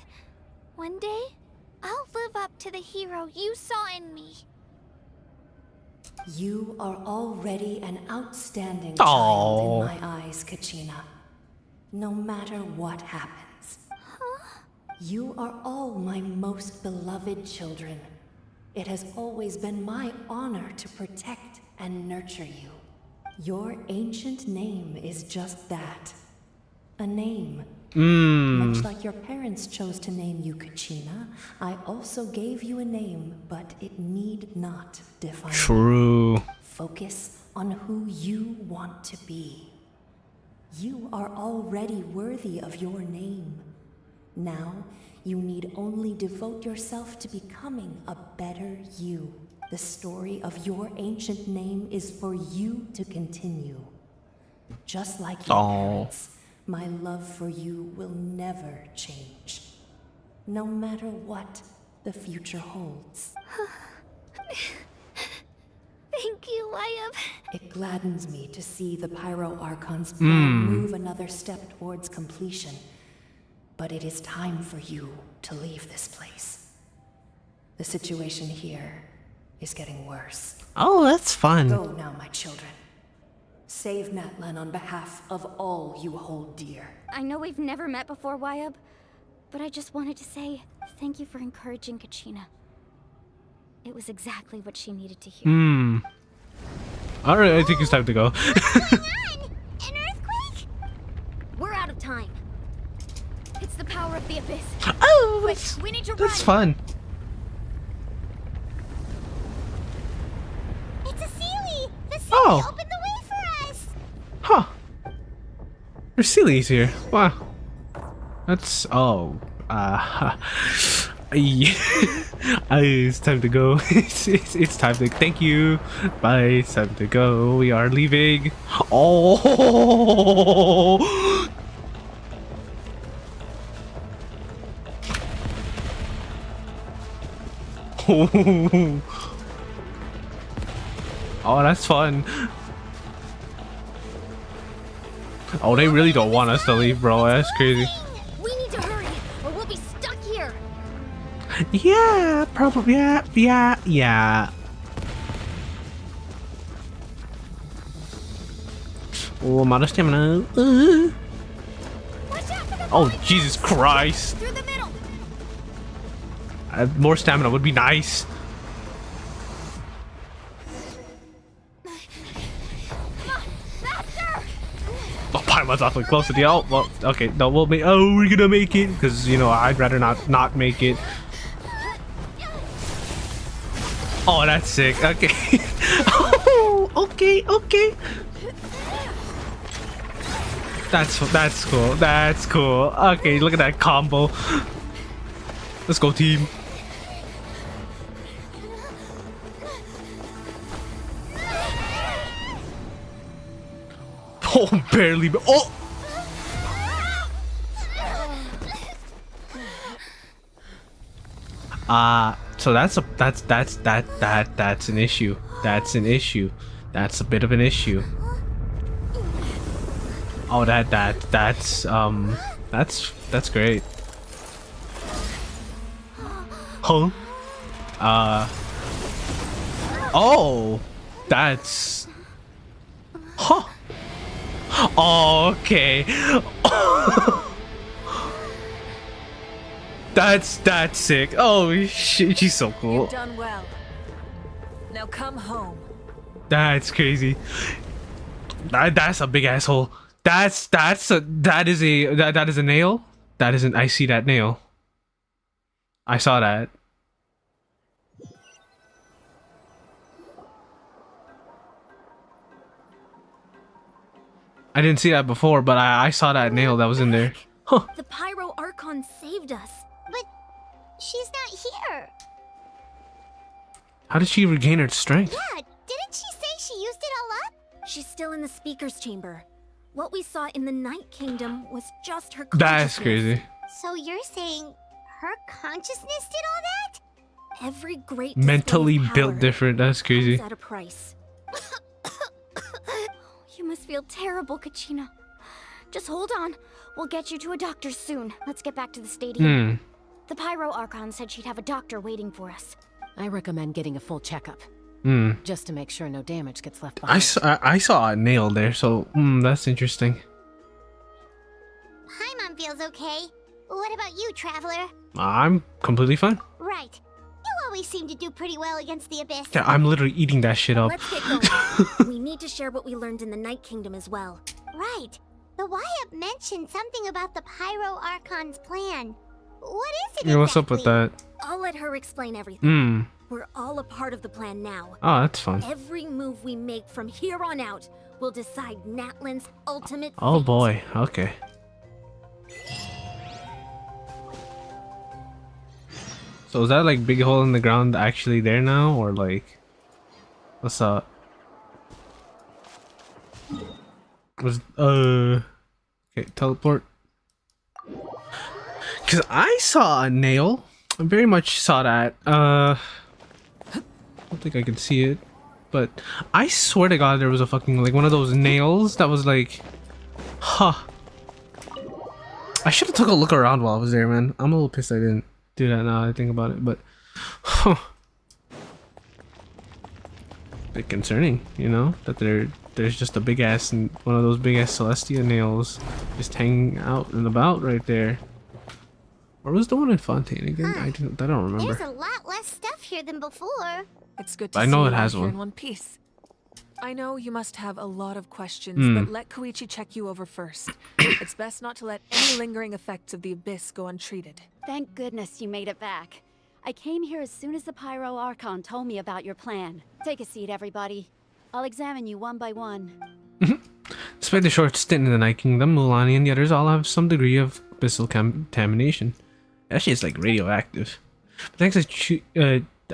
One day, I'll live up to the hero you saw in me. You are already an outstanding child in my eyes, Kachina. No matter what happens. You are all my most beloved children. It has always been my honor to protect and nurture you. Your ancient name is just that. A name Much like your parents chose to name you Kachina, I also gave you a name, but it need not define you. True. Focus on who you want to be. You are already worthy of your name. Now, you need only devote yourself to becoming a better you. The story of your ancient name is for you to continue. Just like your parents, my love for you will never change. No matter what the future holds. Thank you, Wyatt. It gladdens me to see the Pyro Archon's plan move another step towards completion. But it is time for you to leave this place. The situation here is getting worse. Oh, that's fun. Go now, my children. Save Natlan on behalf of all you hold dear. I know we've never met before, Wyatt, but I just wanted to say thank you for encouraging Kachina. It was exactly what she needed to hear. Alright, I think it's time to go. An earthquake? We're out of time. It's the power of the abyss. Oh, Quick, we need to run. that's fun. It's a Sealy! The Sealy Oh. opened the way for us! Huh. There's Sealy's here. Wow. That's... Oh. It's time to go. It's time to... Thank you. Bye. It's time to go. We are leaving. Oh. Oh, that's fun. Oh, they really don't want us to leave, bro. That's crazy. We need to hurry, or we'll be stuck here. Yeah, probably. Yeah. Oh, I'm out of stamina. Oh, Jesus Christ. Through the middle. More stamina would be nice. Oh, Paimon's awfully close to the out. Well, okay, no, we'll make. Oh, we're gonna make it because you know I'd rather not make it. Oh, that's sick. Okay. Oh, okay. That's cool. That's cool. Okay, look at that combo. Let's go, team. Oh, barely. Oh. So that's an issue. That's an issue. That's a bit of an issue. Oh, that's great. Huh? Oh, that's. Huh. Oh, okay. That's sick. Oh shit, she's so cool. You've done well. Now come home. That's crazy. That's a big asshole. That is a nail. That isn't. I see that nail. I saw that. I didn't see that before, but I saw that nail that was in there. Huh. The Pyro Archon saved us. But she's not here. How did she regain her strength? Yeah, didn't she say she used it all up? She's still in the speaker's chamber. What we saw in the Night Kingdom was just her consciousness. That's crazy. So you're saying her consciousness did all that? Every great Mentally display of built power different. That's crazy. comes at a price. You must feel terrible, Kachina. Just hold on. We'll get you to a doctor soon. Let's get back to the stadium. The Pyro Archon said she'd have a doctor waiting for us. I recommend getting a full checkup. Just to make sure no damage gets left I behind. I saw a nail there, so that's interesting. Paimon feels okay. What about you, Traveler? I'm completely fine. Right. You always seem to do pretty well against the Abyss. Yeah, I'm literally eating that shit up. Let's get going. We need to share what we learned in the Night Kingdom as well. Right. The Wyatt mentioned something about the Pyro Archon's plan. What is it Yeah, what's up with that? I'll let her explain everything. Hmm. We're all a part of the plan now. Oh, that's fun. Every move we make from here on out will decide Natlan's ultimate Oh fate. boy. Okay. So is that like big hole in the ground actually there now, or like, what's up? Was okay, teleport. Cause I saw a nail. I very much saw that. I don't think I could see it, but I swear to God there was a fucking like one of those nails that was like, huh. I should have took a look around while I was there, man. I'm a little pissed I didn't do that now that I think about it, but huh. Bit concerning, you know, that there's just a big ass and one of those big ass Celestia nails just hanging out and about right there. Or was the one in Fontaine again? I don't remember. There's a lot less stuff here than before. It's good to I know see it you has here one. in one piece. I know you must have a lot of questions, Hmm. but let Koichi check you over first. It's best not to let any lingering effects of the Abyss go untreated. Thank goodness you made it back. I came here as soon as the Pyro Archon told me about your plan. Take a seat, everybody. I'll examine you one by one. Despite the short stint in the Night Kingdom, Mulani and the others all have some degree of abyssal contamination. Actually, it's like radioactive. But thanks to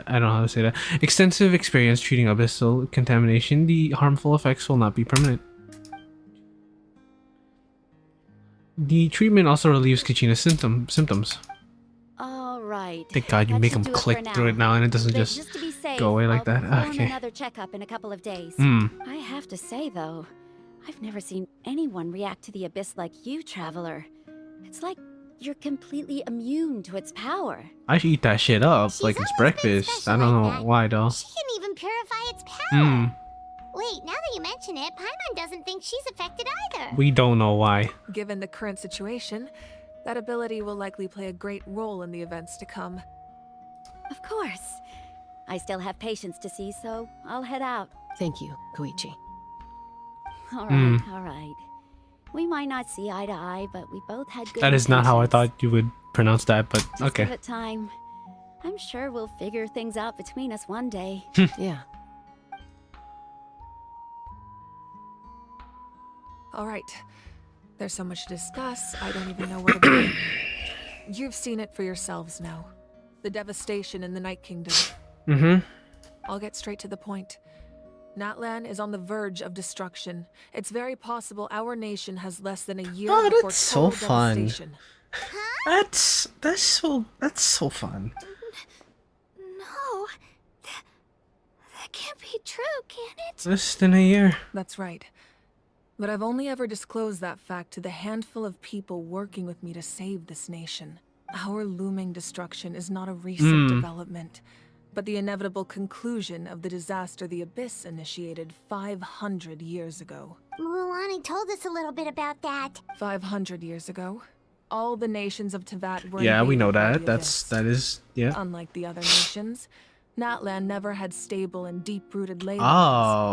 I don't know how to say that. Extensive experience treating abyssal contamination, the harmful effects will not be permanent. The treatment also relieves Kachina's symptoms. All right. Thank God you That make should them do it click for through it now and it doesn't But just to be safe, go away like I'll that. perform Okay. another checkup in a couple of days. Hmm. I have to say though, I've never seen anyone react to the Abyss like you, Traveler. It's like you're completely immune to its power. I should eat that shit up like it's breakfast. I don't know why though. She can even purify its power. Hmm. Wait, now that you mention it, Paimon doesn't think she's affected either. We don't know why. Given the current situation, that ability will likely play a great role in the events to come. Of course. I still have patients to see, so I'll head out. Thank you, Koichi. All Hmm. right, all right. We might not see eye to eye, but we both had good That is not how I intentions. thought you would pronounce that, but Just okay. give it time. I'm sure we'll figure things out between us one day. Yeah. All right. There's so much to discuss, I don't even know where to begin. You've seen it for yourselves now. The devastation in the Night Kingdom. Mm-hmm. I'll get straight to the point. Natlan is on the verge of destruction. It's very possible our nation has less than a year Oh, before that's so total fun. devastation. That's so fun. No. That can't be true, can it? Less than a year. That's right. But I've only ever disclosed that fact to the handful of people working with me to save this nation. Our looming destruction is not a recent development, but the inevitable conclusion of the disaster the Abyss initiated 500 years ago. Mulani told us a little bit about that. 500 years ago, all the nations of Teyvat were Yeah, we know invaded by that. the That is yeah. Unlike the other nations, Natlan never had stable and deep-rooted ley Oh,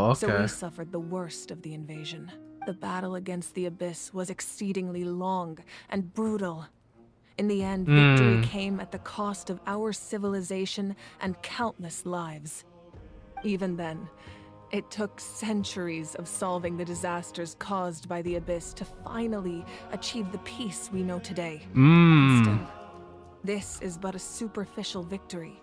lines, so okay. we suffered the worst of the invasion. The battle against the Abyss was exceedingly long and brutal. In the end, victory came at the cost of our civilization and countless lives. Even then, it took centuries of solving the disasters caused by the Abyss to finally achieve the peace we know today. Still, this is but a superficial victory.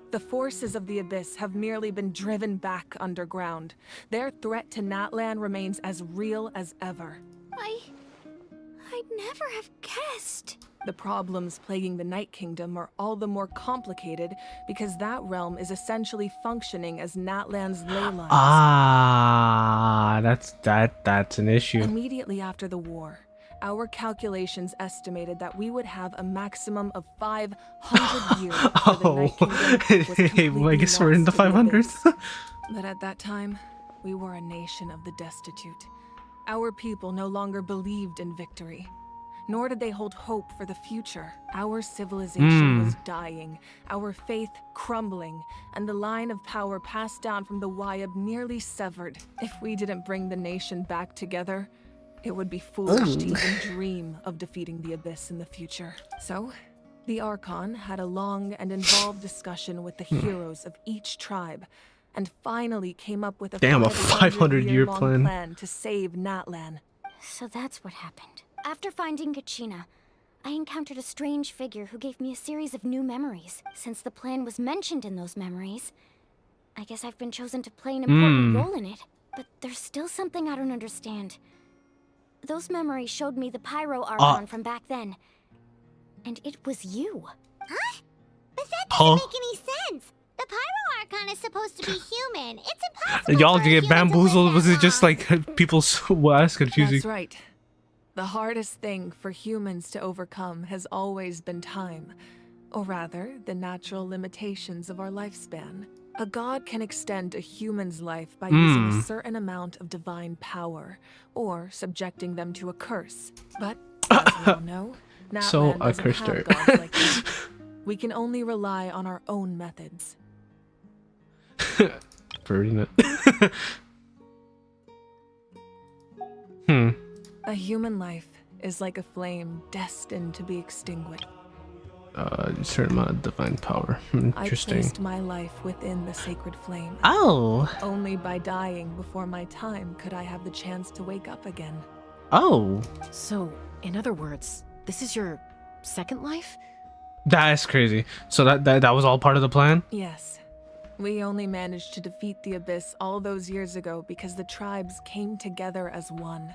The forces of the Abyss have merely been driven back underground. Their threat to Natlan remains as real as ever. I'd never have guessed. The problems plaguing the Night Kingdom are all the more complicated because that realm is essentially functioning as Natlan's ley lines. Ah, that's an issue. Immediately after the war, our calculations estimated that we would have a maximum of 500 years before the Night Kingdom was completely I guess we're in the lost to 500s. Abyss. But at that time, we were a nation of the destitute. Our people no longer believed in victory, nor did they hold hope for the future. Our civilization was dying, our faith crumbling, and the line of power passed down from the Wyatt nearly severed. If we didn't bring the nation back together, It would be foolish to even dream of defeating the Abyss in the future. So, the Archon had a long and involved discussion with the heroes of each tribe, and finally came up with a 500-year plan to save Natlan. So that's what happened. After finding Kachina, I encountered a strange figure who gave me a series of new memories. Since the plan was mentioned in those memories, I guess I've been chosen to play an important role in it. But there's still something I don't understand. Those memories showed me the Pyro Archon from back then. And it was you. Huh? But that doesn't make any sense. The Pyro Archon is supposed to be human. It's impossible. Y'all for a get human to bamboozled? live Was that it just long. like people? Well, that's confusing. That's right. The hardest thing for humans to overcome has always been time, or rather, the natural limitations of our lifespan. A god can extend a human's life by using a certain amount of divine power, or subjecting them to a curse. But, as we all know, So Natlan I doesn't cursed have her. gods like that. We can only rely on our own methods. For reading it. A human life is like a flame destined to be extinguished. Certain amount of divine power. I Interesting. placed my life within the sacred flame. Oh. Only by dying before my time could I have the chance to wake up again. Oh. So, in other words, this is your second life? That's crazy. So that was all part of the plan? Yes. We only managed to defeat the Abyss all those years ago because the tribes came together as one.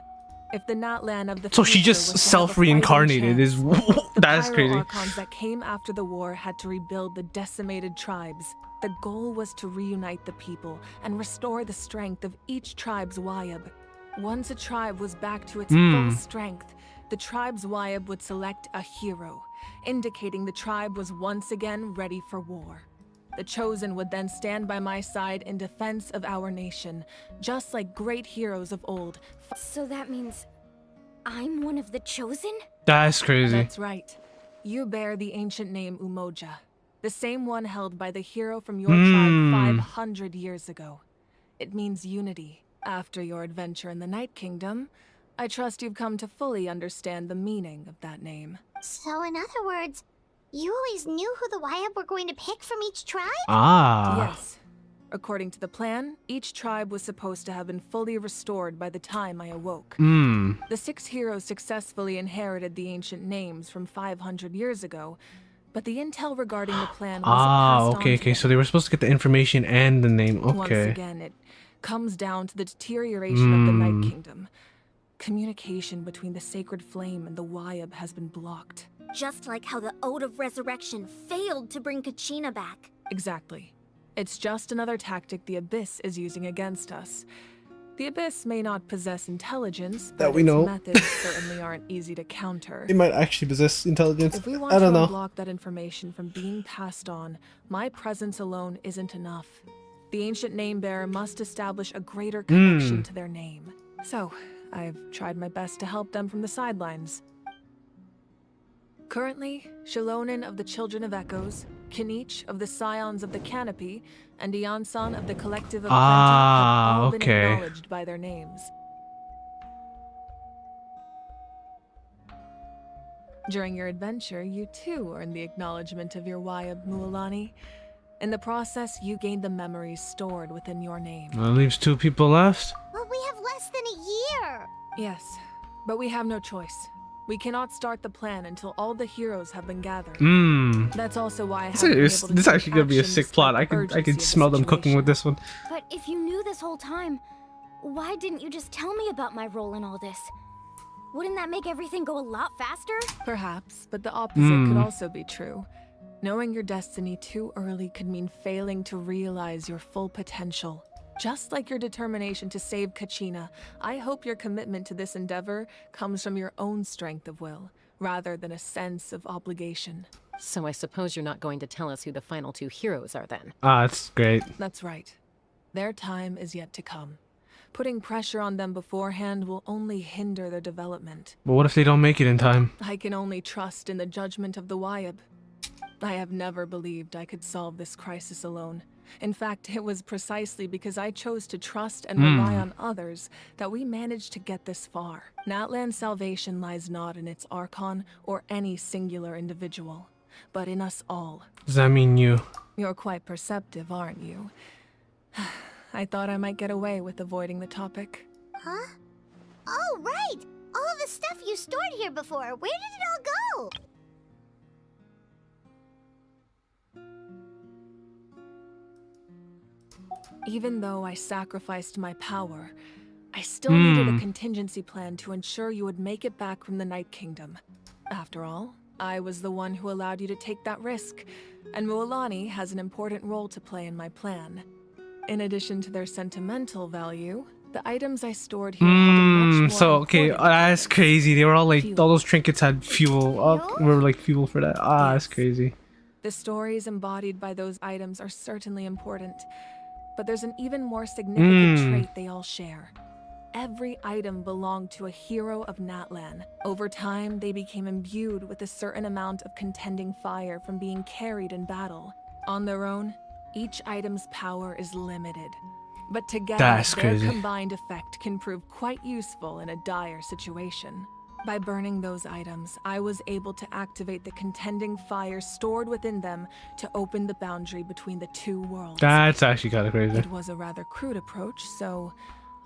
If the Natlan of the So she future just was to have a fighting self-reincarnated. chance, That's the crazy. Pyro Archons that came after the war had to rebuild the decimated tribes. The goal was to reunite the people and restore the strength of each tribe's Wayab. Once a tribe was back to its full strength, the tribe's Wayab would select a hero, indicating the tribe was once again ready for war. The Chosen would then stand by my side in defense of our nation, just like great heroes of old. So that means I'm one of the Chosen? That's crazy. That's right. You bear the ancient name Umoja, the same one held by the hero from your tribe 500 years ago. It means unity. After your adventure in the Night Kingdom, I trust you've come to fully understand the meaning of that name. So, in other words, you always knew who the Wayab were going to pick from each tribe? Yes. According to the plan, each tribe was supposed to have been fully restored by the time I awoke. The 6 heroes successfully inherited the ancient names from 500 years ago, but the intel regarding the plan wasn't passed on to okay. them. So they were supposed to get the information and the name. Once Okay. again, it comes down to the deterioration of the Night Kingdom. Communication between the Sacred Flame and the Wayab has been blocked. Just like how the Ode of Resurrection failed to bring Kachina back. Exactly. It's just another tactic the Abyss is using against us. The Abyss may not possess intelligence, but That we its know. methods certainly aren't easy to counter. They might actually possess intelligence. If we want I to don't know. unblock that information from being passed on, my presence alone isn't enough. The ancient name bearer must establish a greater connection to their name. So, I've tried my best to help them from the sidelines. Currently, Shilonin of the Children of Echoes, Kinich of the Scions of the Canopy, and Iansan of the Collective of Plenty have all been okay. acknowledged by their names. During your adventure, you too earned the acknowledgement of your Wayab, Mualani. In the process, you gained the memories stored within your name. Well, that leaves 2 people left. Well, we have less than a year. Yes, but we have no choice. We cannot start the plan until all the heroes have been gathered. That's also why I haven't been able to This take actually gonna be a action sick plot. I despite the could urgency of the smell them cooking with situation. this one. But if you knew this whole time, why didn't you just tell me about my role in all this? Wouldn't that make everything go a lot faster? Perhaps, but the opposite could also be true. Knowing your destiny too early could mean failing to realize your full potential. Just like your determination to save Kachina, I hope your commitment to this endeavor comes from your own strength of will, rather than a sense of obligation. So I suppose you're not going to tell us who the final 2 heroes are then? That's great. That's right. Their time is yet to come. Putting pressure on them beforehand will only hinder their development. But what if they don't make it in time? I can only trust in the judgment of the Wayab. I have never believed I could solve this crisis alone. In fact, it was precisely because I chose to trust and rely on others that we managed to get this far. Natlan's salvation lies not in its Archon or any singular individual, but in us all. Does that mean you? You're quite perceptive, aren't you? I thought I might get away with avoiding the topic. Huh? Oh, right! All of the stuff you stored here before, where did it all go? Even though I sacrificed my power, I still needed a contingency plan to ensure you would make it back from the Night Kingdom. After all, I was the one who allowed you to take that risk, and Mualani has an important role to play in my plan. In addition to their sentimental value, the items I stored here held a much more So okay, important that's crazy. They were all like, fuel. all those trinkets had fuel. Oh, were like fuel for that. That's crazy. The stories embodied by those items are certainly important, but there's an even more significant trait they all share. Every item belonged to a hero of Natlan. Over time, they became imbued with a certain amount of contending fire from being carried in battle. On their own, each item's power is limited, but together their combined effect can prove quite useful in a dire situation. By burning those items, I was able to activate the contending fire stored within them to open the boundary between the two worlds. That's actually kind of crazy. It was a rather crude approach, so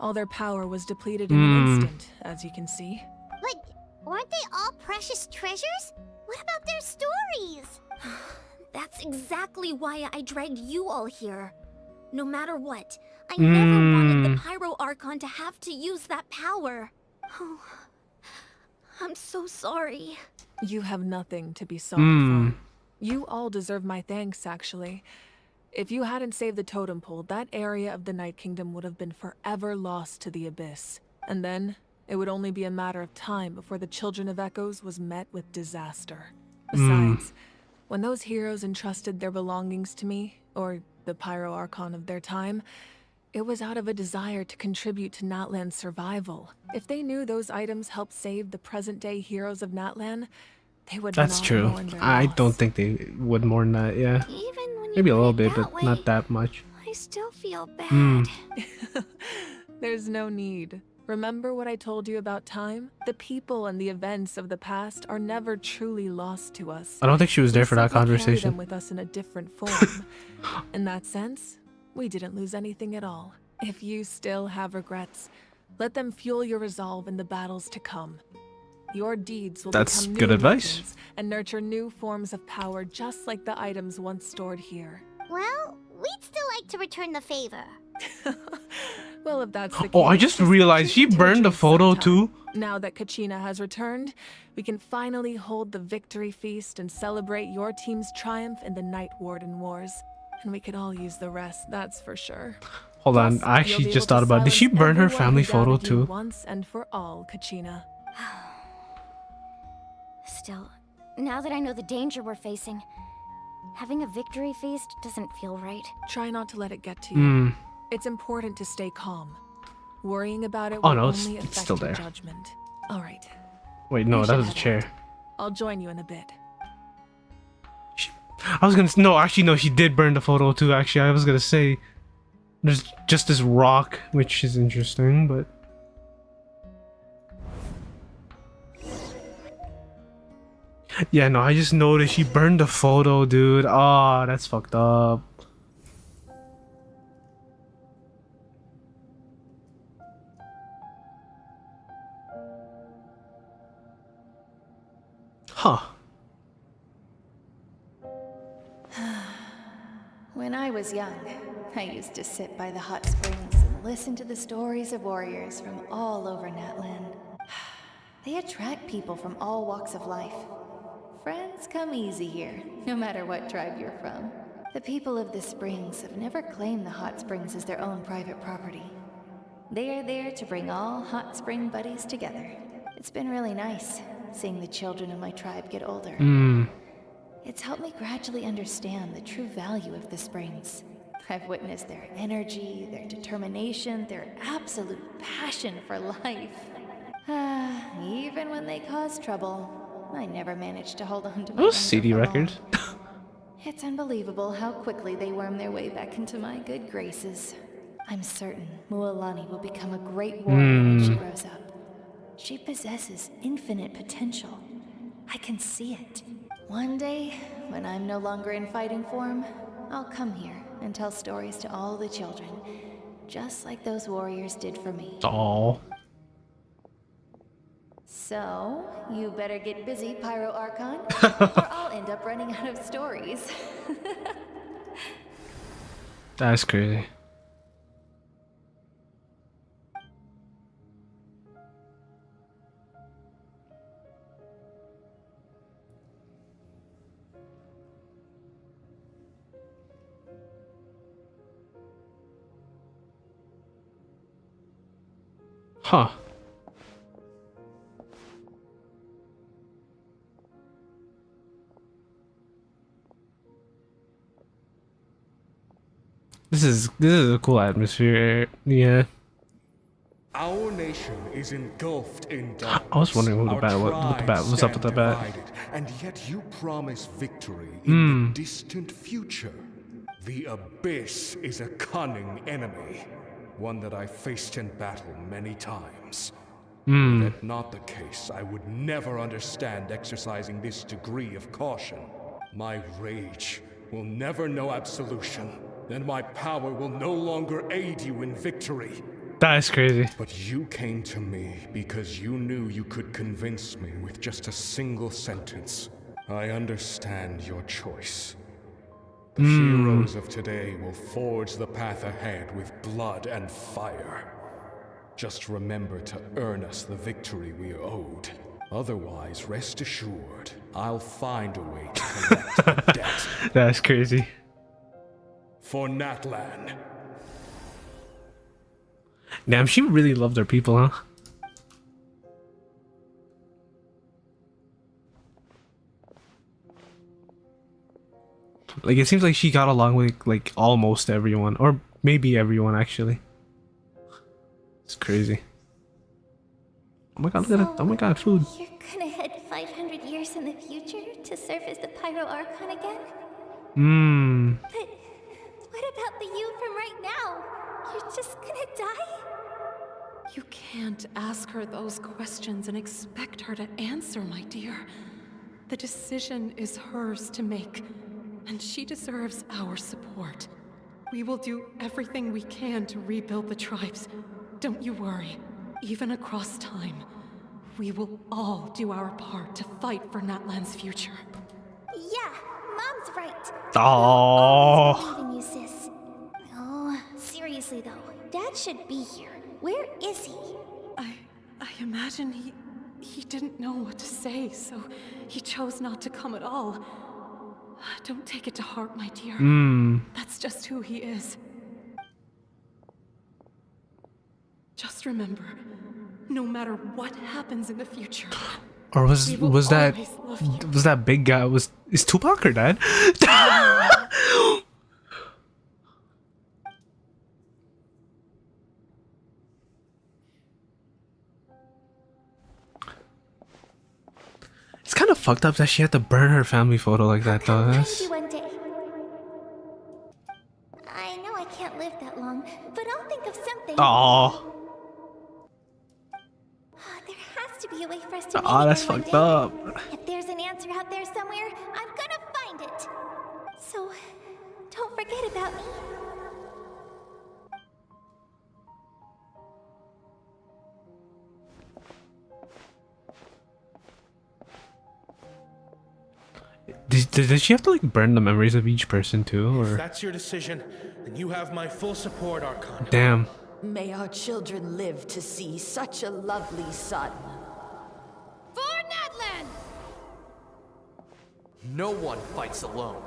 all their power was depleted in an instant, as you can see. But weren't they all precious treasures? What about their stories? That's exactly why I dragged you all here. No matter what, I never wanted the Pyro Archon to have to use that power. Oh, I'm so sorry. You have nothing to be sorry for. You all deserve my thanks, actually. If you hadn't saved the totem pole, that area of the Night Kingdom would have been forever lost to the abyss. And then, it would only be a matter of time before the Children of Echoes was met with disaster. Besides, when those heroes entrusted their belongings to me, or the Pyro Archon of their time, it was out of a desire to contribute to Natlan's survival. If they knew those items helped save the present-day heroes of Natlan, they would That's not true. mourn their I loss. don't think they would more than that, yeah. Even when Maybe you a little put bit, it that but way, not that much. I still feel bad. There's no need. Remember what I told you about time? The people and the events of the past are never truly lost to us. I don't think she was there for that Simply carry conversation. them with us in a different form. In that sense, we didn't lose anything at all. If you still have regrets, let them fuel your resolve in the battles to come. Your deeds will That's become good new advice. legends and nurture new forms of power just like the items once stored here. Well, we'd still like to return the favor. Well, if that's the case, Oh, I just realized she burned the photo too. Now that Kachina has returned, we can finally hold the victory feast and celebrate your team's triumph in the Night Warden Wars. And we could all use the rest, that's for sure. Hold on, Plus, I you'll actually be just able thought to about it. Did she silence burn her everyone family who photo doubted you too? Once and for all, Kachina. Still, now that I know the danger we're facing, having a victory feast doesn't feel right. Try not to let it get to you. It's important to stay calm. Worrying about it will no, only it's affect still your there. judgment. All right. Wait, no, We that should was a head chair. out. I'll join you in a bit. I was gonna no, actually no, she did burn the photo too. Actually, I was gonna say there's just this rock, which is interesting, but yeah, no, I just noticed she burned the photo, dude. Oh, that's fucked up. Huh. When I was young, I used to sit by the hot springs and listen to the stories of warriors from all over Natlan. They attract people from all walks of life. Friends come easy here, no matter what tribe you're from. The people of the springs have never claimed the hot springs as their own private property. They are there to bring all hot spring buddies together. It's been really nice, seeing the children of my tribe get older. It's helped me gradually understand the true value of the springs. I've witnessed their energy, their determination, their absolute passion for life. Even when they cause trouble, I never managed to hold on to my Those anger CD for long. records. It's unbelievable how quickly they worm their way back into my good graces. I'm certain Mualani will become a great warrior when she grows up. She possesses infinite potential. I can see it. One day, when I'm no longer in fighting form, I'll come here and tell stories to all the children, just like those warriors did for me. Oh. So, you better get busy, Pyro Archon, or I'll end up running out of stories. That's crazy. Huh. This is a cool atmosphere. Yeah. Our nation is engulfed in darkness. I was wondering what was up with the bat. And yet you promise victory in the distant future. The Abyss is a cunning enemy, one that I faced in battle many times. Were that not the case, I would never understand exercising this degree of caution. My rage will never know absolution, and my power will no longer aid you in victory. That's crazy. But you came to me because you knew you could convince me with just a single sentence. I understand your choice. The heroes of today will forge the path ahead with blood and fire. Just remember to earn us the victory we are owed. Otherwise, rest assured, I'll find a way to collect the debt. That's crazy. For Natlan. Damn, she really loved her people, huh? Like, it seems like she got along with, like, almost everyone. Or maybe everyone, actually. It's crazy. Oh my god, look at it. Oh my god, food. You're gonna head 500 years in the future to serve as the Pyro Archon again? But what about the you from right now? You're just gonna die? You can't ask her those questions and expect her to answer, my dear. The decision is hers to make, and she deserves our support. We will do everything we can to rebuild the tribes. Don't you worry. Even across time, we will all do our part to fight for Natlan's future. Yeah, Mom's right. Oh. Always believe in you, sis. Oh, seriously though, Dad should be here. Where is he? I imagine he didn't know what to say, so he chose not to come at all. Don't take it to heart, my dear. That's just who he is. Just remember, no matter what happens in the future. Or was that big guy is Tupac her dad? It's kind of fucked up that she had to burn her family photo like that, though. That's... One day. I know I can't live that long, but I'll think of something. Aww. There has to be a way for us to. Oh, that's fucked up. If there's an answer out there somewhere, I'm gonna find it. So, don't forget about me. Did she have to like burn the memories of each person too, or? If that's your decision, then you have my full support, Archon. Damn. May our children live to see such a lovely son. For Natlan! No one fights alone.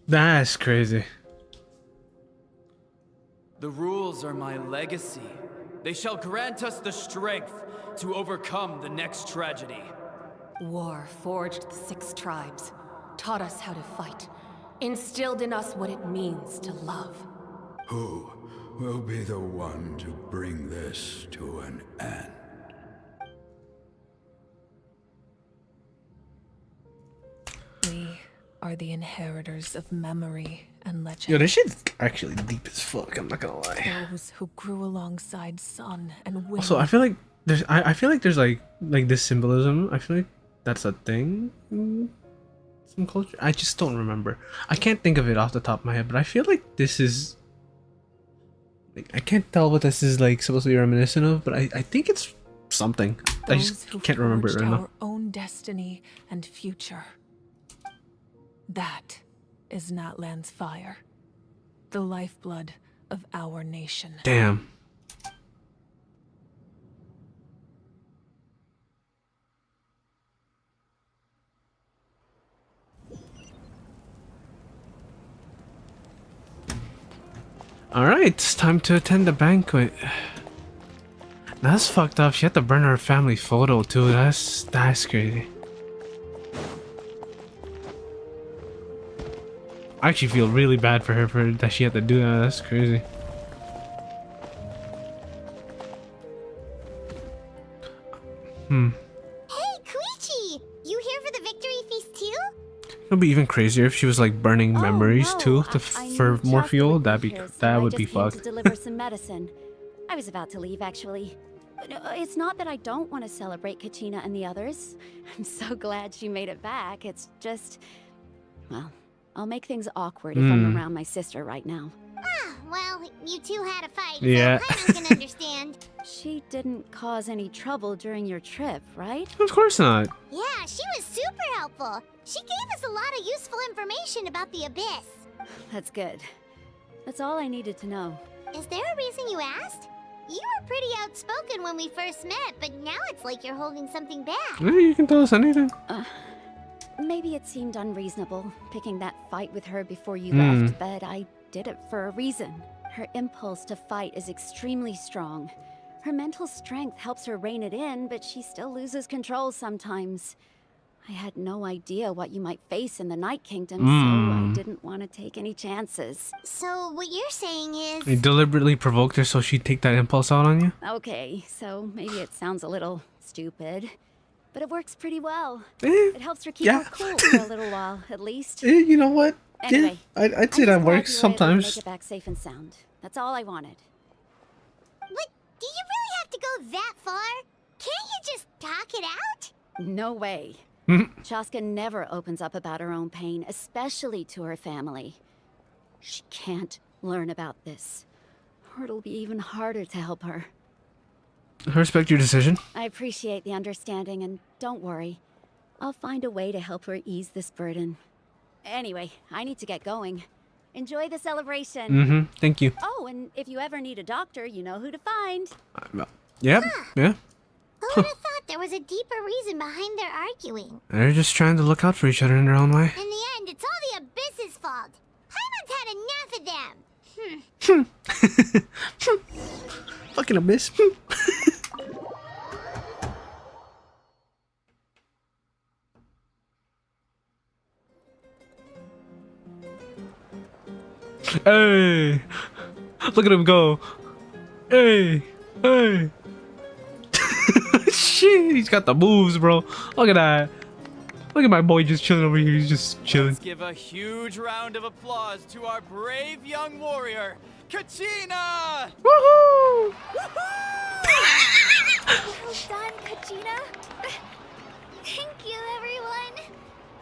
That's crazy. The rules are my legacy. They shall grant us the strength to overcome the next tragedy. War forged the 6 tribes, taught us how to fight, instilled in us what it means to love. Who will be the one to bring this to an end? are the inheritors of memory and legend. Yo, this shit's actually deep as fuck. I'm not gonna lie. Those who grew alongside sun and wind. Also, I feel like there's I feel like there's like this symbolism. I feel like that's a thing in some culture. I just don't remember. I can't think of it off the top of my head, but I feel like this is like, I can't tell what this is like supposed to be reminiscent of, but I think it's something. I just can't remember it right now. Our own destiny and future. That is Natlan's fire, the lifeblood of our nation. Damn. Alright, it's time to attend the banquet. That's fucked up. She had to burn her family photo too. That's crazy. I actually feel really bad for her for that she had to do that. That's crazy. Hey, Koichi! You here for the victory feast too? It'd be even crazier if she was like burning memories too for more fuel. That would be to fucked. deliver some medicine. I was about to leave, actually. It's not that I don't want to celebrate Kachina and the others. I'm so glad she made it back. It's just, well, I'll make things awkward if I'm around my sister right now. Ah, well, you two had a fight, Yeah. so I can understand. She didn't cause any trouble during your trip, right? Of course not. Yeah, she was super helpful. She gave us a lot of useful information about the Abyss. That's good. That's all I needed to know. Is there a reason you asked? You were pretty outspoken when we first met, but now it's like you're holding something back. Yeah, you can tell us anything. Maybe it seemed unreasonable, picking that fight with her before you left, but I did it for a reason. Her impulse to fight is extremely strong. Her mental strength helps her rein it in, but she still loses control sometimes. I had no idea what you might face in the Night Kingdom, so I didn't want to take any chances. So what you're saying is... You deliberately provoked her so she'd take that impulse out on you? Okay, so maybe it sounds a little stupid, but it works pretty well. It helps her keep her cool for a little while, at least. You know what? Anyway, I'd say that works sometimes. Make it back safe and sound. That's all I wanted. But do you really have to go that far? Can't you just talk it out? No way. Chaska never opens up about her own pain, especially to her family. She can't learn about this, or it'll be even harder to help her. I respect your decision. I appreciate the understanding, and don't worry. I'll find a way to help her ease this burden. Anyway, I need to get going. Enjoy the celebration. Thank you. Oh, and if you ever need a doctor, you know who to find. Yep. Yeah. Who would have thought there was a deeper reason behind their arguing? They're just trying to look out for each other in their own way. In the end, it's all the Abyss's fault. Paimon's had enough of them. Fucking Abyss. Hey! Look at him go. Hey! Hey! Shit, he's got the moves, bro. Look at that. Look at my boy just chilling over here. He's just chilling. Let's give a huge round of applause to our brave young warrior, Kachina! Woohoo! Well done, Kachina. Thank you, everyone.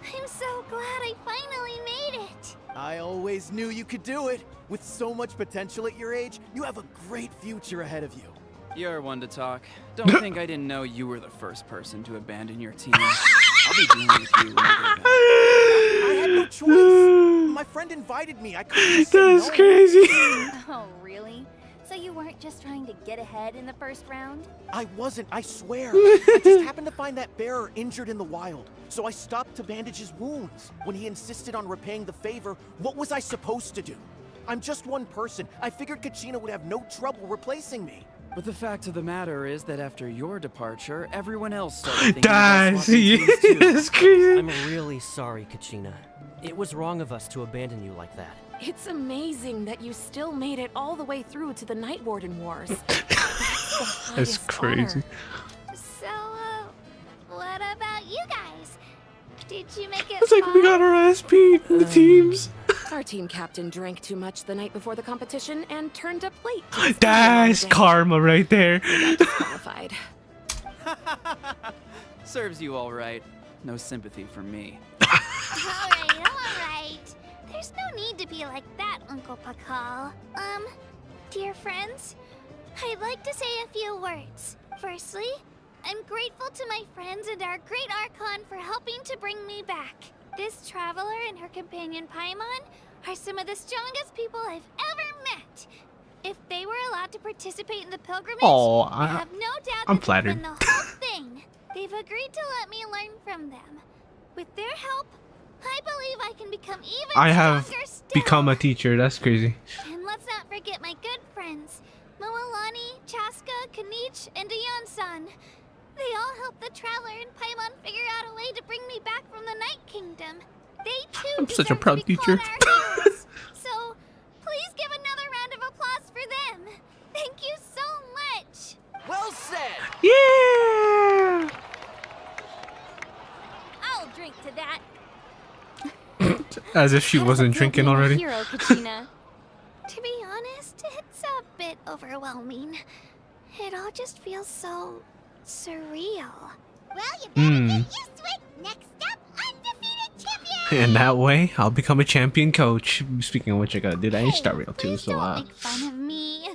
I'm so glad I finally made it. I always knew you could do it. With so much potential at your age, you have a great future ahead of you. You're one to talk. Don't think I didn't know you were the first person to abandon your team. I'll be dealing with you when I get back. I had no choice. My friend invited me. I couldn't just say no. That's crazy. Oh, really? So you weren't just trying to get ahead in the first round? I wasn't, I swear. I just happened to find that bearer injured in the wild. So I stopped to bandage his wounds. When he insisted on repaying the favor, what was I supposed to do? I'm just one person. I figured Kachina would have no trouble replacing me. But the fact of the matter is that after your departure, everyone else started thinking Dies. It's crazy. I'm really sorry, Kachina. It was wrong of us to abandon you like that. It's amazing that you still made it all the way through to the Night Warden Wars. That's crazy. So, what about you guys? Did you make it It's like we got our ass beat in the teams. Our team captain drank too much the night before the competition and turned up late. That's karma right there. Disqualified. Serves you all right. No sympathy for me. Alright. There's no need to be like that, Uncle Pakal. Dear friends, I'd like to say a few words. Firstly, I'm grateful to my friends and our great Archon for helping to bring me back. This traveler and her companion Paimon are some of the strongest people I've ever met. If they were allowed to participate in the pilgrimage, I have no doubt I'm that they'd flattered. win the whole thing. They've agreed to let me learn from them. With their help, I believe I can become even I have stronger still. become a teacher. That's crazy. And let's not forget my good friends, Moalani, Chaska, Kanich, and Dayan-san. They all helped the Traveler and Paimon figure out a way to bring me back from the Night Kingdom. They too I'm such a deserve proud to be teacher. called our heroes. So, please give another round of applause for them. Thank you so much. Well said. Yeah. I'll drink to that. As if she How does wasn't it feel drinking being a already. hero, Kachina? To be honest, it's a bit overwhelming. It all just feels so surreal. Well, you better get used to it. Next up, undefeated champion. And that way, I'll become a champion coach. Speaking of which, I gotta do that in Star Rail too. So, Make fun of me.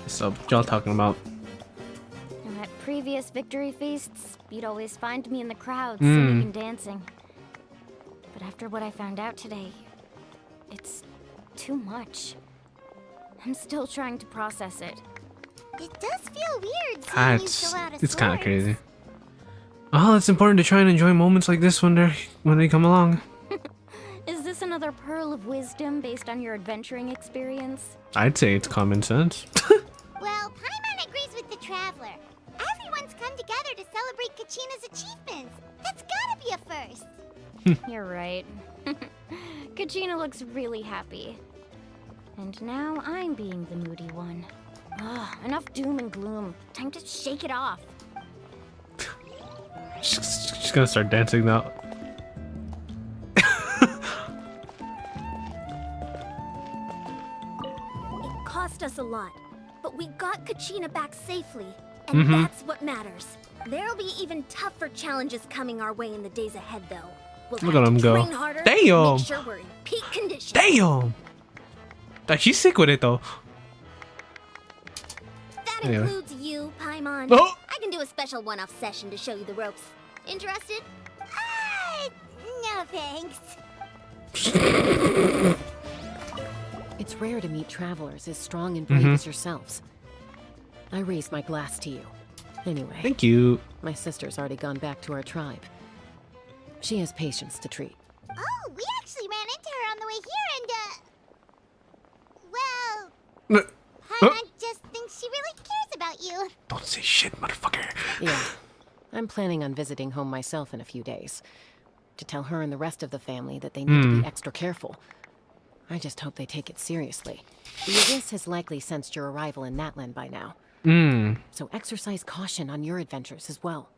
so what y'all talking about? And at previous victory feasts, you'd always find me in the crowd singing and dancing. But after what I found out today, it's too much. I'm still trying to process it. It does feel weird seeing you still out of It's kind of sorts. crazy. Oh, it's important to try and enjoy moments like this when they come along. Is this another pearl of wisdom based on your adventuring experience? I'd say it's common sense. Well, Paimon agrees with the Traveler. Everyone's come together to celebrate Kachina's achievements. That's gotta be a first. You're right. Kachina looks really happy. And now I'm being the moody one. Ugh, enough doom and gloom. Time to shake it off. She's gonna start dancing now. It cost us a lot, but we got Kachina back safely, and that's what matters. There'll be even tougher challenges coming our way in the days ahead, though. We'll Look have at to him go. train harder, Damn. Make sure we're in peak condition. Damn! Like, she's sick with it though. That Anyway. includes you, Paimon. Oh! I can do a special one-off session to show you the ropes. Interested? No thanks. It's rare to meet travelers as strong and brave as yourselves. I raise my glass to you. Anyway. Thank you. My sister's already gone back to our tribe. She has patients to treat. Oh, we actually ran into her on the way here and, well, Paimon just thinks she really cares about you. Don't say shit, motherfucker. Yeah. I'm planning on visiting home myself in a few days. To tell her and the rest of the family that they need to be extra careful. I just hope they take it seriously. The Abyss has likely sensed your arrival in Natlan by now. So exercise caution on your adventures as well.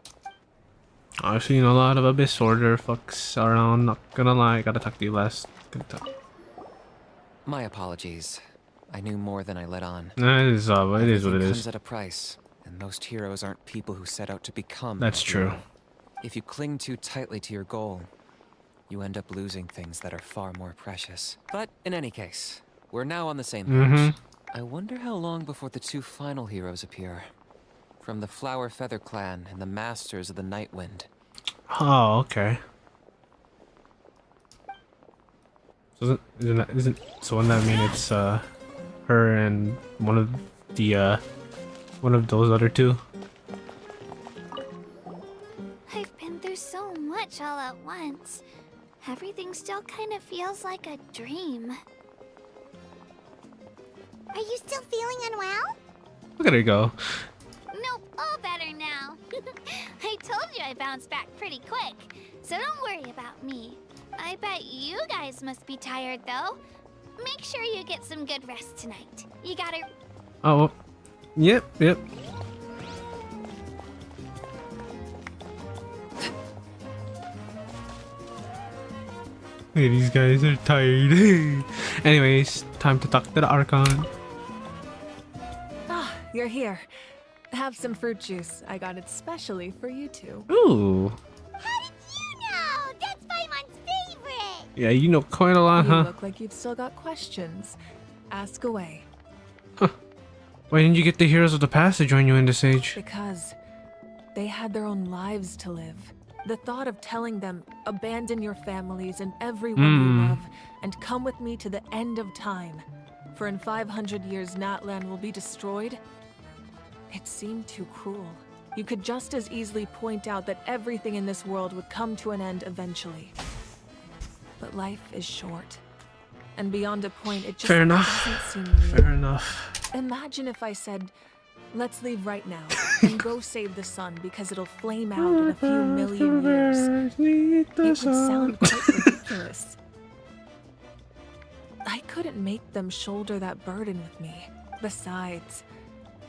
I've seen a lot of Abyss Order fucks around, not gonna lie. Gotta talk to you last. Good talk. My apologies. I knew more than I let on. It is what it Everything is. comes at a price, and most heroes aren't people who set out to become. That's a hero. true. If you cling too tightly to your goal, you end up losing things that are far more precious. But in any case, we're now on the same page. I wonder how long before the two final heroes appear. From the Flower Feather Clan and the Masters of the Night Wind. Oh, okay. So isn't so wouldn't that mean it's her and one of those other two? I've been through so much all at once. Everything still kind of feels like a dream. Are you still feeling unwell? Look at her go. Nope, all better now. I told you I bounced back pretty quick, so don't worry about me. I bet you guys must be tired though. Make sure you get some good rest tonight. You gotta... Oh, yep. Hey, these guys are tired. Anyways, time to talk to the Archon. Ah, you're here. Have some fruit juice. I got it specially for you two. Ooh. How did you know? That's Paimon's favorite! Yeah, you know quite a lot, You huh? look like you've still got questions. Ask away. Why didn't you get the heroes of the past to join you in this age? Because they had their own lives to live. The thought of telling them, abandon your families and everyone you love, and come with me to the end of time. For in 500 years, Natlan will be destroyed. It seemed too cruel. You could just as easily point out that everything in this world would come to an end eventually. But life is short. And beyond a point, it just Fair enough. doesn't seem real. Fair enough. Imagine if I said, let's leave right now and go save the sun because it'll flame out in a few million years. It would sound quite ridiculous. I couldn't make them shoulder that burden with me. Besides,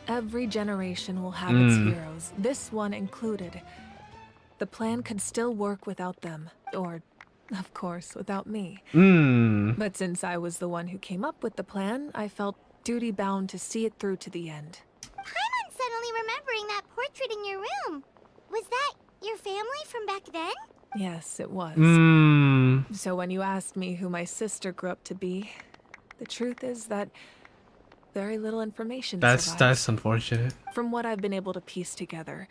every generation will have its heroes, this one included. The plan could still work without them, or, of course, without me. But since I was the one who came up with the plan, I felt duty-bound to see it through to the end. Paimon's suddenly remembering that portrait in your room. Was that your family from back then? Yes, it was. So when you asked me who my sister grew up to be, the truth is that very little information survives. That's unfortunate. From what I've been able to piece together,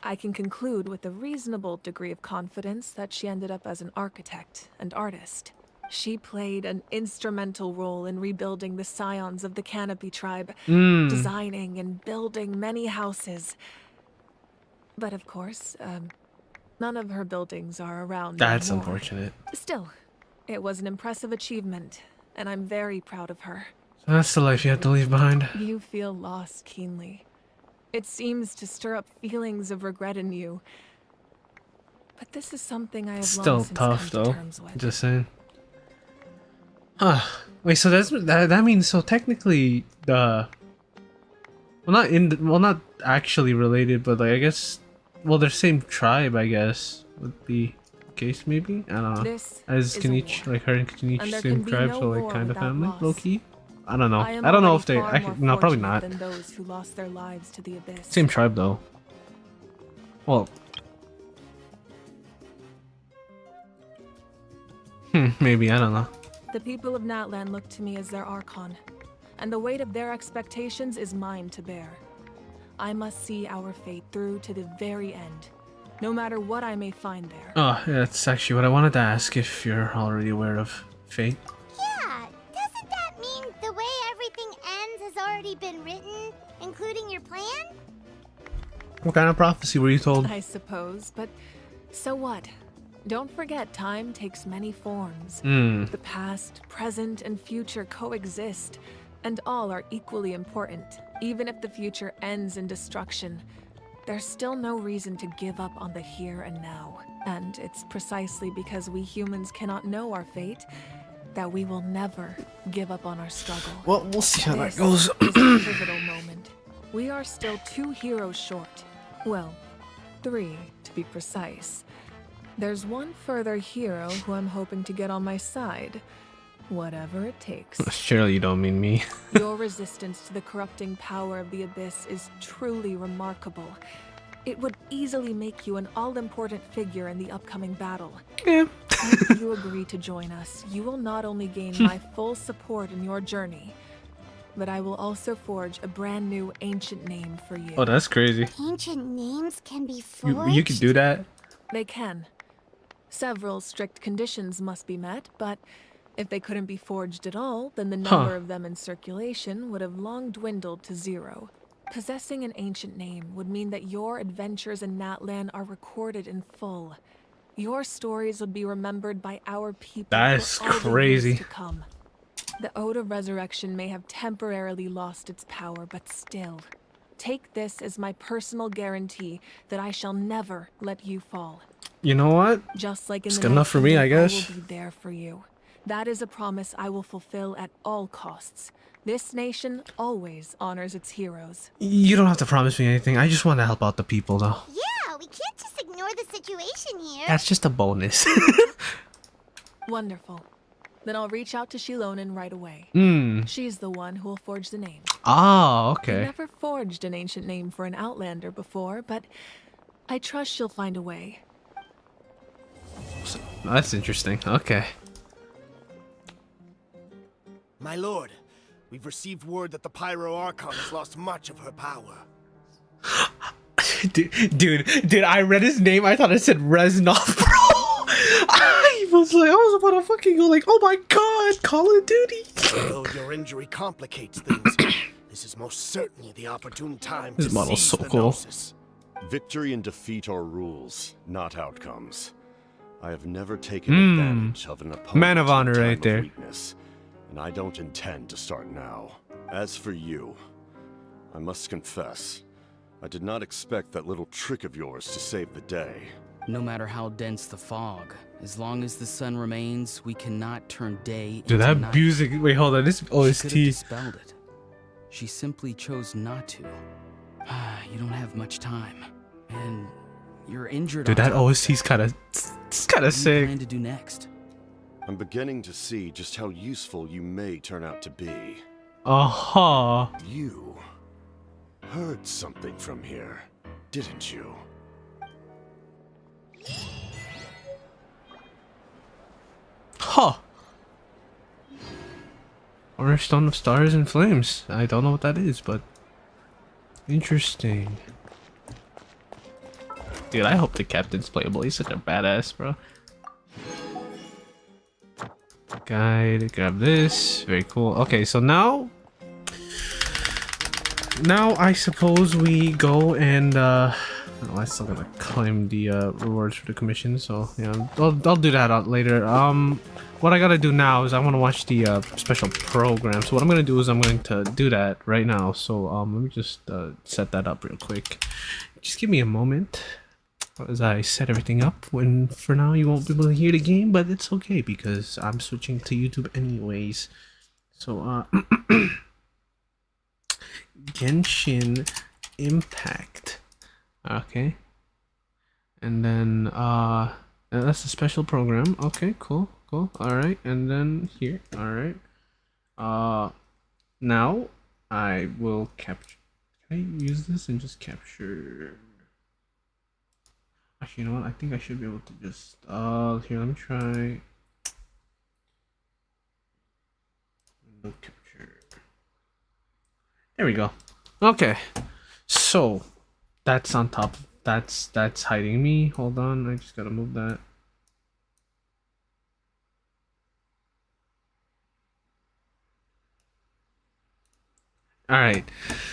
I can conclude with a reasonable degree of confidence that she ended up as an architect and artist. She played an instrumental role in rebuilding the scions of the Canopy tribe, designing and building many houses. But of course, none of her buildings are around That's anymore. unfortunate. Still, it was an impressive achievement, and I'm very proud of her. So that's the life you have to leave behind. You feel loss keenly. It seems to stir up feelings of regret in you. But this is something I have Still long since tough come to though. terms with. Just saying. Huh. Wait, so that means so technically the not actually related, but like I guess they're same tribe, I guess would be the case maybe. I don't know. This As is a Kenichi, war. like her and Kenichi, And there same can be tribe, no so like war kind of without family, loss. low key. I don't know. am I don't know already if they. far more No, probably fortunate not. than those who lost their lives to the abyss. Same tribe though. Well. Maybe, I don't know. The people of Natlan look to me as their Archon, and the weight of their expectations is mine to bear. I must see our fate through to the very end, no matter what I may find there. Oh, yeah, that's actually what I wanted to ask, if you're already aware of fate. Yeah, doesn't that mean the way everything ends has already been written, including your plan? What kind of prophecy were you told? I suppose, but so what? Don't forget, time takes many forms. The past, present, and future coexist, and all are equally important. Even if the future ends in destruction, there's still no reason to give up on the here and now. And it's precisely because we humans cannot know our fate that we will never give up on our struggle. Well, we'll see how that This goes. is a pivotal moment. We are still 2 heroes short. Well, 3 to be precise. There's one further hero who I'm hoping to get on my side. Whatever it takes. Surely you don't mean me. Your resistance to the corrupting power of the Abyss is truly remarkable. It would easily make you an all-important figure in the upcoming battle. Yeah. If you agree to join us, you will not only gain my full support in your journey, but I will also forge a brand new ancient name for you. Oh, that's crazy. Ancient names can be forged? You could do that? They can. Several strict conditions must be met, but if they couldn't be forged at all, then the number of them in circulation would have long dwindled to 0. Possessing an ancient name would mean that your adventures in Natlan are recorded in full. Your stories would be remembered by our people. That's for all the crazy. years to come. The Ode of Resurrection may have temporarily lost its power, but still, take this as my personal guarantee that I shall never let you fall. You know what? Just like in It's the good enough for me, I guess. I will be there for you. That is a promise I will fulfill at all costs. This nation always honors its heroes. You don't have to promise me anything. I just want to help out the people, though. Yeah, we can't just ignore the situation here. That's just a bonus. Wonderful. Then I'll reach out to Shilonen right away. She's the one who will forge the name. Ah, I've okay. never forged an ancient name for an Outlander before, but I trust she'll find a way. That's interesting. Okay. My lord, we've received word that the Pyro Archon has lost much of her power. Dude, I read his name. I thought it said Reznov, bro. I was about to fucking go like, oh my god, Call of Duty. Although your injury complicates things, this is most certainly the opportune time This to model's seize so the cool. Gnosis. Victory and defeat are rules, not outcomes. I have never taken advantage of an opponent Man of in a honor time right of there. weakness, and I don't intend to start now. As for you, I must confess, I did not expect that little trick of yours to save the day. No matter how dense the fog, as long as the sun remains, we cannot turn day into Dude, that night. music. Wait, hold on. This She could have OST. dispelled it. She simply chose not to. You don't have much time, and you're injured. Dude, on that top of OST's kind of What do you sick. plan to do next? I'm beginning to see just how useful you may turn out to be. Uh-huh. You heard something from here, didn't you? Huh. Cornerstone of Stars and Flames. I don't know what that is, but interesting. Dude, I hope the captain's playable. He's such a badass, bro. Guide, grab this. Very cool. Okay, so now I suppose we go and oh, I still gotta claim the rewards for the commission, so yeah, I'll do that out later. What I gotta do now is I want to watch the special program. So what I'm gonna do is I'm going to do that right now. So let me just set that up real quick. Just give me a moment as I set everything up. When for now you won't be able to hear the game, but it's okay because I'm switching to YouTube anyways. So Genshin Impact. Okay. And then that's a special program. Okay, cool. Alright, and then here. Alright. Now I will capture. Can I use this and just capture? Actually, you know what? I think I should be able to just here, let me try window capture. There we go. Okay. So that's on top. That's hiding me. Hold on, I just gotta move that. Alright,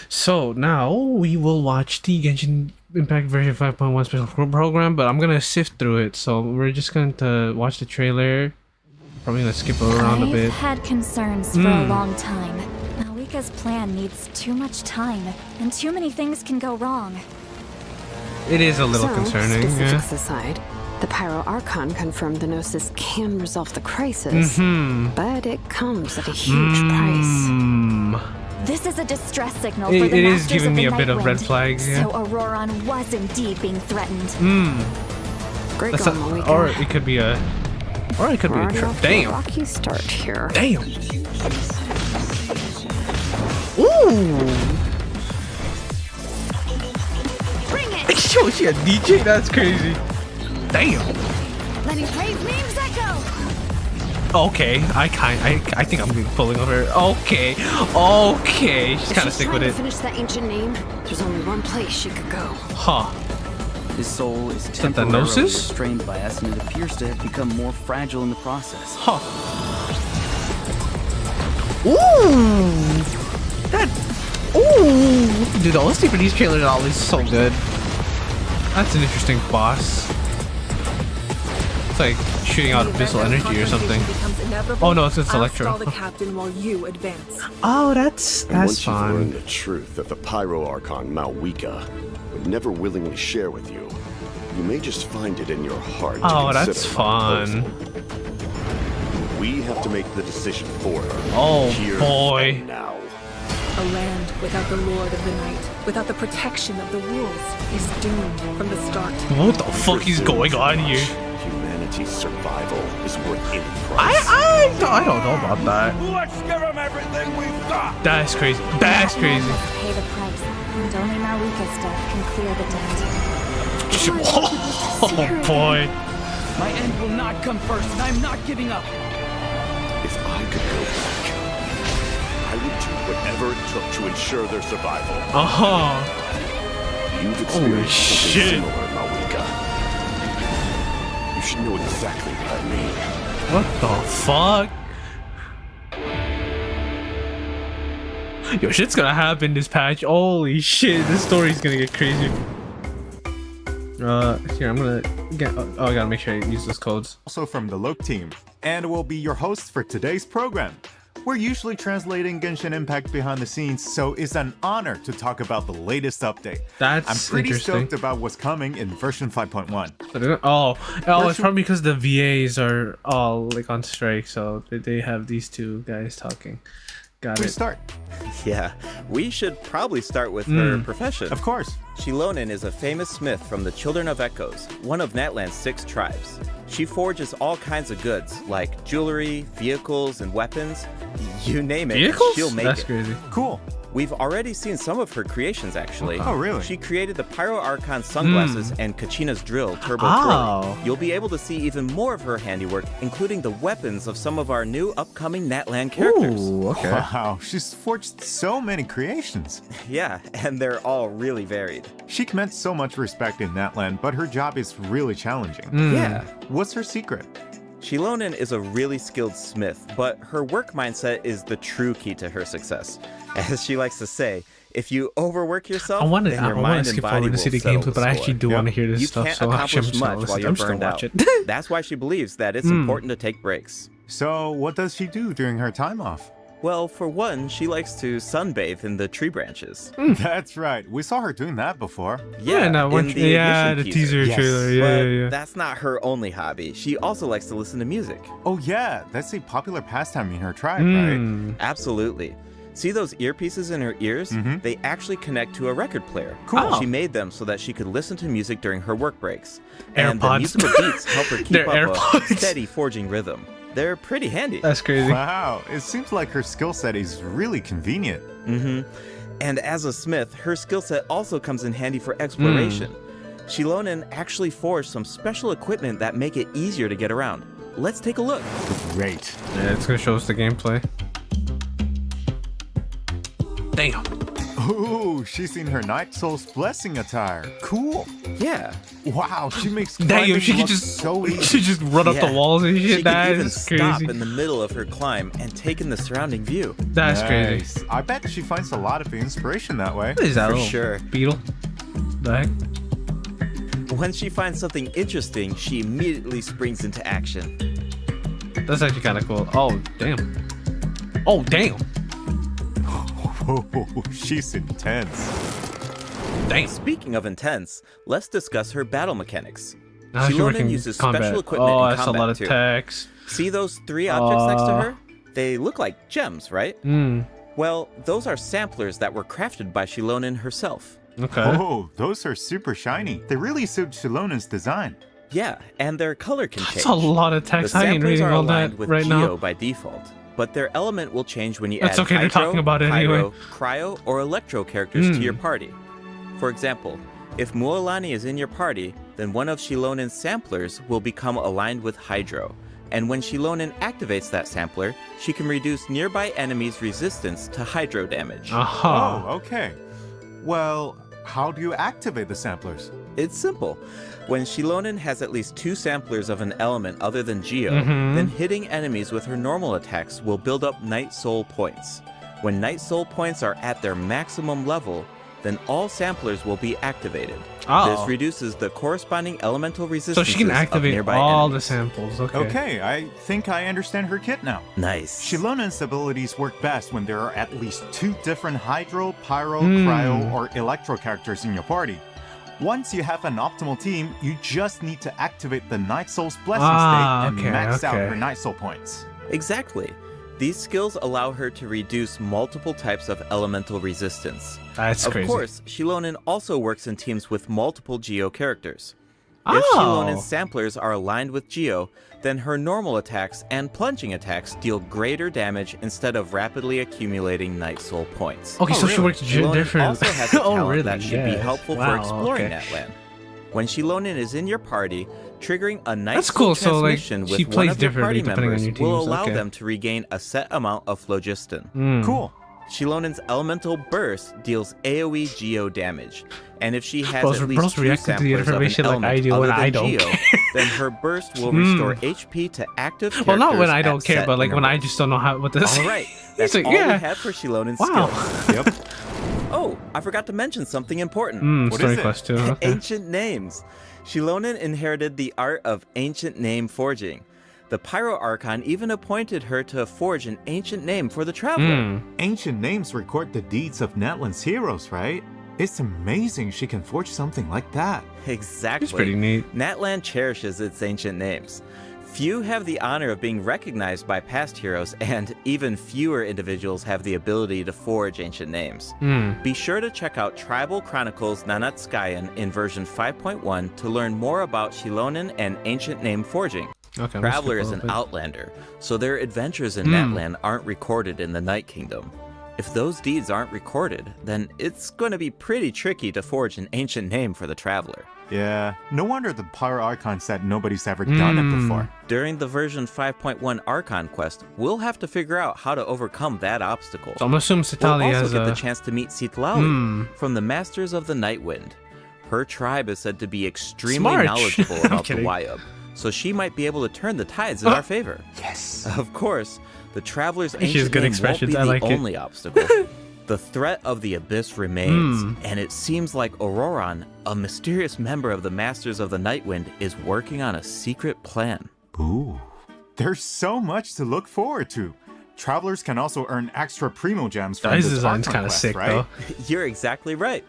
so now we will watch the Genshin Impact version 5.1 special program, but I'm gonna sift through it, so we're just going to watch the trailer. Probably gonna skip around a bit. I've had concerns for a long time. Malika's plan needs too much time, and too many things can go wrong. It is a little So, concerning, specifics yeah. aside, the Pyro Archon confirmed the Gnosis can resolve the crisis, but it comes at a huge price. This is a distress signal It- for the it is Masters giving of the me a bit of Nightwind. red flags, yeah. So Auroron was indeed being threatened. Great That's going, a, Malika. or it could be a Already trip. off to a Damn. rocky start here. Damn. Ooh. Bring it! Yo, she a DJ? That's crazy. Damn. Letting brave names echo! Okay, I think I'm pulling over. Okay, she's kind of sick with If she's trying to it. finish that ancient name, there's only one place she could go. Huh. His soul is that the temporarily Gnosis? restrained by us, and it appears to have become more fragile in the process. Huh. Ooh. That. Ooh. Dude, the OST for these trailers are always so good. That's an interesting boss. It's like shooting out abyssal energy or something. Oh no, it's Electro. I'll stall the captain while you advance. Oh, that's Once you've fun. learned the truth that the Pyro Archon Malwika would never willingly share with you, you may just find it in your heart to Oh, consider that's my fun. proposal. We have to make the decision for her. Oh Here boy. and now. A land without the Lord of the Night, without the protection of the wolves, is doomed from the start. What the fuck is going on here? Humanity humanity's survival is worth any price. I don't know about that. Let's give them everything we've got! That's crazy. That's crazy. Pay the price, and only Marika's death can clear the debt. Oh boy. My end will not come first, and I'm not giving up. If I could go back, I would do whatever it took to ensure their survival. You've experienced something similar, Marika. You should know exactly what I mean. What the fuck? Yo, shit's gonna happen this patch. Holy shit, this story's gonna get crazy. Here, I'm gonna get. Oh, I gotta make sure I use those codes. Also from the Loke team, and will be your host for today's program. We're usually translating Genshin Impact behind the scenes, so it's an honor to talk about the latest update. That's I'm pretty interesting. stoked about what's coming in version 5.1. Oh, it's probably because the VAs are all like on strike, so they have these two guys talking. Got it. Start. Yeah, we should probably start with her profession. Of course. Xilonen is a famous smith from the Children of Echoes, one of Natlan's 6 tribes. She forges all kinds of goods, like jewelry, vehicles, and weapons. You name it, Vehicles? she'll make That's it. crazy. Cool. We've already seen some of her creations, actually. Oh, really? She created the Pyro Archon sunglasses and Kachina's drill, Turbo Oh. Twirly. You'll be able to see even more of her handiwork, including the weapons of some of our new upcoming Natlan characters. Ooh, okay. Wow, she's forged so many creations. Yeah, and they're all really varied. She commands so much respect in Natlan, but her job is really challenging. Yeah. What's her secret? Xilonen is a really skilled smith, but her work mindset is the true key to her success. As she likes to say, if you overwork yourself, then your mind and skip body forward will to see the settle gameplay, but I actually do score. want to hear this You stuff, can't so actually I'm accomplish just not much while listening. you're I'm just burned gonna out. watch it. That's why she believes that it's important to take breaks. So, what does she do during her time off? Well, for one, she likes to sunbathe in the tree branches. That's right. We saw her doing that before. Yeah, no, in the admission the teaser Yes. trailer. But Yeah. that's not her only hobby. She also likes to listen to music. Oh yeah, that's a popular pastime in her tribe, right? Absolutely. See those earpieces in her ears? They actually connect to a record player. Cool. She made them so that she could listen to music during her work breaks. And the AirPods. musical beats help her keep They're up AirPods. a steady forging rhythm. They're pretty handy. That's crazy. Wow, it seems like her skill set is really convenient. And as a smith, her skill set also comes in handy for exploration. Xilonen actually forged some special equipment that make it easier to get around. Let's take a look. Great. Yeah, it's gonna show us the gameplay. Damn. Ooh, she's in her Night Soul's Blessing attire. Cool. Yeah. Wow, she makes Damn, climbing she could look just so easy. she just run up the walls and shit. She That could even is stop crazy. in the middle of her climb and take in the surrounding view. That's crazy. Nice. I bet she finds a lot of inspiration that way. What is that For little sure. beetle? The heck? When she finds something interesting, she immediately springs into action. That's actually kind of cool. Oh, damn. Oh, damn. Oh, she's intense. Damn. Speaking of intense, let's discuss her battle mechanics. How's she working Xilonen uses combat? special equipment Oh, in that's a combat lot of too. text. See those 3 objects next to her? They look like gems, right? Well, those are samplers that were crafted by Xilonen herself. Okay. Oh, those are super shiny. They really suit Shilonen's design. Yeah, and their color can change. That's a lot of text. The I ain't samplers reading are all aligned that with right Geo now. by default, but their element will change when you That's add okay, they're hydro, talking about it pyro, anyway. cryo, or electro characters to your party. For example, if Mualani is in your party, then one of Shilonen's samplers will become aligned with hydro. And when Xilonen activates that sampler, she can reduce nearby enemies' resistance to hydro damage. Oh, okay. Well, how do you activate the samplers? It's simple. When Xilonen has at least 2 samplers of an element other than Geo, Mhm. then hitting enemies with her normal attacks will build up Night Soul points. When Night Soul points are at their maximum level, then all samplers will be activated. Oh. This reduces the corresponding elemental So resistance she can activate nearby all enemies. the samples. Okay. Okay, I think I understand her kit now. Nice. Shilonen's abilities work best when there are at least 2 different hydro, pyro, Hmm. cryo, or electro characters in your party. Once you have an optimal team, you just need to activate the Night Soul's Blessing state and okay, max out okay. her Night Soul points. Exactly. These skills allow her to reduce multiple types of elemental resistance. That's of crazy. course, Xilonen also works in teams with multiple Geo characters. If Shilonen's samplers are aligned with Geo, then her normal attacks and plunging attacks deal greater damage instead of rapidly accumulating Night Soul points. Okay, so she works Shilonen different. also has a talent really? that should be Yes. helpful for Wow, exploring okay. Natlan. When Shilonen is in your party, triggering a Night That's Soul cool, so, like, transmission she with one plays of your differently party depending on members your will teams, allow okay. them to regain a set amount of phlogiston. Cool. Shilonen's elemental burst deals AoE Geo damage, and if she has Bros- at least bros 2 reacting to the samplers of an information like I element do other when than I don't Geo, care. then her burst will restore HP to active characters. Well, not when I at don't care, set but like when I intervals. just don't know how what this. All right, that's like, all yeah. we have for Shilonen's Wow. skills. Yep. Oh, I forgot to mention something important. What Story is it? Quest too, okay. Ancient names. Shilonen inherited the art of ancient name forging. The Pyro Archon even appointed her to forge an ancient name for the Traveler. Ancient names record the deeds of Natlan's heroes, right? It's amazing she can forge something like that. Exactly. It's pretty neat. Natlan cherishes its ancient names. Few have the honor of being recognized by past heroes, and even fewer individuals have the ability to forge ancient names. Be sure to check out Tribal Chronicles Nanatskayan in version 5.1 to learn more about Shilonen and ancient name forging. Okay, Traveler is an outlander, so their adventures in Natlan aren't recorded in the Night Kingdom. If those deeds aren't recorded, then it's going to be pretty tricky to forge an ancient name for the Traveler. Yeah, no wonder the Pyro Archon said nobody's ever done it before. During the version 5.1 Archon quest, we'll have to figure out how to overcome that obstacle. So I'm assuming Sitali we'll also has get a... the chance to meet Citlali from the Masters of the Nightwind. Her tribe is said to be extremely Smart. knowledgeable I'm about the kidding. Wayub, so she might be able to turn the tides in our favor. Yes. Of course, the Traveler's She has ancient good name won't expressions, be I the like it. only obstacle. The threat of the Abyss remains, and it seems like Auroran, a mysterious member of the Masters of the Nightwind, is working on a secret plan. Ooh. There's so much to look forward to. Travelers can also earn extra Primo Gems from His this design's Archon kind of quest, sick, right? though. You're exactly right.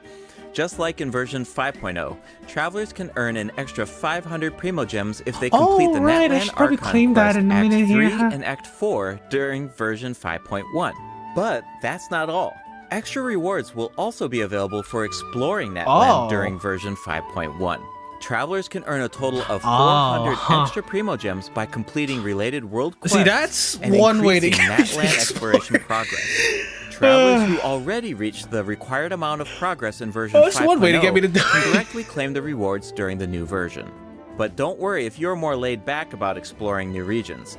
Just like in version 5.0, travelers can earn an extra 500 Primo Gems if they complete the right, I Natlan should probably Archon claim that quest in a Act minute 3 here, huh? and Act 4 during version 5.1. But that's not all. Extra rewards will also be available for exploring Natlan during version 5.1. Travelers can earn a total of 400 extra Primo Gems by completing related world quests. See, that's and one way to increasing get Natlan exploration progress. Travelers who already reached the required amount of progress in version 5.0 that's one way to get me to can directly claim the rewards during the new version. But don't worry if you're more laid back about exploring new regions.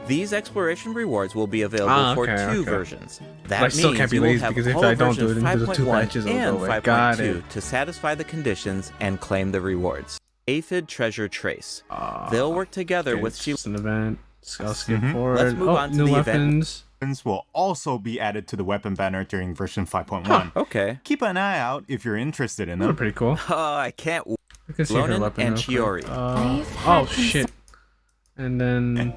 These exploration rewards will be available for two versions. That But I still means can't be you will lazy have because if all I of don't do version it into the 2 5.1 patches, I'll and go away. Got 5.2 it. to satisfy the conditions and claim the rewards. Aphid Treasure Trace. They'll work together with It's an event. I'll skip forward. Let's move on to new the weapons. Weapons will also be added to the weapon banner during version 5.1. Okay. Keep an eye out if you're interested in Those them. are pretty cool. Oh, I can't wait. I can see her Lonen weapon and real quick. Chiori. Oh shit! And then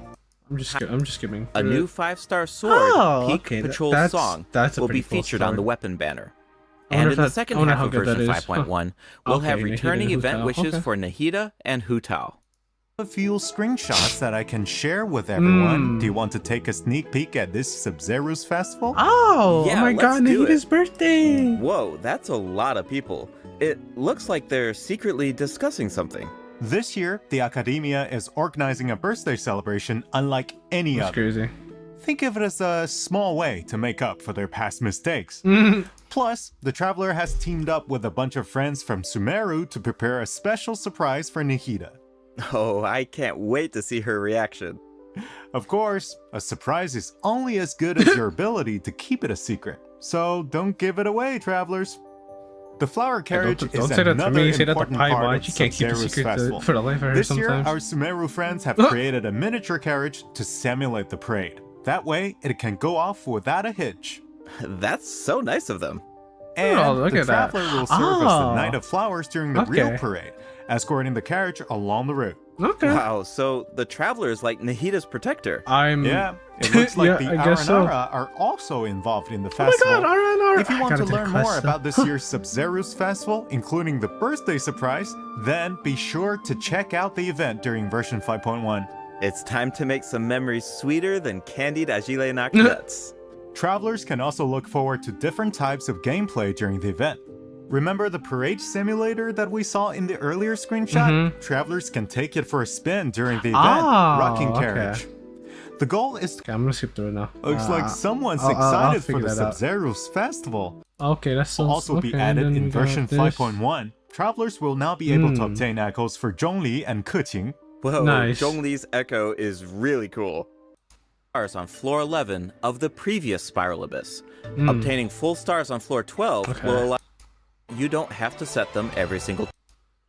I'm just skipping. A through new it. 5-star sword, Oh, Peak okay, Patrol that's Song, a will be pretty cool featured on the sword. weapon banner. I wonder And if in the that- second I wonder half how of good that version is. 5.1, we'll Okay, have Nahida returning and event Hu Tao, wishes okay. for Nahida and Hu Tao. A few screenshots that I can share with everyone. Do you want to take a sneak peek at this Sub-Zero's festival? Oh, Yeah, oh my let's god, do Nahida's it. birthday! Whoa, that's a lot of people. It looks like they're secretly discussing something. This year, the Academia is organizing a birthday celebration unlike any That's other. crazy. Think of it as a small way to make up for their past mistakes. Plus, the Traveler has teamed up with a bunch of friends from Sumeru to prepare a special surprise for Nahida. Oh, I can't wait to see her reaction. Of course, a surprise is only as good as your ability to keep it a secret, so don't give it away, Travelers. The flower carriage don't is say that to another me, say that to important Pai part Bai. of She can't keep a Sub-Zero's secret festival. for the life of her This year, sometimes. our Sumeru friends have created a miniature carriage to simulate the parade. That way, it can go off without a hitch. That's so nice of them. And Oh, look the at that. Traveler will serve as the Oh. Knight of Flowers during the real Okay. parade, escorting the carriage along the route. Okay. Wow, so the Traveler is like Nahida's protector. Yeah, it looks like Yeah, the I guess so. Aranara are also involved in the Oh my festival. god, Aranara! If you I want to gotta take learn a more quest, about though. this year's Sub-Zero's festival, including the birthday surprise, then be sure to check out the event during version 5.1. It's time to make some memories sweeter than candied Agilenak nuts. Travelers can also look forward to different types of gameplay during the event. Remember the parade simulator that we saw in the earlier screenshot? Travelers can take it for a spin during the event, rocking carriage. The goal is... Okay, I'm gonna skip through it now. Looks like someone's I'll excited for figure the that out. Sub-Zero's festival. Okay, that's Will also be added in version 5.1. Travelers will now be able to obtain echoes for Zhongli and Keqing. Whoa, Nice. Zhongli's echo is really cool. Stars on floor 11 of the previous Spiral Abyss. Obtaining full stars on floor 12 will allow you don't have to set them every single time.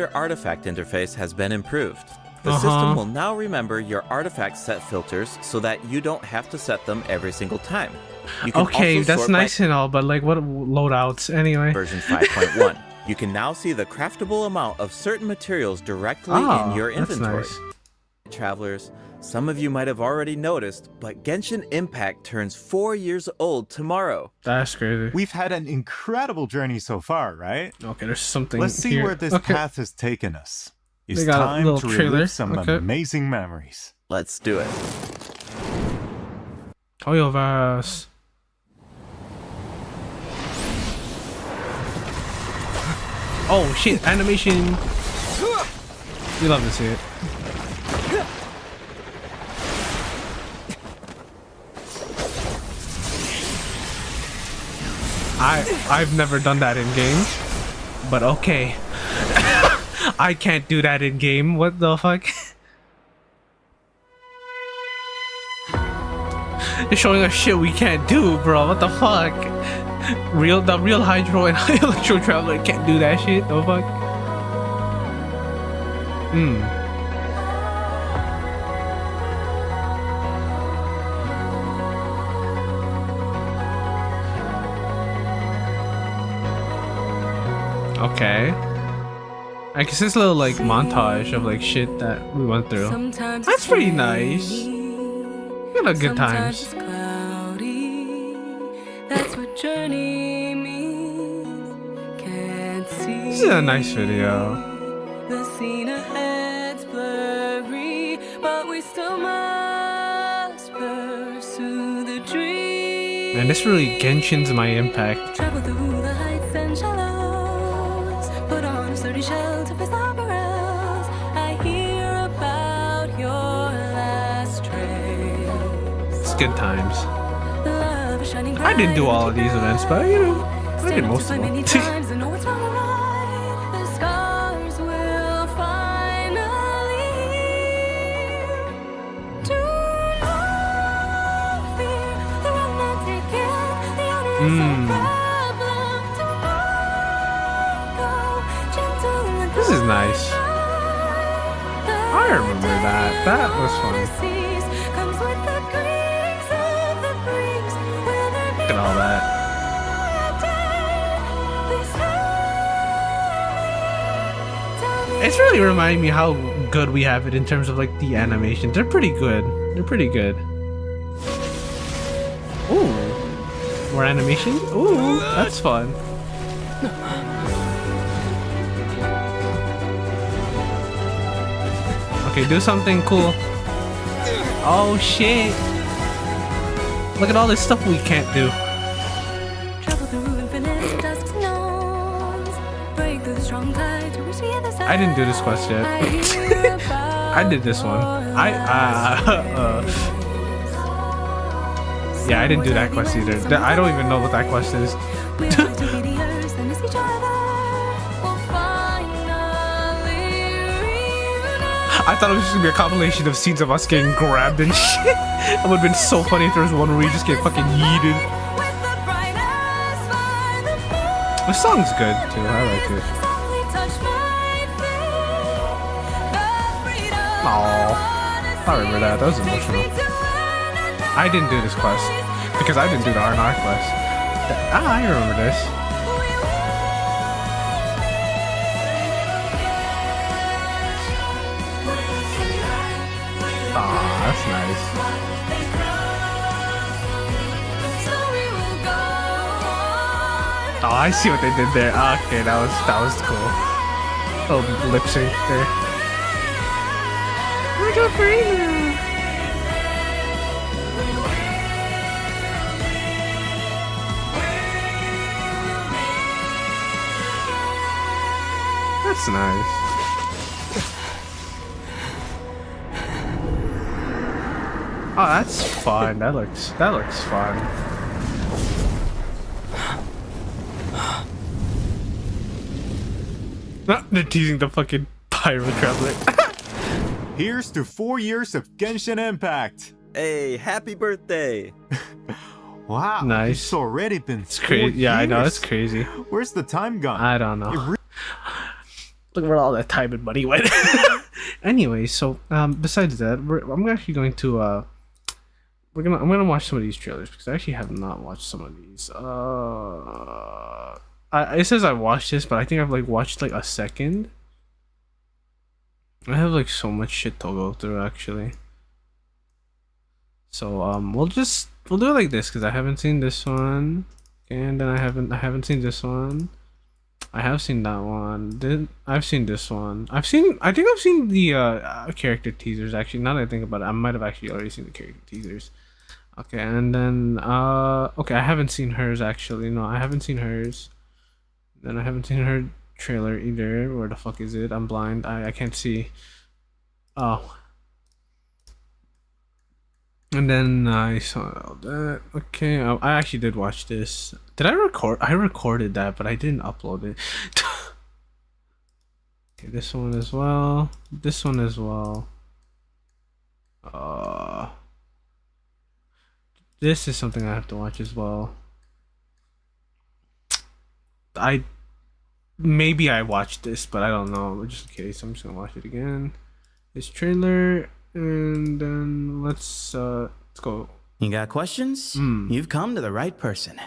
Your artifact interface has been improved. The system will now remember your artifact set filters so that you don't have to set them every single time. You can Okay, also that's sort nice by and all, but like what loadouts anyway? version 5.1. You can now see the craftable amount of certain materials directly in your that's inventory. nice. Travelers, some of you might have already noticed, but Genshin Impact turns 4 years old tomorrow. That's crazy. We've had an incredible journey so far, right? Okay, there's something Let's see here. where this path has taken us. It's They got a time little to trailer. relive some amazing memories. Let's do it. Toyoverse. Oh shit, animation. You love to see it. I've never done that in game, but okay. I can't do that in game. What the fuck? They're showing us shit we can't do, bro. What the fuck? The real Hydro and Electro Traveler can't do that shit. The fuck? Okay. I guess this little like montage of like shit that we went through. That's pretty nice. You know, good times. That's what journey means. Can't see. This is a nice video. The scene ahead's blurry, but we still must pursue the dream. Man, this really Genshin's my impact. Travel through the heights and shallows. Put on a sturdy shell to face the perils. I hear about your last trace. It's good times. Love is shining I didn't do all of these events, but you know, I did most of many them. times and know it's wrong or right. The scars will finally heal. Do not fear, the road not taken, the honor is no problem. Do not go gentle and This is nice. I remember that. That was fun. comes with the creaks of the breeze. Will there be Look at all that. It's really reminding me how good we have it in terms of like the animations. They're pretty good. They're pretty good. Ooh. More animation? Ooh, that's fun. Okay, do something cool. Oh shit. Look at all this stuff we can't do. Travel through infinite dusks and nones. Break through the strong tide to reach the other side. I didn't do this quest yet. I did this one. Yeah, I didn't do that quest either. I don't even know what that quest is. We're meant to be the earth and miss each other. We'll finally reunite. I thought it was just gonna be a compilation of scenes of us getting grabbed and shit. It would've been so funny if there was one where we just get fucking yeeted. The song's good too. I like it. Aww. I remember that. That was emotional. I didn't do this quest because I didn't do the R&R quest. I remember this. Aw, that's nice. Oh, I see what they did there. Okay, that was cool. Oh, lip sync there. We're going for you. That's nice. Oh, that's fun. That looks fun. They're teasing the fucking Pyro Traveler. Here's to 4 years of Genshin Impact. Hey, happy birthday! Wow, nice. It's already been It's crazy. Yeah, I know, it's crazy. Where's the time gone? I don't know. Look where all that time and money went. Anyway, so besides that, I'm actually going to I'm gonna watch some of these trailers because I actually have not watched some of these. It says I watched this, but I think I've like watched like a second. I have like so much shit to go through actually. So we'll do it like this because I haven't seen this one, and then I haven't seen this one. I have seen that one. I've seen this one. I think I've seen the character teasers actually. Now that I think about it, I might have actually already seen the character teasers. Okay, and then okay, I haven't seen hers actually. No, I haven't seen hers. Then I haven't seen her trailer either. Where the fuck is it? I'm blind. I can't see. Oh. And then I saw all that. Okay, I actually did watch this. Did I record? I recorded that, but I didn't upload it. Okay, this one as well. This one as well. This is something I have to watch as well. Maybe I watched this, but I don't know. Just in case, I'm just gonna watch it again. This trailer, and then let's go. You got questions? You've come to the right person.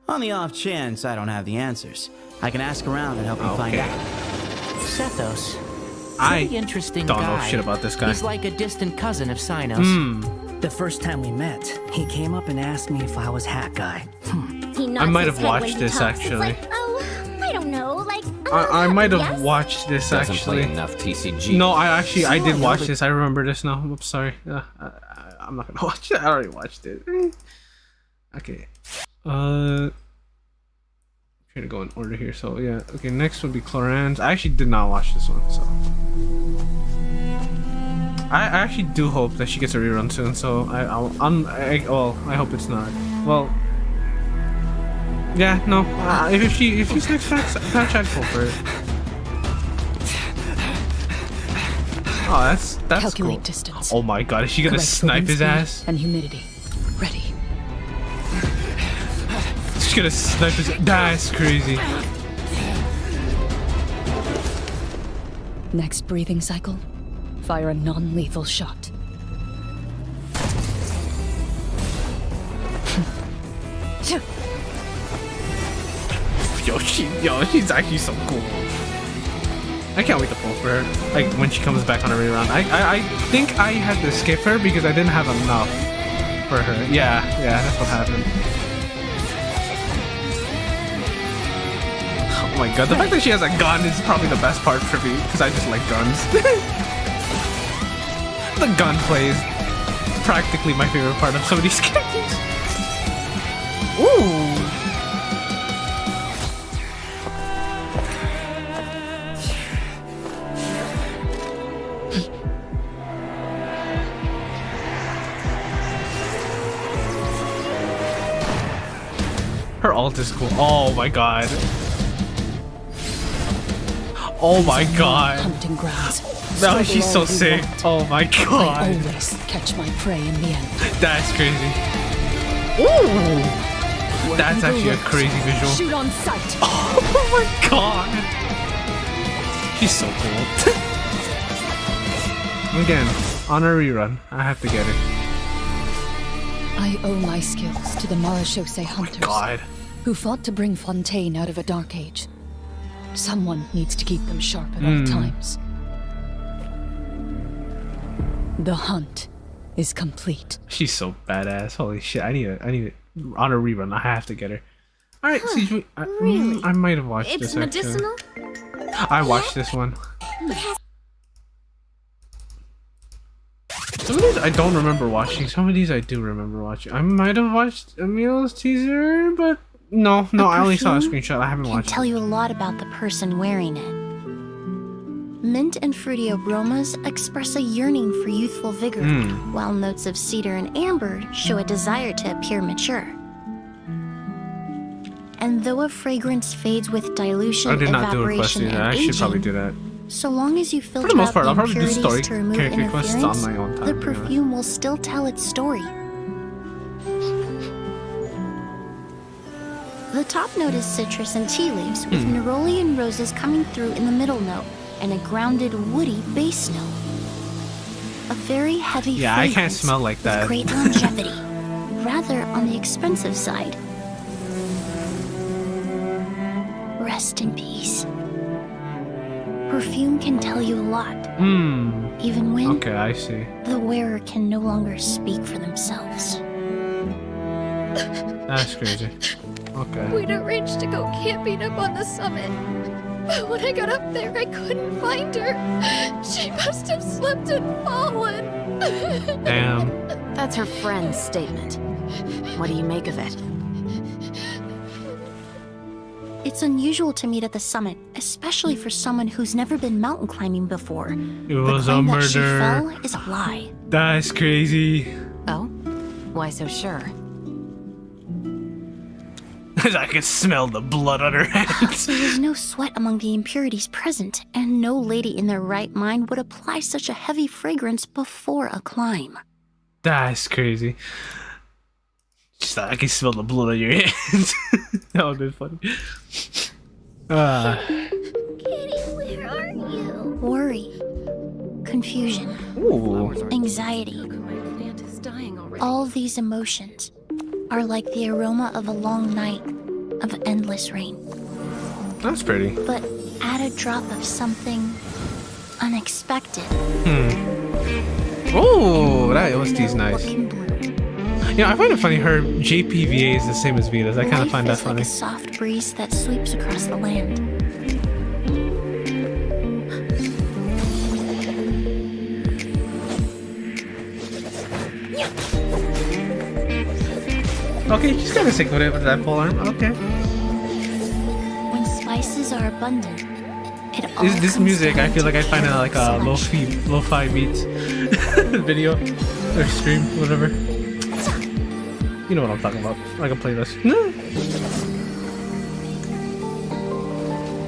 On the off chance I don't have the answers, I can ask around and help you find out. Sethos. I Pretty interesting don't guy. know shit about this guy. He's like a distant cousin of Sinos. The first time we met, he came up and asked me if I was Hat Guy. I might have watched this actually. I don't know, like I might have watched this Doesn't actually. play enough TCG. No, I did watch this. I remember this now. Oops, sorry. I'm not gonna watch it. I already watched it. Okay. Trying to go in order here. So yeah. Okay. Next would be Cloran's. I actually did not watch this one. So I actually do hope that she gets a rerun soon. So I hope it's not. Well. Yeah, no. If she's next patch, I'd go for it. Oh, that's Calculate cool. distance. Oh my god, is she gonna Correct snipe his speed ass? And humidity. Ready. She's gonna snipe his. That's crazy. Next breathing cycle, fire a non-lethal shot. She's actually so cool. I can't wait to pull for her. Like when she comes back on a rerun. I think I had to skip her because I didn't have enough for her. Yeah, that's what happened. Oh my god, the fact that she has a gun is probably the best part for me because I just like guns. The gunplay is practically my favorite part of some of these characters. Ooh. Her ult is cool. Oh my god. Oh my god. Hunting grounds. No, she's so sick. Oh my I god. always catch my prey in the end. That's crazy. Ooh. That's actually a crazy visual. Shoot on sight. Oh my god. She's so cool. Again, on a rerun. I have to get it. I owe my skills to the Marechaussee hunters God. who fought to bring Fontaine out of a dark age. Someone needs to keep them sharp at all times. The hunt is complete. She's so badass. Holy shit. I need it. On a rerun. I have to get her. Alright, Siege, I might have watched this actually. It's medicinal? I watched this one. Some of these I don't remember watching. Some of these I do remember watching. I might have watched Emil's teaser, but no, I only saw a screenshot. I haven't watched Tell you a lot about the person wearing it. Mint and fruity aromas express a yearning for youthful vigor, while notes of cedar and amber show a desire to appear mature. And though a fragrance fades with dilution, I did not do a quest evaporation, either. and I should probably aging, do that. so long as you For filter the most out part, the I'll probably do impurities story to remove character quests on interference, my own time. the you know. perfume will still tell its story. The top note is citrus and tea leaves, with neroli and roses coming through in the middle note, and a grounded, woody base note. A very heavy Yeah, I can't fragrance smell like that. with great longevity, rather on the expensive side. Rest in peace. Perfume can tell you a lot, even when Okay, I see. the wearer can no longer speak for themselves. That's crazy. Okay. We'd arranged to go camping up on the summit. But when I got up there, I couldn't find her. She must have slipped and fallen. Damn. That's her friend's statement. What do you make of it? It's unusual to meet at the summit, especially for someone who's never been mountain climbing before. It was the a claim that she murder. fell is a lie. That's crazy. Oh? Why so sure? I can smell the blood on her hands. There was no sweat among the impurities present, and no lady in their right mind would apply such a heavy fragrance before a climb. That's crazy. Just I can smell the blood on your hands. That would be funny. Kitty, where are you? Worry, confusion, anxiety. All these emotions are like the aroma of a long night of endless rain. That's pretty. But add a drop of something unexpected. Oh, that OST's nice. You know, I find it funny her JPVA is the same as Vita's. I kind of find that Life is like funny. a soft breeze that sweeps across the land. Okay, she's kind of sick with it with that polearm. Okay. When spices are abundant, it all This comes music, I down feel like I to find it like a lo-fi beats video or stream, whatever. You know what I'm talking about, like a playlist.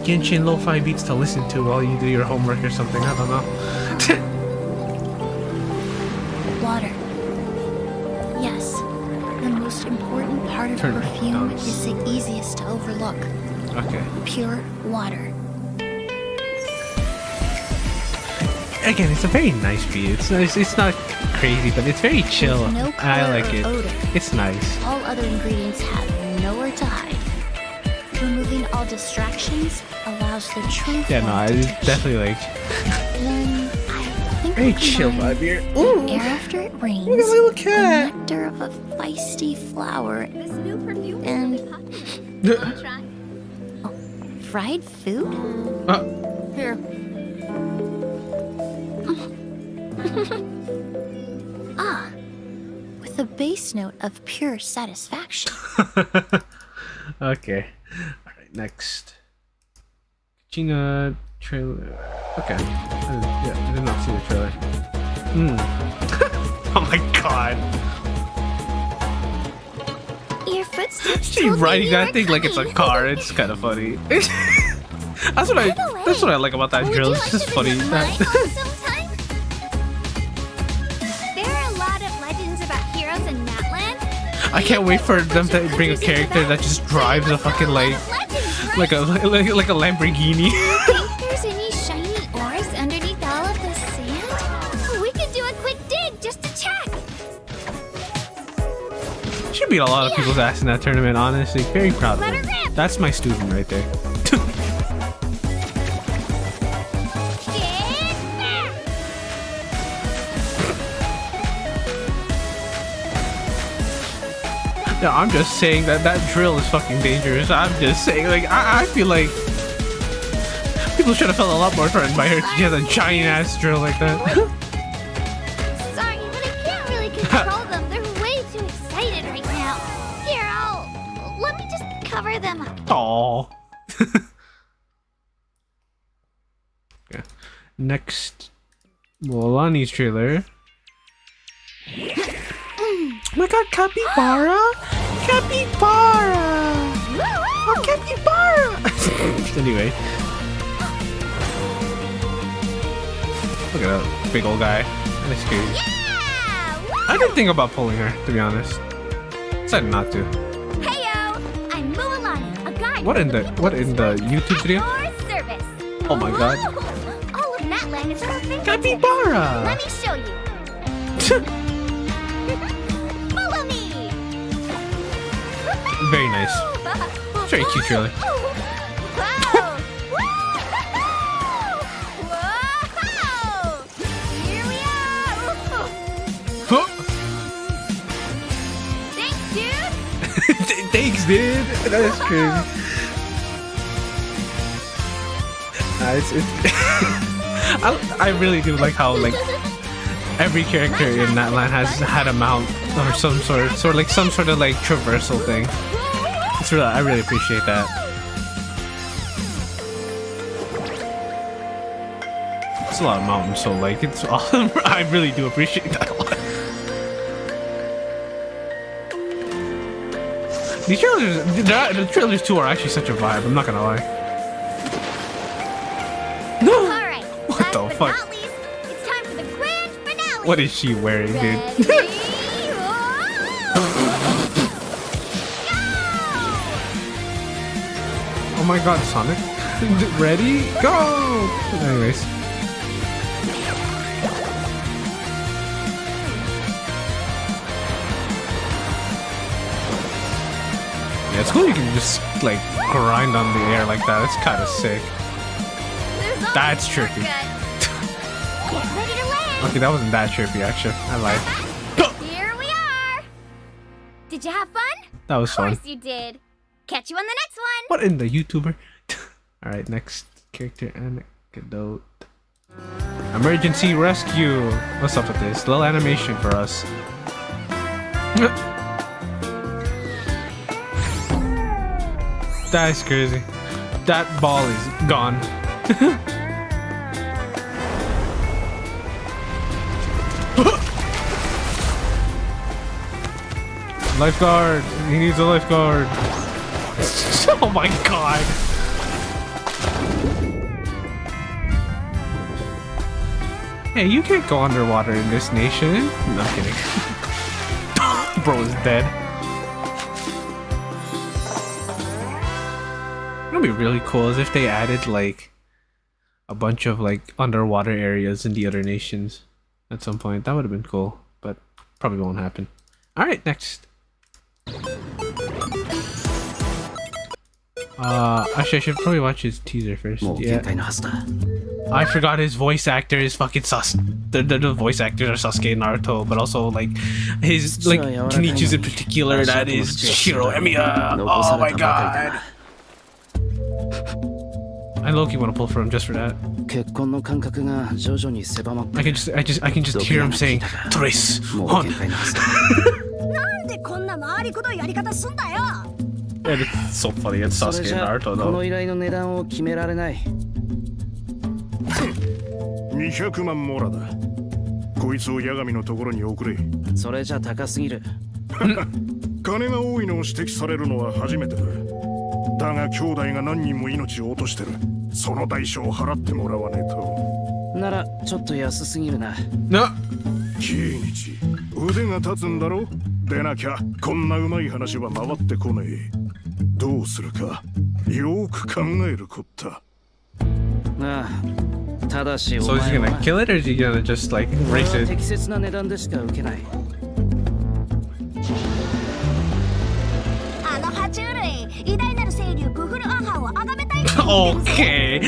Genshin lo-fi beats to listen to while you do your homework or something, I don't know. water. Yes, the most important part of Turn it perfume down. is the easiest to overlook. Okay. Pure water. Again, it's a very nice beat. It's nice. It's not crazy, but it's very chill. With no I color like or it. odor. It's nice. All other ingredients have nowhere to hide. Removing all distractions allows the true Yeah, no, form I to take definitely like. Then I think Very we chill combine vibe here. the Ooh. air after it rains, Look at my little cat. the nectar of a feisty flower, This new perfume and is really popular. Wanna try? fried food? Here. Ah, with a base note of pure satisfaction. Okay. Alright, next. Kachina trailer. Okay. I did not see the trailer. Oh my god. Your footsteps She told me riding you that were thing like it's a coming. car. It's kind of funny. That's what I like about that drill. It's just funny. There are a lot of legends about heroes in Natlan. I can't wait for them to bring a character that just drives a fucking like a Lamborghini. Think there's any shiny ores underneath all of the sand? We could do a quick dig just to check. She beat a lot of people's ass in that tournament, honestly. Very proud of her. That's my student right there. No, I'm just saying that drill is fucking dangerous. I'm just saying, like, I feel like people should have felt a lot more threatened by her. She has a giant ass drill like that. Sorry, but I can't really control them. They're way too excited right now. Here, let me just cover them up. Aww. Okay. Next, Mualani's trailer. Oh my god, capybara! Capybara! Oh, capybara! Anyway. Look at that big old guy. That's crazy. I didn't think about pulling her, to be honest. Decided not to. Heyo! I'm Mualani, a guide. What in the YouTube video? Your service. Oh my god. All of Natlan is at our fingertips. Capybara! Let me show you. Follow me. Very nice. Very cute trailer. Wow! Whoa! Here we are. Huh? Thanks, dude. Thanks, dude. That's crazy. I really do like how like every character in Natlan has had a mount or some sort of like traversal thing. It's really, I really appreciate that. It's a lot of mountains, so like it's awesome. I really do appreciate that a lot. These trailers, the trailers too are actually such a vibe. I'm not gonna lie. No. All right. What the fuck? Not least, it's time for the grand finale. What is she wearing, dude? Oh my god, Sonic. Ready? Go! Anyways. Yeah, it's cool you can just like grind on the air like that. It's kind of sick. That's trippy. Okay, that wasn't that trippy actually. I lied. Here we are. Did you have fun? That was fun. Of course you did. Catch you on the next one. What in the YouTuber? Alright, next character anecdote. Emergency rescue. What's up with this? Little animation for us. That is crazy. That ball is gone. Lifeguard! He needs a lifeguard! Oh my god! Hey, you can't go underwater in this nation. No, I'm kidding. Bro is dead. It would be really cool is if they added like a bunch of like underwater areas in the other nations at some point. That would have been cool, but probably won't happen. Alright, next. Actually I should probably watch his teaser first. Yeah. I forgot his voice actor is fucking the voice actors are Sasuke and Naruto, but also like his like Kenichi's in particular, that is Shiro Emiya. Oh my god. I low-key want to pull for him just for that. I can just hear him saying Trace on. And it's so funny, it's Sasuke and Naruto though. 200万モラだ。こいつを八神のところに送れ。それじゃ高すぎる。金が多いのを指摘されるのは初めてだ。だが兄弟が何人も命を落としてる。その代償を払ってもらわねえと。ならちょっと安すぎるな。な。キイニチ、腕が立つんだろ。でなきゃこんなうまい話は回ってこねえ。どうするかよく考えるこった。ああ。So is he gonna kill it or is he gonna just like erase it? Okay.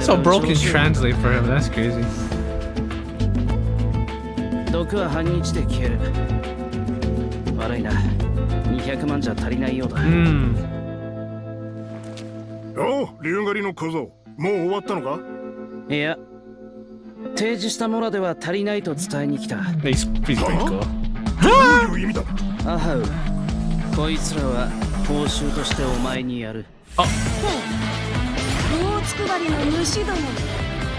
So bro can translate for him, that's crazy. 毒は半日で消える。悪いな。200万じゃ足りないようだ。おう、竜狩りの小僧。もう終わったのか？いや、提示したモラでは足りないと伝えに来た。He's pretty cool. どういう意味だ。アハウ、こいつらは報酬としてお前にやる。大つくばりの虫ども、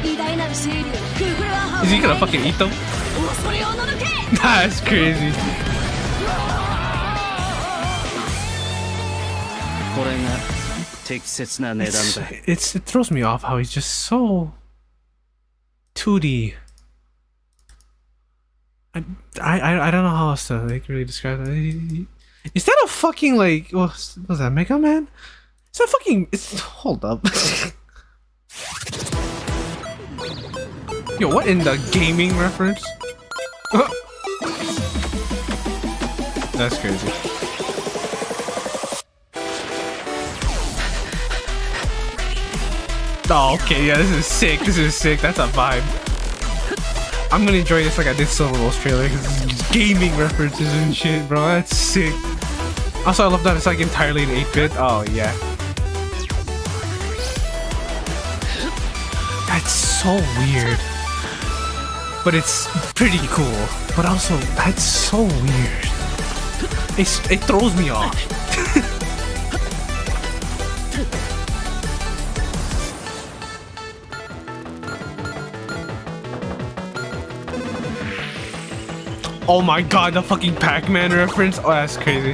偉大なる清流クグルアハウ。 Is he gonna fucking eat them? 恐れおののけ。 That's crazy. これが適切な値段だ。It throws me off how he's just so 2D. I don't know how else to like really describe that. Is that a fucking like was that Mega Man? Is that fucking? Hold up. Yo, what in the gaming reference? That's crazy. Oh, okay, yeah, this is sick. This is sick. That's a vibe. I'm gonna enjoy this like I did Silver Wolf's trailer because it's gaming references and shit, bro. That's sick. Also, I love that it's like entirely in 8-bit. Oh, yeah. That's so weird. But it's pretty cool. But also, that's so weird. It throws me off. Oh my god, the fucking Pac-Man reference. Oh, that's crazy.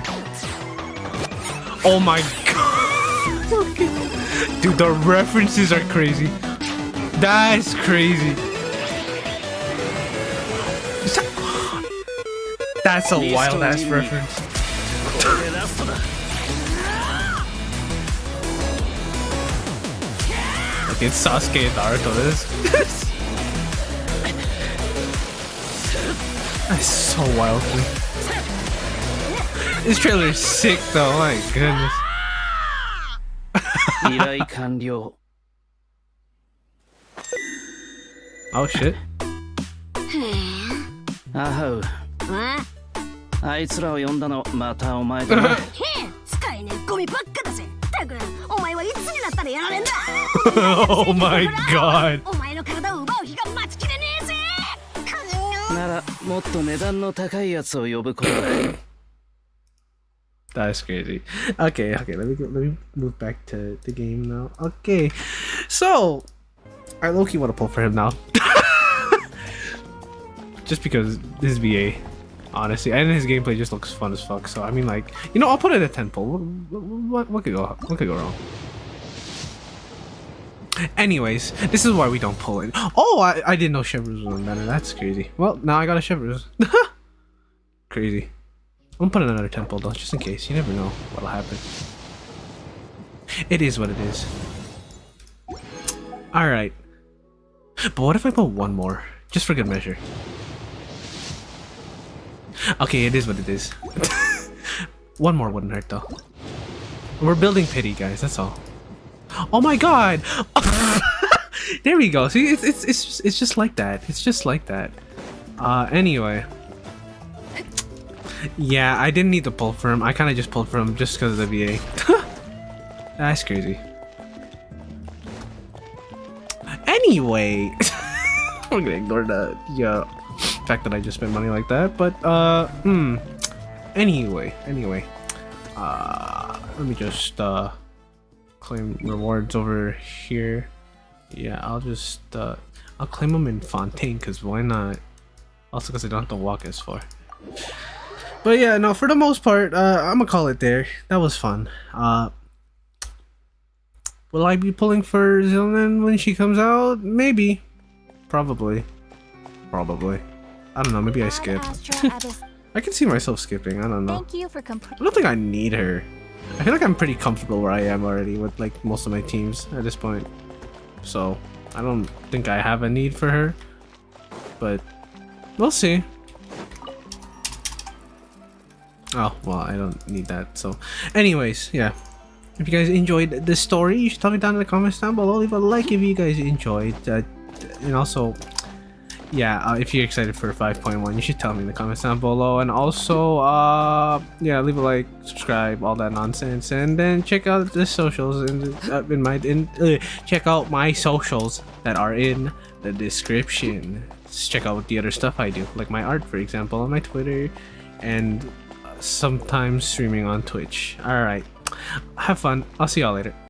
Oh my god. Dude, the references are crazy. That's crazy. That's a wild ass reference. Like it's Sasuke and Naruto. This. That's so wild. Dude. This trailer is sick though. My goodness. Oh shit. アハウ、あいつらを呼んだのまたお前だな。使えねえゴミばっかだぜ。たく、お前はいつになったらやられんだ。 Oh my god. お前の体を奪う日が待ちきれねえぜ。ならもっと値段の高いやつを呼ぶことだ。 That's crazy. Okay, let me move back to the game now. Okay, so I low-key want to pull for him now. Just because this VA, honestly, and his gameplay just looks fun as fuck. So I mean, like, you know, I'll put it at 10 pull. What could go wrong? Anyways, this is why we don't pull it. Oh, I didn't know Chevrolet was better. That's crazy. Well, now I got a Chevrolet. Crazy. I'm gonna put another 10 pull though, just in case. You never know what'll happen. It is what it is. Alright. But what if I put one more? Just for good measure. Okay, it is what it is. One more wouldn't hurt though. We're building pity, guys, that's all. Oh my god! There we go. See, it's just like that. It's just like that. Anyway. Yeah, I didn't need to pull for him. I kind of just pulled for him just because of the VA. That's crazy. Anyway, I'm gonna ignore the fact that I just spent money like that. But anyway, let me just claim rewards over here. Yeah, I'll just I'll claim them in Fontaine because why not? Also, because I don't have to walk as far. But yeah, no, for the most part, I'm gonna call it there. That was fun. Will I be pulling for Zilnan when she comes out? Maybe. Probably. I don't know, maybe I skip. I can see myself skipping, I don't know. Thank you for I don't think I need her. I feel like I'm pretty comfortable where I am already with like most of my teams at this point. So, I don't think I have a need for her. But, we'll see. Oh, well, I don't need that. So, anyways, yeah. If you guys enjoyed this story, you should tell me down in the comments down below. Leave a like if you guys enjoyed. And also, yeah, if you're excited for 5.1, you should tell me in the comments down below. And also, yeah, leave a like, subscribe, all that nonsense, and then check out the socials check out my socials that are in the description. Just check out the other stuff I do, like my art, for example, on my Twitter, and sometimes streaming on Twitch. All right, have fun. I'll see y'all later.